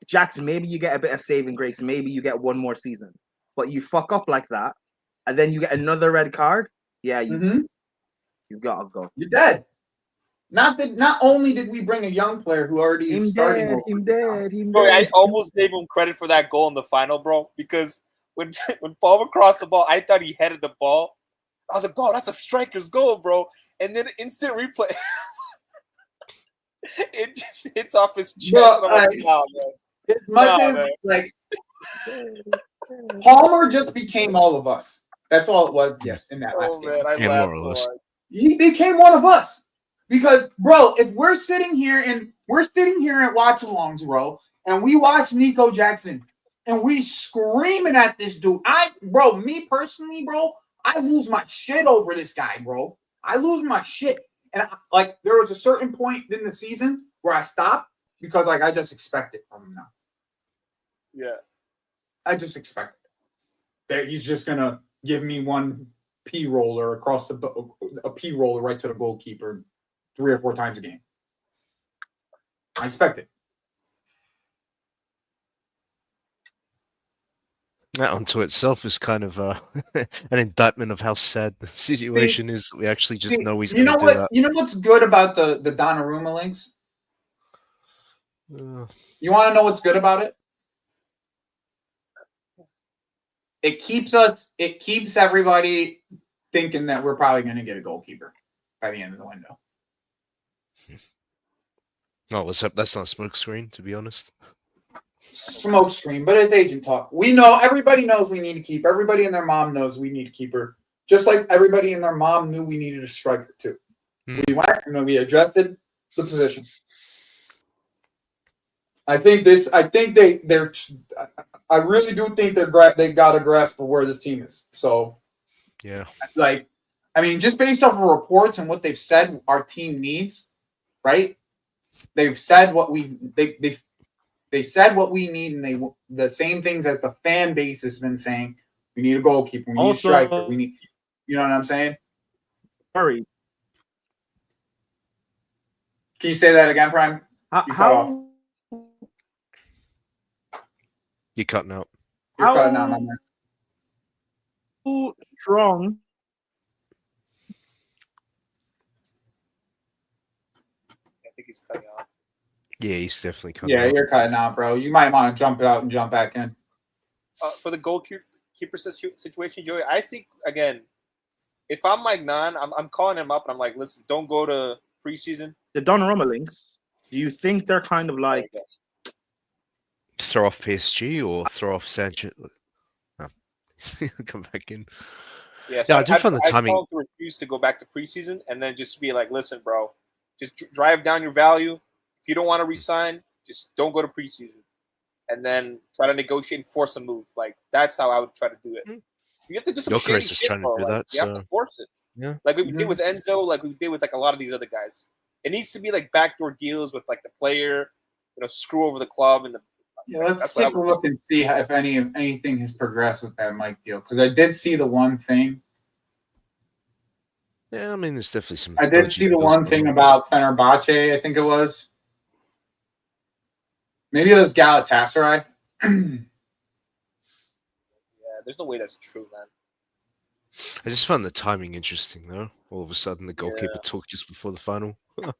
Jackson, maybe you get a bit of saving grace. Maybe you get 1 more season. But you fuck up like that, and then you get another red card. Yeah, you gotta go. You're dead. Not only did we bring a young player who already is starting. Bro, I almost gave him credit for that goal in the final, bro, because when Palmer crossed the ball, I thought he headed the ball. I was like, bro, that's a striker's goal, bro. And then instant replay. It just hits off his chest. Bro, as much as like Palmer just became all of us. That's all it was, yes, in that last game. Man, more or less. He became one of us. Because, bro, if we're sitting here at watch-alongs, bro, and we watch Nico Jackson and we screaming at this dude, me personally, bro, I lose my shit over this guy, bro. I lose my shit. And there was a certain point in the season where I stopped because I just expect it from him now. Yeah. I just expect it. That he's just gonna give me one P roller across a P roller right to the goalkeeper 3 or 4 times a game. I expect it. That unto itself is kind of an indictment of how sad the situation is. We actually just know he's going to do that. You know what's good about the Donnarumma links? You want to know what's good about it? It keeps everybody thinking that we're probably going to get a goalkeeper by the end of the window. Oh, that's not a smoke screen, to be honest. Smoke screen, but it's agent talk. We know, everybody knows we need a keeper. Everybody and their mom knows we need a keeper. Just like everybody and their mom knew we needed a striker too. We went and we adjusted the position. I really do think they got a grasp of where this team is. So, yeah, just based off of reports and what they've said our team needs, right? They've said what they said what we need, and the same things that the fan base has been saying. We need a goalkeeper. We need a striker. We need, you know what I'm saying? Sorry. Can you say that again, Prime? How? You're cutting out. You're cutting out, my man. How strong? I think he's cutting out. Yeah, he's definitely cutting out. Yeah, you're cutting out, bro. You might want to jump out and jump back in. For the goalkeeper situation, Joey, I think, again, if I'm Mike Nan, I'm calling him up and I'm like, listen, don't go to preseason. The Donnarumma links, do you think they're kind of like throw off PSG or throw off Sanchez? No. Come back in. Yeah, so I do find the timing. I to refuse to go back to preseason and then just be like, listen, bro, just drive down your value. If you don't want to resign, just don't go to preseason. And then try to negotiate and force a move. Like, that's how I would try to do it. You have to do some shady shit, bro. You have to force it. Yeah. Like we did with Enzo, like we did with like a lot of these other guys. It needs to be like backdoor deals with like the player, screw over the club and the. Yeah, let's That's what take a look and see if anything has progressed with that Mike deal. Because I did see the one thing. Yeah, I mean, there's definitely some. I did dodgy see the deals one thing going on. about Fenerbahce, I think it was. Maybe it was Galatasaray. Yeah, there's no way that's true, man. I just found the timing interesting, though. All of a sudden, the goalkeeper talked just before the final. Yeah,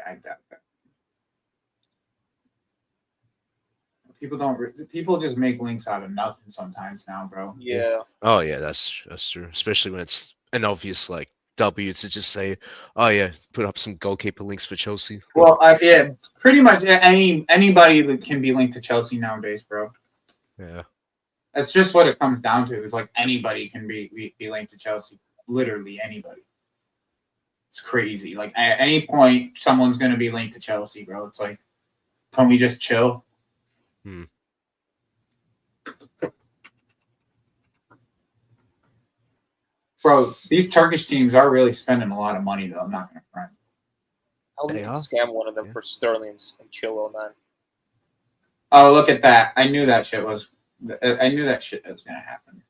I doubt that. People just make links out of nothing sometimes now, bro. Yeah. Oh yeah, that's true. Especially when it's an obvious like W to just say, oh yeah, put up some goalkeeper links for Chelsea. Well, yeah, pretty much anybody that can be linked to Chelsea nowadays, bro. Yeah. That's just what it comes down to. It's like anybody can be linked to Chelsea. Literally anybody. It's crazy. Like at any point, someone's gonna be linked to Chelsea, bro. It's like, can we just chill? Bro, these Turkish teams are really spending a lot of money, though. I'm not gonna front. How we They could are. scam one of them Yeah. for Sterling and Chilwell, man. Oh, look at that! I knew that shit was. I knew that shit was gonna happen.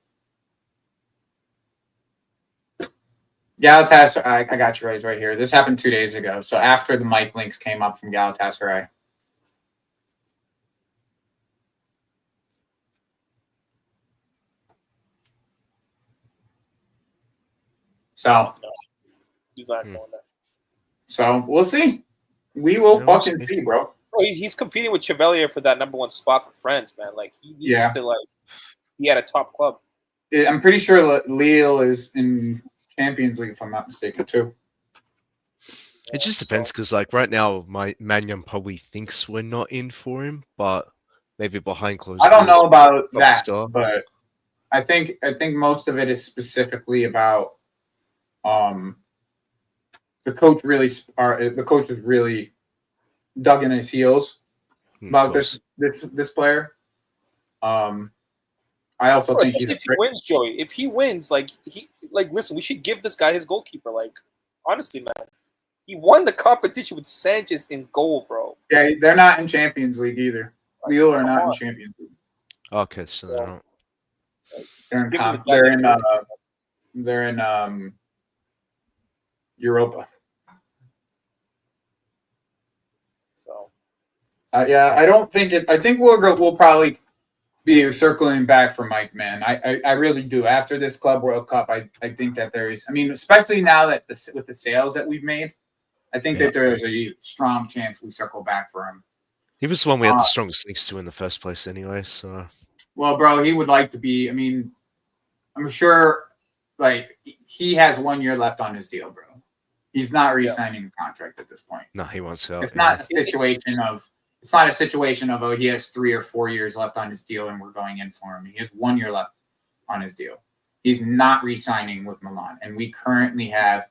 Galatasaray, I got you right here. This happened 2 days ago. So after the Mike links came up from Galatasaray. So He's not going there. So we'll see. We will Yeah, we'll fucking see. see, bro. Bro, he's competing with Chevalier for that #1 spot for France, man. Like he needs to be at a top club. I'm pretty sure Lille is in Champions League, if I'm not mistaken, too. It just depends because like right now, my Mannion probably thinks we're not in for him, but maybe behind closed I don't doors, know about top that, star. but I think most of it is specifically about the coach is really dug in his heels about Of this player. I also think Especially if he wins, Joey. If he wins, listen, we should give this guy his goalkeeper. Like, honestly, man, he won the competition with Sanchez in goal, bro. Yeah, they're not in Champions League either. Like, Lille are come not on. in Champions League. Okay, so they're not. They're in Europa. So yeah, I don't think it. I think we'll probably be circling back for Mike, man. I really do. After this Club World Cup, I think that there is. I mean, especially now that with the sales that we've made, I think that there is a strong chance we circle back for him. He was the one we had the strongest links to in the first place, anyway. So. Well, bro, he would like to be. I mean, I'm sure. Like he has 1 year left on his deal, bro. He's not re-signing the contract at this point. No, he wants out. It's not a situation of. It's not a situation of he has 3 or 4 years left on his deal and we're going in for him. He has 1 year left on his deal. He's not re-signing with Milan, and we currently have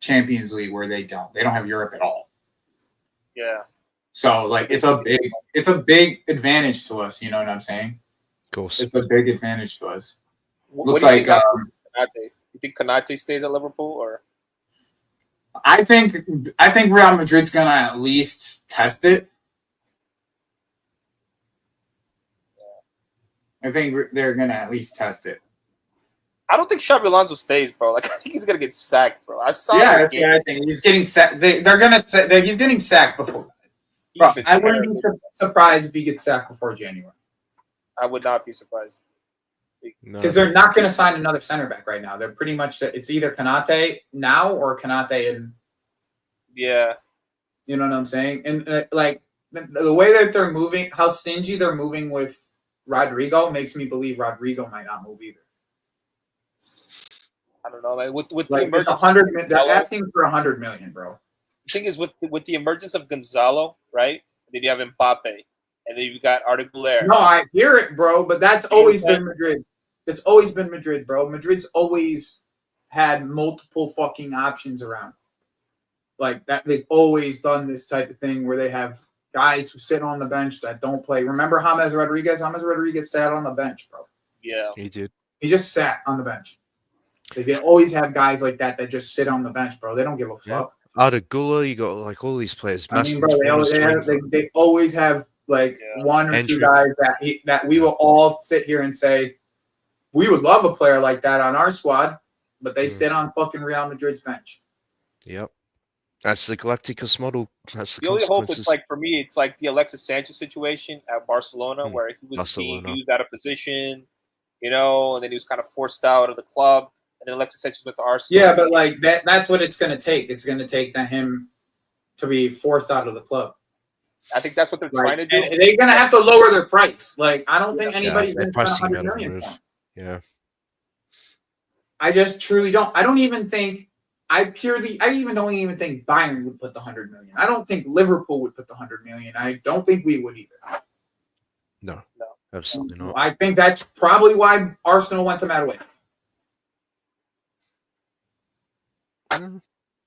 Champions League where they don't have Europe at all. yeah, So like it's a big advantage to us. You know what I'm saying? Of course. It's a big advantage to us. What Looks do you like think Konate? You think Konate stays at Liverpool, or I think Real Madrid's gonna at least test it. I think they're gonna at least test it. I don't think Xabi Alonso stays, bro. Like I think he's gonna get sacked, bro. I saw. Yeah, I think he's getting sacked. He's getting sacked before. Bro, I wouldn't be surprised if he gets sacked before January. I would not be surprised. Because they're not going to sign another center back right now. They're pretty much it's either Konate now or Konate in. Yeah. You know what I'm saying? And like the way that they're moving, how stingy they're moving with Rodrigo makes me believe Rodrigo might not move either. I don't know. Like with Like the emergence, they're asking for $100 million, bro. The thing is with the emergence of Gonzalo, right? And then you have Mbappe, and then you've got Arda Güler. No, I hear it, bro, but that's always been Madrid. It's always been Madrid, bro. Madrid's always had multiple fucking options around. Like that, they've always done this type of thing where they have guys who sit on the bench that don't play. Remember James Rodriguez? James Rodriguez sat on the bench, bro. Yeah. He did. He just sat on the bench. They always have guys like that just sit on the bench, bro. They don't give a fuck. Arda Gula, you got like all these players. I mean, bro, they always have like one or two guys that we will all sit here and say we would love a player like that on our squad, but they sit on fucking Real Madrid's bench. Yep. That's the Galacticos model. That's the only hope it's like for me, it's like the Alexis Sanchez situation at Barcelona, where he was being used out of position, you know, and then he was kind of forced out of the club, and then Alexis Sanchez went to Arsenal. Yeah, but like that's what it's gonna take. It's gonna take him to be forced out of the club. I think that's what they're trying to do. And they're gonna have to lower their price. Like I don't think anybody's gonna spend $100 million. Yeah. I just truly don't. I don't even think. I don't even think Bayern would put the $100 million. I don't think Liverpool would put the $100 million. I don't think we would either. No, absolutely not. I think that's probably why Arsenal went to Madueke.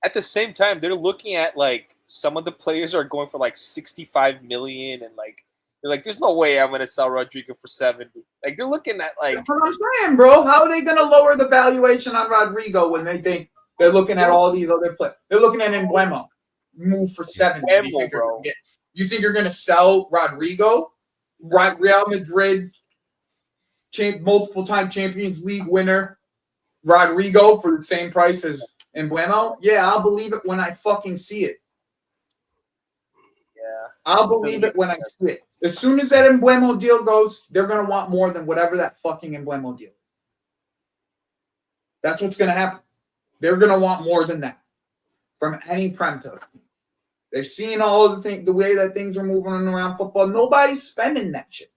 At the same time, they're looking at like some of the players are going for like 65 million, and like they're like, "There's no way I'm going to sell Rodrigo for 70." Like they're looking at like. That's what I'm saying, bro. How are they going to lower the valuation on Rodrigo when they think? They're looking at all these other players. They're looking at Mbeumo, move for 70. You think you're going to sell Rodrigo, Real Madrid, multiple-time Champions League winner, Rodrigo for the same price as Mbeumo? Yeah, I'll believe it when I fucking see it. Yeah, I'll believe it when I see it. As soon as that Mbeumo deal goes, they're going to want more than whatever that fucking Mbeumo deal is. That's what's going to happen. They're going to want more than that from any Prem team. They're seeing all of the way that things are moving around football. Nobody's spending that shit.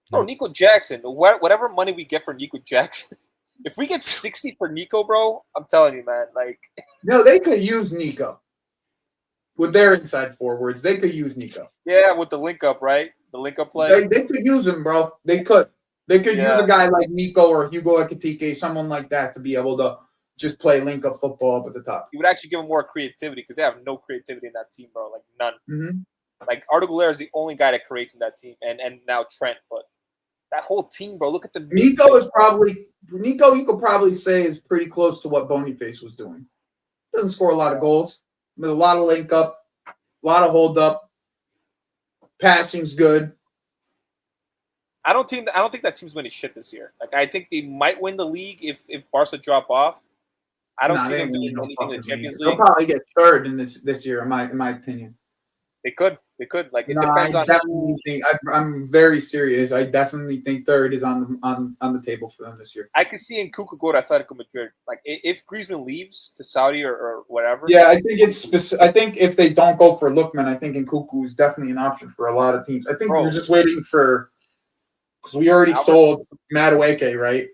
Bro, Nico Jackson, whatever money we get for Nico Jackson, if we get 60 for Nico, bro, I'm telling you, man, like. No, they could use Nico. With their inside forwards, they could use Nico. Yeah, with the link up, right? The link up play. They could use him, bro. They could. They could use a guy like Nico or Hugo Ekitike, someone like that, to be able to just play link-up football up at the top. You would actually give them more creativity because they have no creativity in that team, bro. Like, none. Mm-hmm. Like, Arda Güler is the only guy that creates in that team, and now Trent. But that whole team, bro, look at the Nico is probably – Nico, you could probably say, is pretty close to what Boniface was doing. Doesn't score a lot of goals, but a lot of link-up, a lot of hold-up. Passing's good. I don't think that team's winning shit this year. Like, I think they might win the league if Barca drop off. I don't see them doing anything in the Champions League. They'll probably get third in this year, in my opinion. They could. Like, it depends on. I'm very serious. I definitely think third is on the table for them this year. I could see Nkunku go to Atletico Madrid. Like, if Griezmann leaves to Saudi or whatever. Yeah, I think if they don't go for Lookman, I think Nkunku is definitely an option for a lot of teams. I think we're just waiting for because we already sold Madueke, right?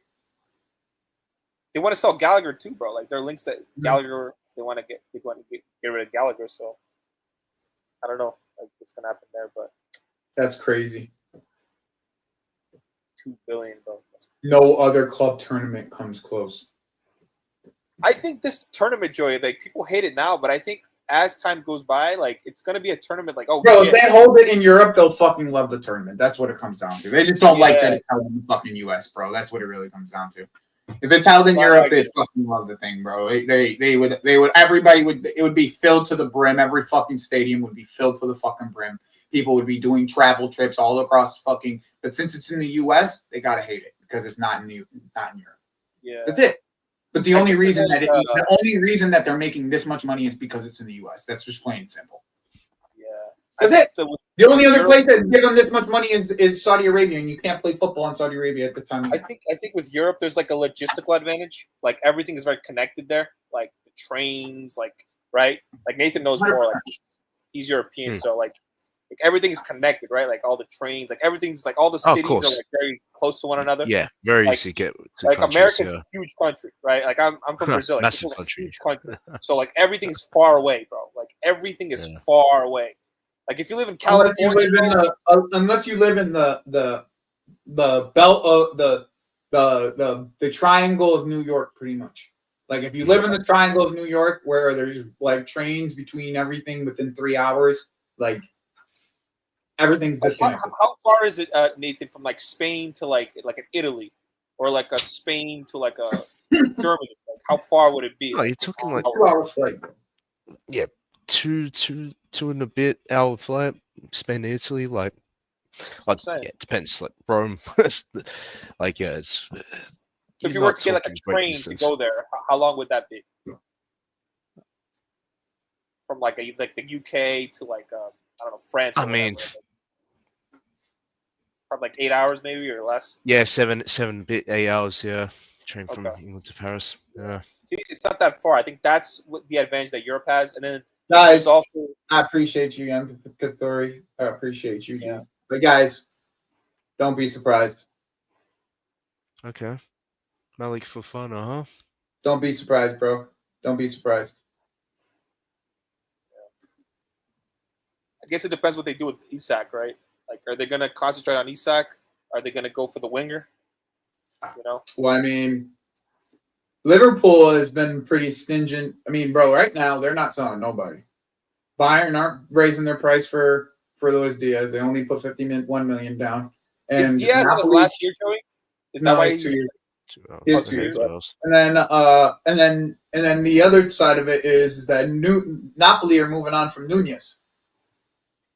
They want to sell Gallagher too, bro. Like their links that Gallagher they want to get rid of Gallagher. So I don't know like what's gonna happen there, but that's crazy. $2 billion, bro. No other club tournament comes close. I think this tournament, Joey, like people hate it now, but I think as time goes by, like it's gonna be a tournament. Like, oh, bro, if they hold it in Europe, they'll fucking love the tournament. That's what it comes down to. They just don't like that it's held in the fucking US, bro. That's what it really comes down to. If it's held in Europe, they fucking love the thing, bro. They would everybody would it would be filled to the brim. Every fucking stadium would be filled to the fucking brim. People would be doing travel trips all across fucking. But since it's in the US, they gotta hate it because it's not in Europe. Yeah, that's it. But the only reason that they're making this much money is because it's in the US. That's just plain and simple. Yeah, that's it. The only other place that give them this much money is Saudi Arabia, and you can't play football in Saudi Arabia at the time. I think with Europe, there's like a logistical advantage. Like everything is very connected there. Like the trains, like right. Like Nathan knows more. Like he's European, so like everything is connected, right? Like all the trains, like everything's like all the cities are like very close to one another. Yeah, very easy to get. Like America's a huge country, right? Like I'm from Brazil, like, massive country. Huge country. So like everything's far away, bro. Like everything is far away. Like if you live in California, unless you live in the belt of the triangle of New York, pretty much. Like if you live in the triangle of New York, where there's like trains between everything within 3 hours, like Everything's Like, disconnected. how far is it, Nathan, from like Spain to like an Italy, or like a Spain to like a Germany? Like, how far would it be? Oh, you're talking like 2 hour flight. two and a bit hour flight. Spain to Italy, like, I'm saying. yeah, it depends. Like Rome, like yeah, it's. So you're if you were not to get like a talking great train to distance. go there, how long would that be? From like the UK to like I don't know, France. Or I mean, whatever. Probably like 8 hours maybe or less. yeah, 8 hours. Yeah, train from Okay. England to Paris. Yeah. See, it's not that far. I think that's what the advantage that Europe has, and then Guys, there's also I appreciate you, Young Kathori. I appreciate you. Yeah. But guys, don't be surprised. Okay. Malik Fofana, huh? Don't be surprised, bro. Don't be surprised. I guess it depends what they do with Isak, right? Like, are they going to concentrate on Isak? Are they going to go for the winger? You know? Well, I mean, Liverpool has been pretty stingent. I mean, bro, right now they're not selling nobody. Bayern aren't raising their price for Luis Diaz. They only put 51 million down. And Is Diaz in his last year, Joey? Is that why it's 2 years? 2 hours. It's 2 years. hours. And then the other side of it is that Napoli are moving on from Nunez.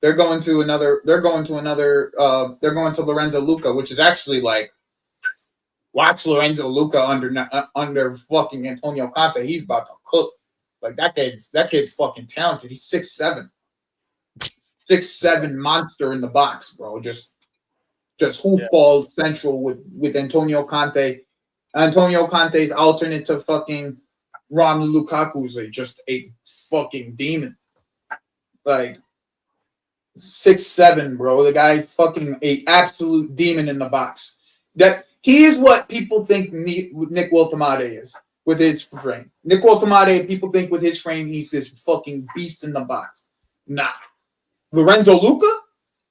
They're going to Lorenzo Luca, which is actually like, watch Lorenzo Luca under fucking Antonio Conte. He's about to cook. Like that kid's fucking talented. He's 6'7", 6'7" monster in the box, bro. Just hoofball central with Antonio Conte. Antonio Conte's alternate to fucking Romelu Lukaku's like just a fucking demon. Like 6'7", bro. The guy's fucking a absolute demon in the box. That he is what people think Nick Woltemade is with his frame. Nick Woltemade, people think with his frame he's this fucking beast in the box. Nah. Lorenzo Luca,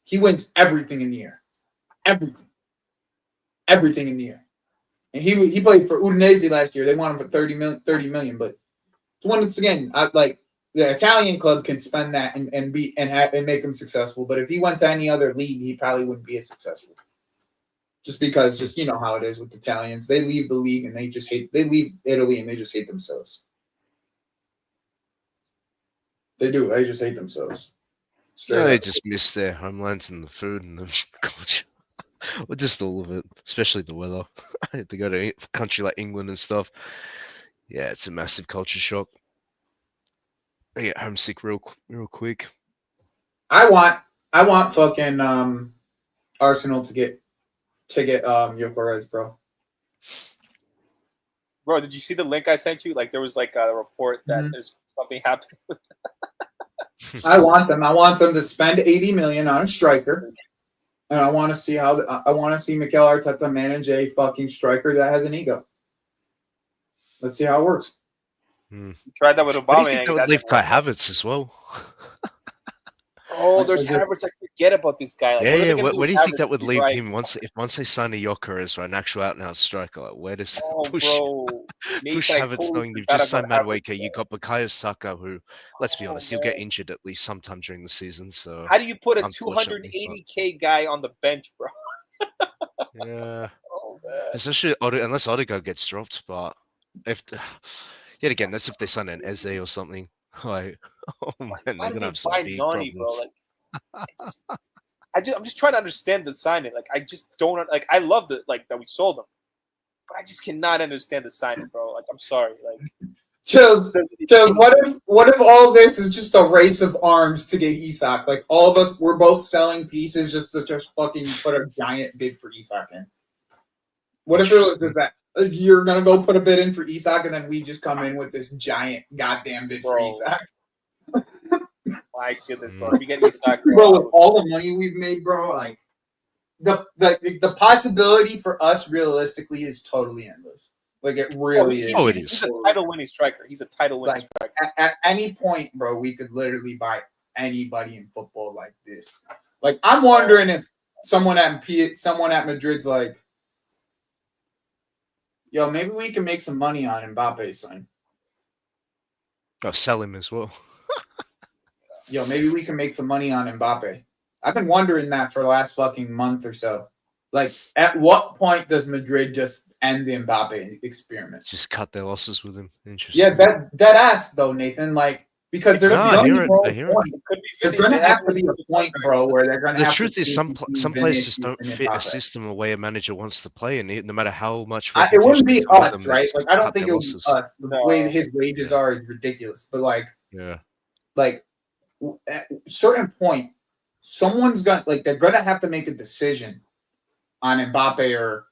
he wins everything in the air. Everything in the air. And he played for Udinese last year. They want him for 30 million, but once again, the Italian club can spend that and make him successful. But if he went to any other league, he probably wouldn't be as successful. Just because, you know how it is with Italians. They leave the league and they leave Italy and they just hate themselves. They do. They just hate themselves. No, they just miss their homelands and the food and the culture. Well, just all of it, especially the weather. I had to go to a country like England and stuff. Yeah, it's a massive culture shock. I get homesick real quick. I want fucking Arsenal to get Gyökeres, bro. Bro, did you see the link I sent you? Like, there was like a report that there's something happening. I want them to spend 80 million on a striker. And I want to see Mikel Arteta manage a fucking striker that has an ego. Let's see how it works. You tried that with Why do Obama. you think that would leave Kai Havertz as well? Oh, there's Havertz. I forget about this guy. Like, Yeah. What Where do you think that would leave right? him once they sign a Gyökeres or an actual out-and-out striker? Like, where does push Nathan, Havertz totally knowing you've forgot just signed about Madueke, Havertz, you got Bukayo Saka, who, let's be honest, he'll get man. injured at least sometime during the season. So How do you put a unfortunately, 280K guy on the bench, bro? yeah, Oh man. especially unless Odegaard gets dropped. But if yet again, that's if they sign an Eze or something. Like, oh man, Why they're did gonna they have some buy big Nani, bro? problems. Like, I'm just trying to understand the signing. Like, I just don't like. I love that we sold him, but I just cannot understand the signing, bro. Like, I'm sorry. Like, Chills, what if all this is just a race of arms to get Isak? Like all of us, we're both selling pieces just to fucking put a giant bid for Isak in. What if it was just that you're gonna go put a bid in for Isak and then we just come in with this giant goddamn bid for Isak? My goodness, bro. If you get Isak, Bro, with all the money we've made, bro, like the possibility for us realistically is totally endless. Like it really is. Oh, it is. He's a title-winning striker. He's a title-winning striker. At any point, bro, we could literally buy anybody in football like this. Like I'm wondering if someone at Madrid's like, yo, maybe we can make some money on Mbappe, son. I'll sell him as well. Yo, maybe we can make some money on Mbappe. I've been wondering that for the last fucking month or so. Like, at what point does Madrid just end the Mbappe experiment? Just cut their losses with him. Interesting. Yeah, that ass though, Nathan. Like, because there's No, I gonna hear be it, no I hear it. point. It could be There's Vinny. gonna They have to be a Vinny's point, contract. bro, where they're gonna The have truth to is, choose some between some players just Vinicius don't and fit a Mbappe. system the way a manager wants to play, and no matter how much It wouldn't reputation be they come with us, them, they right? just Like, I don't cut think their it would be losses. us. The No. way his wages Yeah. are is ridiculous. But Yeah. like at a certain point, someone's gonna they're gonna have to make a decision on Mbappe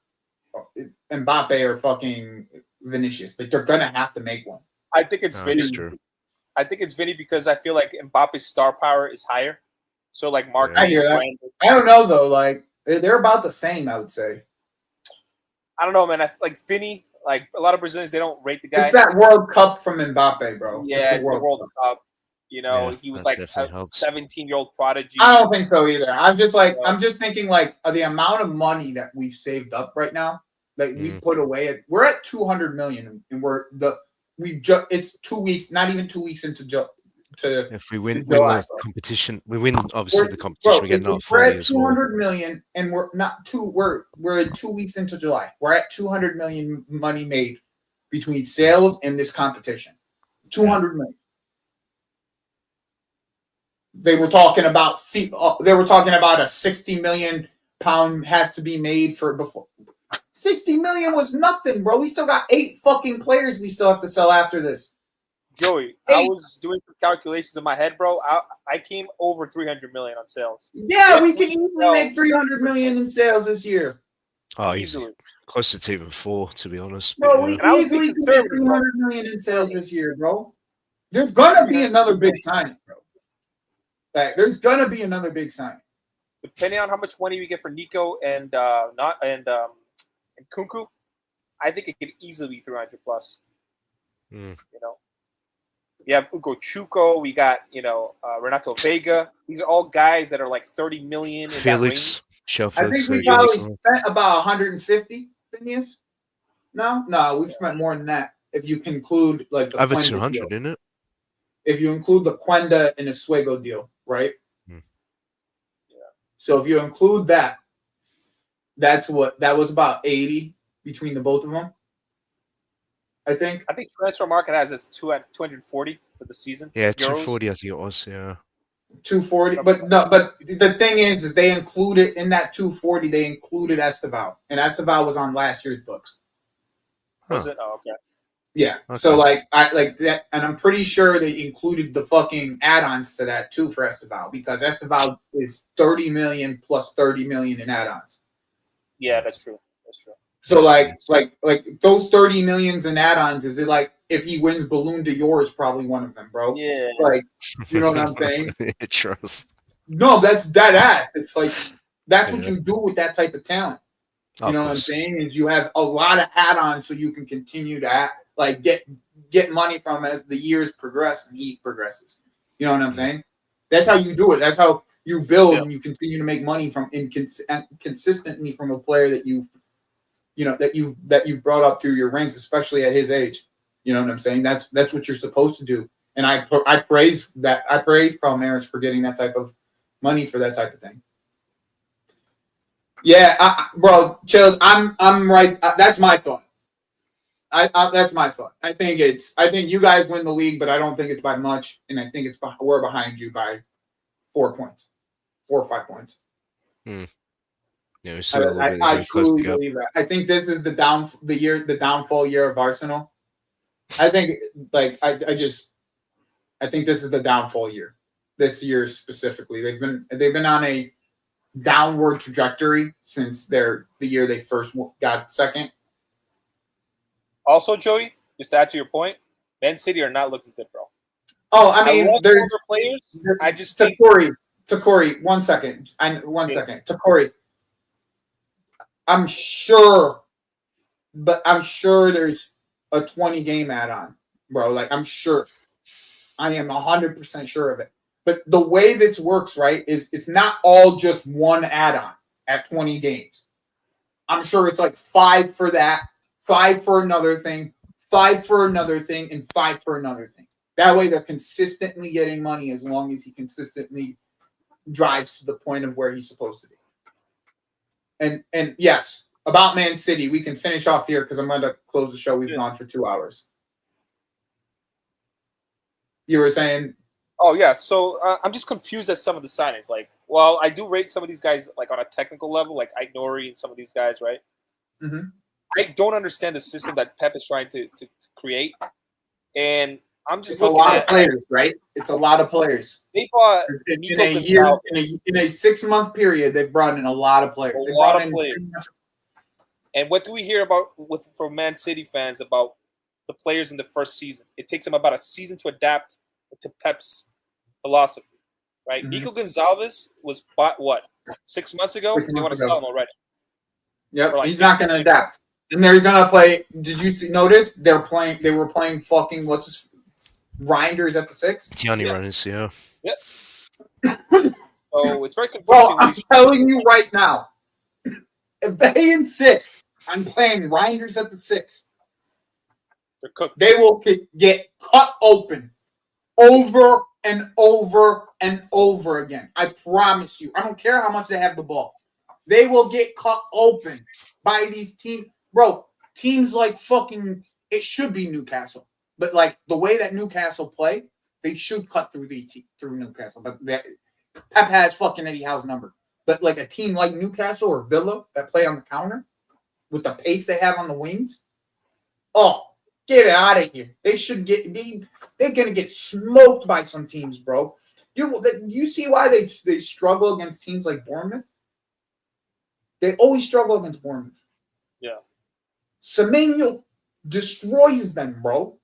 or fucking Vinicius. Like, they're gonna have to make one. I think it's No, Vinny. it's true. I think it's Vinny because I feel like Mbappe's star power is higher. So like marketing, I hear that. brand, I don't know though. Like, they're about the same, I would say. I don't know, man. I like Vinny. Like a lot of Brazilians, they don't rate the guy. It's that World Cup from Mbappe, bro. Yeah, it's the World Cup. You know, Yeah, he was that like a definitely helps. 17-year-old prodigy. I don't think so either. I'm just Yeah. I'm just thinking like the amount of money that we've saved up right now, like we've put away. We're at 200 million, and it's 2 weeks, not even 2 weeks into If we win July, the bro. competition, we win obviously We're- the competition. Bro, we get if another we're 40 at as well. 200 million, and we're 2 weeks into July. We're at 200 million money made between sales and this competition. 200 million. They were talking about a 60 million pound has to be made for before. 60 million was nothing, bro. We still got 8 fucking players we still have to sell after this. Joey, I was doing some calculations in my head, bro. I came over 300 million on sales. Yeah, If we can we easily sell- make 300 million in sales this year. Oh, Easily. closer to even 4, to be honest. Bro, But we yeah. And I was easily being can make conservative, 300 million in sales this year, bro. There's gonna be another big signing, bro. Like, there's gonna be another big signing. Depending on how much money we get for Nico and Kunku, I think it could easily be 300 plus. Mm. You know, we have Ugo Chuko. We got Renato Vega. These are all guys that are like 30 million. In Felix, Shelford, I think we Sergio probably as well. spent about 150, Phineas. No, we've spent more than that. If you conclude like the Over Quenda 200, deal. isn't it? If you include the Quenda and Oswego deal, right? Hmm. Yeah. So if you include that was about 80 between the both of them. I think Transfer Market has this 240 for the season. Yeah, Euros. 240, I think it was. Yeah. 240. But the thing is they included in that 240, they included Esteval. And Esteval was on last year's books. Was Huh. it? Oh, okay. Yeah. Okay. So I like that, and I'm pretty sure they included the fucking add-ons to that too for Esteval, because Esteval is 30 million plus 30 million in add-ons. Yeah, that's true. That's true. So like those 30 millions in add-ons, is it like if he wins Balloon d'Or is probably one of them, bro? Yeah. Like, you know what I'm saying? Trust. No, that's dead ass. It's like that's what Yeah. you do with that type of talent. You Of know what I'm course. saying? Is you have a lot of add-ons so you can continue to get money from as the years progress and he progresses. You know what I'm saying? That's how you do it. That's how you build and you continue to make money from consistently from a player that you've brought up through your ranks, especially at his age. You know what I'm saying? That's what you're supposed to do. And I praise that. I praise Palmeiras for getting that type of money for that type of thing. Yeah, bro, Chills. I'm right. That's my thought. That's my thought. I think you guys win the league, but I don't think it's by much, and I think we're behind you by 4 points, 4 or 5 points. Yeah, we still got a little bit I to close truly the gap. believe that. I think this is the downfall year of Arsenal. I think I think this is the downfall year. This year specifically, they've been on a downward trajectory since the year they first got second. Also, Joey, just to add to your point, Man City are not looking good, bro. Oh, I mean, love there's older players. I just think Takori. 1 second. Second. Takori. I'm sure there's a 20 game add-on, bro. Like, I'm sure. I am 100% sure of it. But the way this works, right, is it's not all just one add-on at 20 games. I'm sure it's like 5 for that, 5 for another thing, 5 for another thing, and 5 for another thing. That way they're consistently getting money as long as he consistently drives to the point of where he's supposed to be. And yes, about Man City, we can finish off here because I'm going to close the show. We've gone for 2 hours. You were saying? Oh yeah, so I'm just confused at some of the signings. Like, well, I do rate some of these guys like on a technical level, like Nori and some of these guys, right? Mm-hmm. I don't understand the system that Pep is trying to create, and I'm just It's a looking lot at of players, right? It's a lot of players. they bought In Nico a year, Gonzalez, in a 6-month period, they've brought in a lot of players. A lot of players. And what do we hear about from Man City fans about the players in the first season? It takes them about a season to adapt to Pep's philosophy, right? Mhm. Nico Gonzalez was bought, what, 6 months ago? 6 They months want to ago. sell him already. Yep, Or like he's not going to adapt. And they're going to play. Did you notice they were playing fucking Reinders at the 6? Tiani Yeah. runners, yeah. So it's very confusing. Well, I'm telling you right now, if they insist on playing Reinders at the 6, They're cooked. they will get cut open over and over and over again. I promise you. I don't care how much they have the ball. They will get cut open by these teams. Bro, teams like fucking, it should be Newcastle. But like the way that Newcastle play, they should cut through through Newcastle. But Pep has fucking Eddie Howe's number. But like a team like Newcastle or Villa that play on the counter with the pace they have on the wings, oh, get it out of here. They should they're gonna get smoked by some teams, bro. You see why they struggle against teams like Bournemouth? They always struggle against Bournemouth. Yeah. Semenyo destroys them, bro.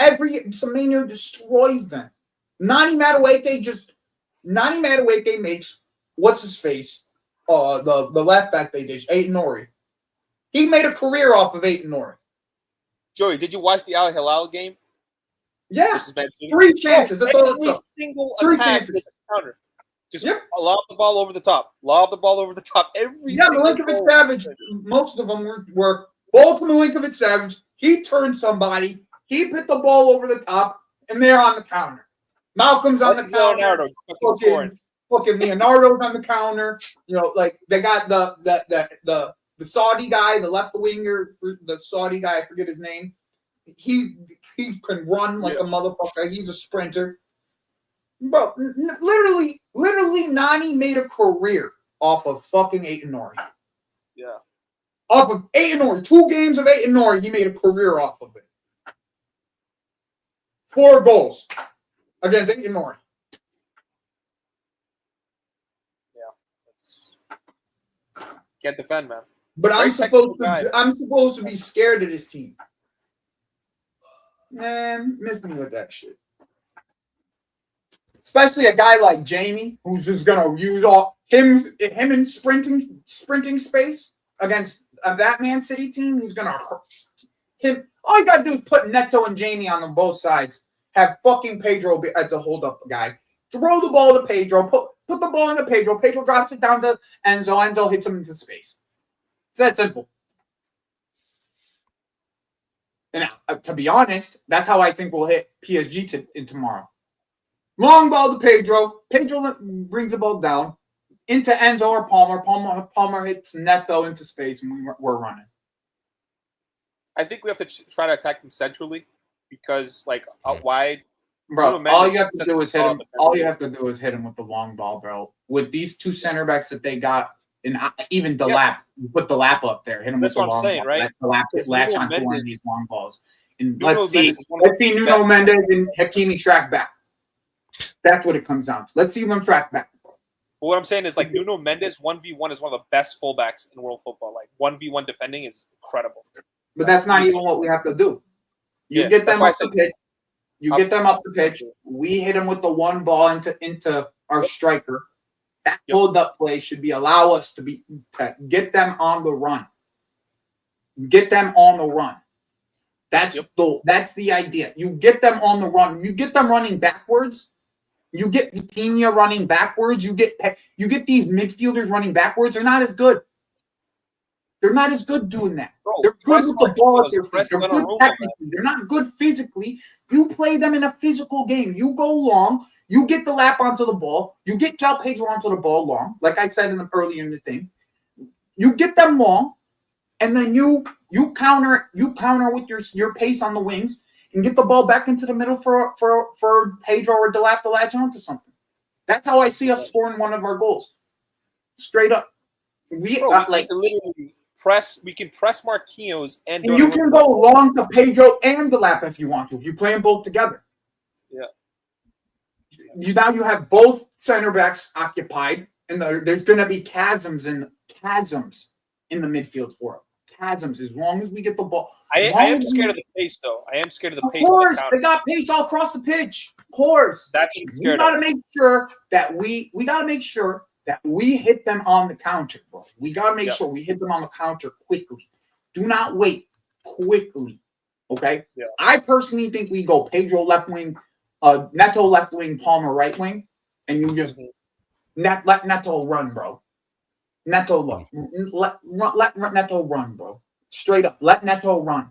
Semenyo destroys them. Nani Madueke makes what's his face? The left back they did, Aiden Nori. He made a career off of Aiden Nori. Joey, did you watch the Al Hilal game? Yeah. Versus Man City? 3 chances. That's all Every it took. single 3 attack chances. was a counter. Just Yep. lob the ball over the top. Lob the ball over the top. Every Yeah, single Milinkovic goal. Savage, most of them were ball to Milinkovic Savage. He turned somebody. He put the ball over the top, and they're on the counter. Malcolm's on the Marcus counter. Leonardo fucking scoring. Fucking Leonardo's on the counter. You know, like they got the Saudi guy, the left winger, the Saudi guy. I forget his name. He can run like a motherfucker. He's a sprinter. Bro, literally, Nani made a career off of fucking Aiden Nori. Yeah. Off of Aiden Nori. 2 games of Aiden Nori, he made a career off of it. 4 goals against Aiden Nori. Can't defend, man. But Very I'm supposed technical to be scared of this team. Man, miss me with that shit. Especially a guy like Jamie, who's just gonna use all him in sprinting space against that Man City team. He's gonna him. All you gotta do is put Neto and Jamie on them both sides. Have fucking Pedro as a hold up guy. Throw the ball to Pedro. Put the ball into Pedro. Pedro drops it down to Enzo. Enzo hits him into space. It's that simple. And to be honest, that's how I think we'll hit PSG in tomorrow. Long ball to Pedro. Pedro brings the ball down into Enzo or Palmer. Palmer hits Neto into space, and we're running. I think we have to try to attack them centrally because, like, out wide. Bro, Bruno all Mendes you have to is do such is a hit him. solid All you defender. have to do is hit him with the long ball, bro. With these 2 center backs that they got, and even Delap, you put Delap up there, hit him That's with the what I'm long saying, ball. right? Let Delap Because latch Nuno onto one of Mendes- these long balls. And Nuno let's see Mendes is one of the Nuno best- Mendes and Hakimi track back. That's what it comes down to. Let's see them track back. But what I'm saying is, like, Nuno Mendes 1v1 is one of the best fullbacks in world football. Like, 1v1 defending is incredible. But that's not even what we have to do. You Yeah, get that's them why I up the said- pitch. You get them up the pitch. We hit them with the one ball into our striker. That hold up play should allow us to get them on the run. Get them on the run. That's the idea. You get them on the run. You get them running backwards. You get Vitinha running backwards. You get these midfielders running backwards. They're not as good. They're not as good doing that. Bro, They're good press with the ball at their feet. press They're good Donnarumma, technically. They're not good physically. You play them in a physical game. You go long. You get the lap onto the ball. You get João Pedro onto the ball long, like I said earlier in the thing. You get them long, and then you counter with your pace on the wings and get the ball back into the middle for Pedro or Delap to latch onto something. That's how I see us scoring one of our goals. Straight up. We Bro, like we can literally press. We can press Marquinhos and you can go long to Pedro and Delap if you want to. If you play them both together. Yeah. Now you have both center backs occupied, and there's going to be chasms in the midfield for them. Chasms as long as we get the ball. I am scared of the pace, though. I am scared of the Of pace. course, On the they got pace all across the pitch. Of course, that's what I'm we scared got to of. make sure that we hit them on the counter, bro. We got to make sure we hit them on the counter quickly. Do not wait. Quickly, okay? Yeah. I personally think we go Pedro left wing, Neto left wing, Palmer right wing, and you just let Neto run, bro. Let Neto run, bro. Straight up, let Neto run.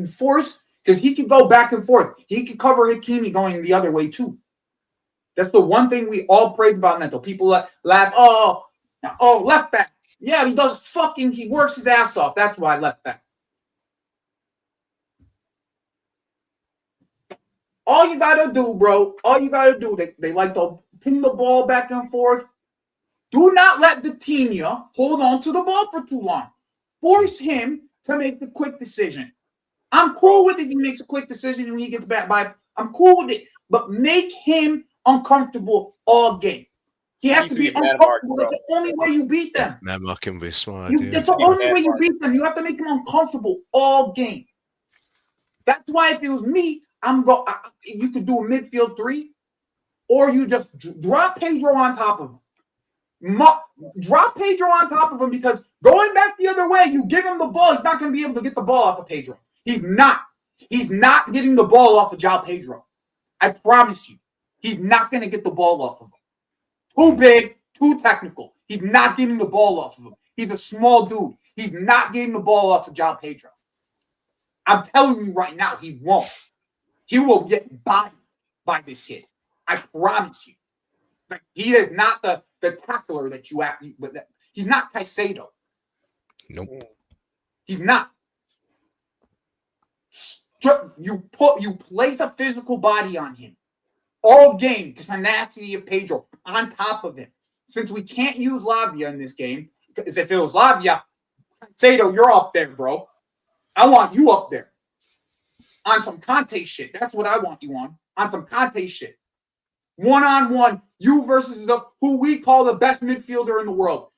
Force, because he could go back and forth. He could cover Hakimi going the other way too. That's the one thing we all praise about Neto. People laugh, oh, left back. Yeah, he works his ass off. That's why left back. All you gotta do, bro, they like to ping the ball back and forth. Do not let Vitinha hold on to the ball for too long. Force him to make the quick decision. I'm cool with it if he makes a quick decision and he gets back by. I'm cool with it. But make him uncomfortable all game. He has to be uncomfortable. That's the only way you beat them. Man can be smart. That's the only way you beat them. You have to make him uncomfortable all game. That's why if it was me, you could do a midfield three, or you just drop Pedro on top of him. Drop Pedro on top of him, because going back the other way, you give him the ball, he's not going to be able to get the ball off of Pedro. He's not getting the ball off of João Pedro. I promise you. He's not going to get the ball off of him. Too big, too technical. He's not getting the ball off of him. He's a small dude. He's not getting the ball off of João Pedro. I'm telling you right now, he won't. He will get bodied by this kid. I promise you. Like, he is not the tackler that you have. He's not Caicedo. Nope. He's not. You place a physical body on him all game. The tenacity of Pedro on top of him. Since we can't use Lavia in this game, because if it was Lavia, Caicedo, you're up there, bro. I want you up there on some Conte shit. That's what I want you on some Conte shit. 1-on-1, you versus who we call the best midfielder in the world.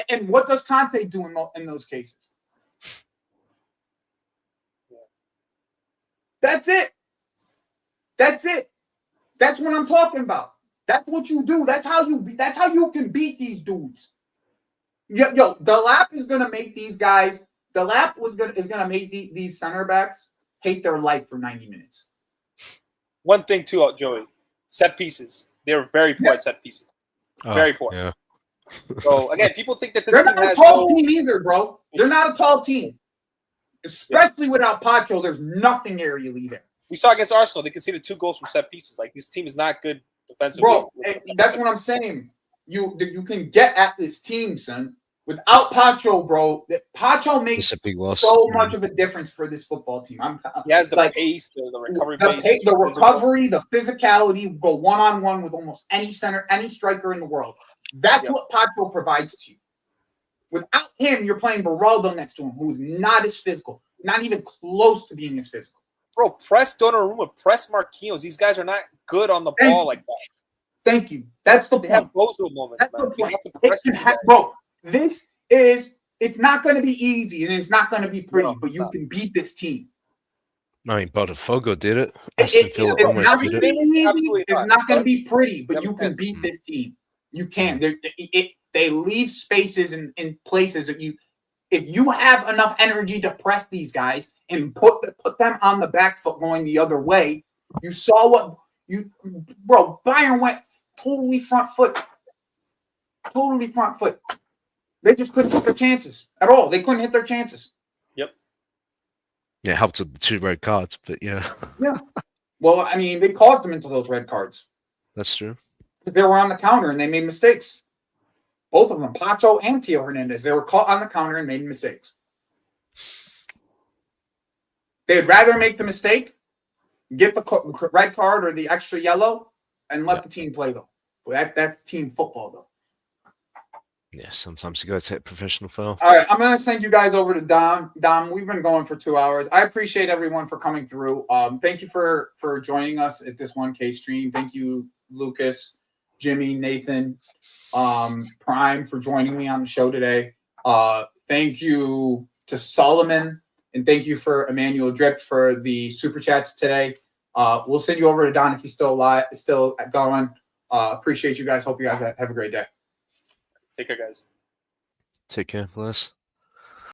And what does Conte do in those cases? That's it. That's what I'm talking about. That's what you do. That's how you can beat these dudes. Yo, the lap is gonna make these guys. The lap is gonna make these center backs hate their life for 90 minutes. One thing too, Joey. Set pieces. They're very poor at set pieces. Very poor. Yeah. So again, people think that this They're team not a has tall team either, bro. They're not a tall team. Especially without Pacho, there's nothing aerially there. We saw against Arsenal, they conceded 2 goals from set pieces. Like, this team is not good defensively. Bro, that's what I'm saying. You can get at this team, son. Without Pacho, bro, Pacho makes a big loss. so much of a difference for this football team. He has the pace, the recovery pace. The recovery, the physicality, go one-on-one with almost any center, any striker in the world. That's what Pacho provides to you. Without him, you're playing Beraldo next to him, who's not as physical, not even close to being as physical. Bro, press Donnarumma, press Marquinhos. These guys are not good on the ball like that. Thank you. That's the point. They have bozo moments, That's man. the point. You have to press these guys. Bro, it's not going to be easy and it's not going to be pretty, but you can beat this team. I mean, Botafogo did it. It's not going almost to did be it. easy. It's not going to be pretty, but you can depends. beat this team. You can. They leave spaces in places that if you have enough energy to press these guys and put them on the back foot going the other way, you saw Bayern went totally front foot. Totally front foot. They just couldn't hit their chances at all. They couldn't hit their chances. Yeah, it helped with the 2 red cards, but yeah. Yeah. Well, I mean, they caused them into those red cards That's true. because they were on the counter and they made mistakes. Both of them, Pacho and Tio Hernandez, they were caught on the counter and made mistakes. They'd rather make the mistake, get the red card or the extra yellow, and let the team play, though. Well, that's team football, though. Yeah, sometimes you got to take professional foul. All right, I'm going to send you guys over to Dom. Dom, we've been going for 2 hours. I appreciate everyone for coming through. Thank you for joining us at this 1K stream. Thank you, Lucas, Jimmy, Nathan, Prime, for joining me on the show today. Thank you to Solomon, and thank you for Emmanuel Drip for the super chats today. We'll send you over to Don if he's still alive, still going. Appreciate you guys. Hope you guys have a great day. Take care, guys. Take care, bless.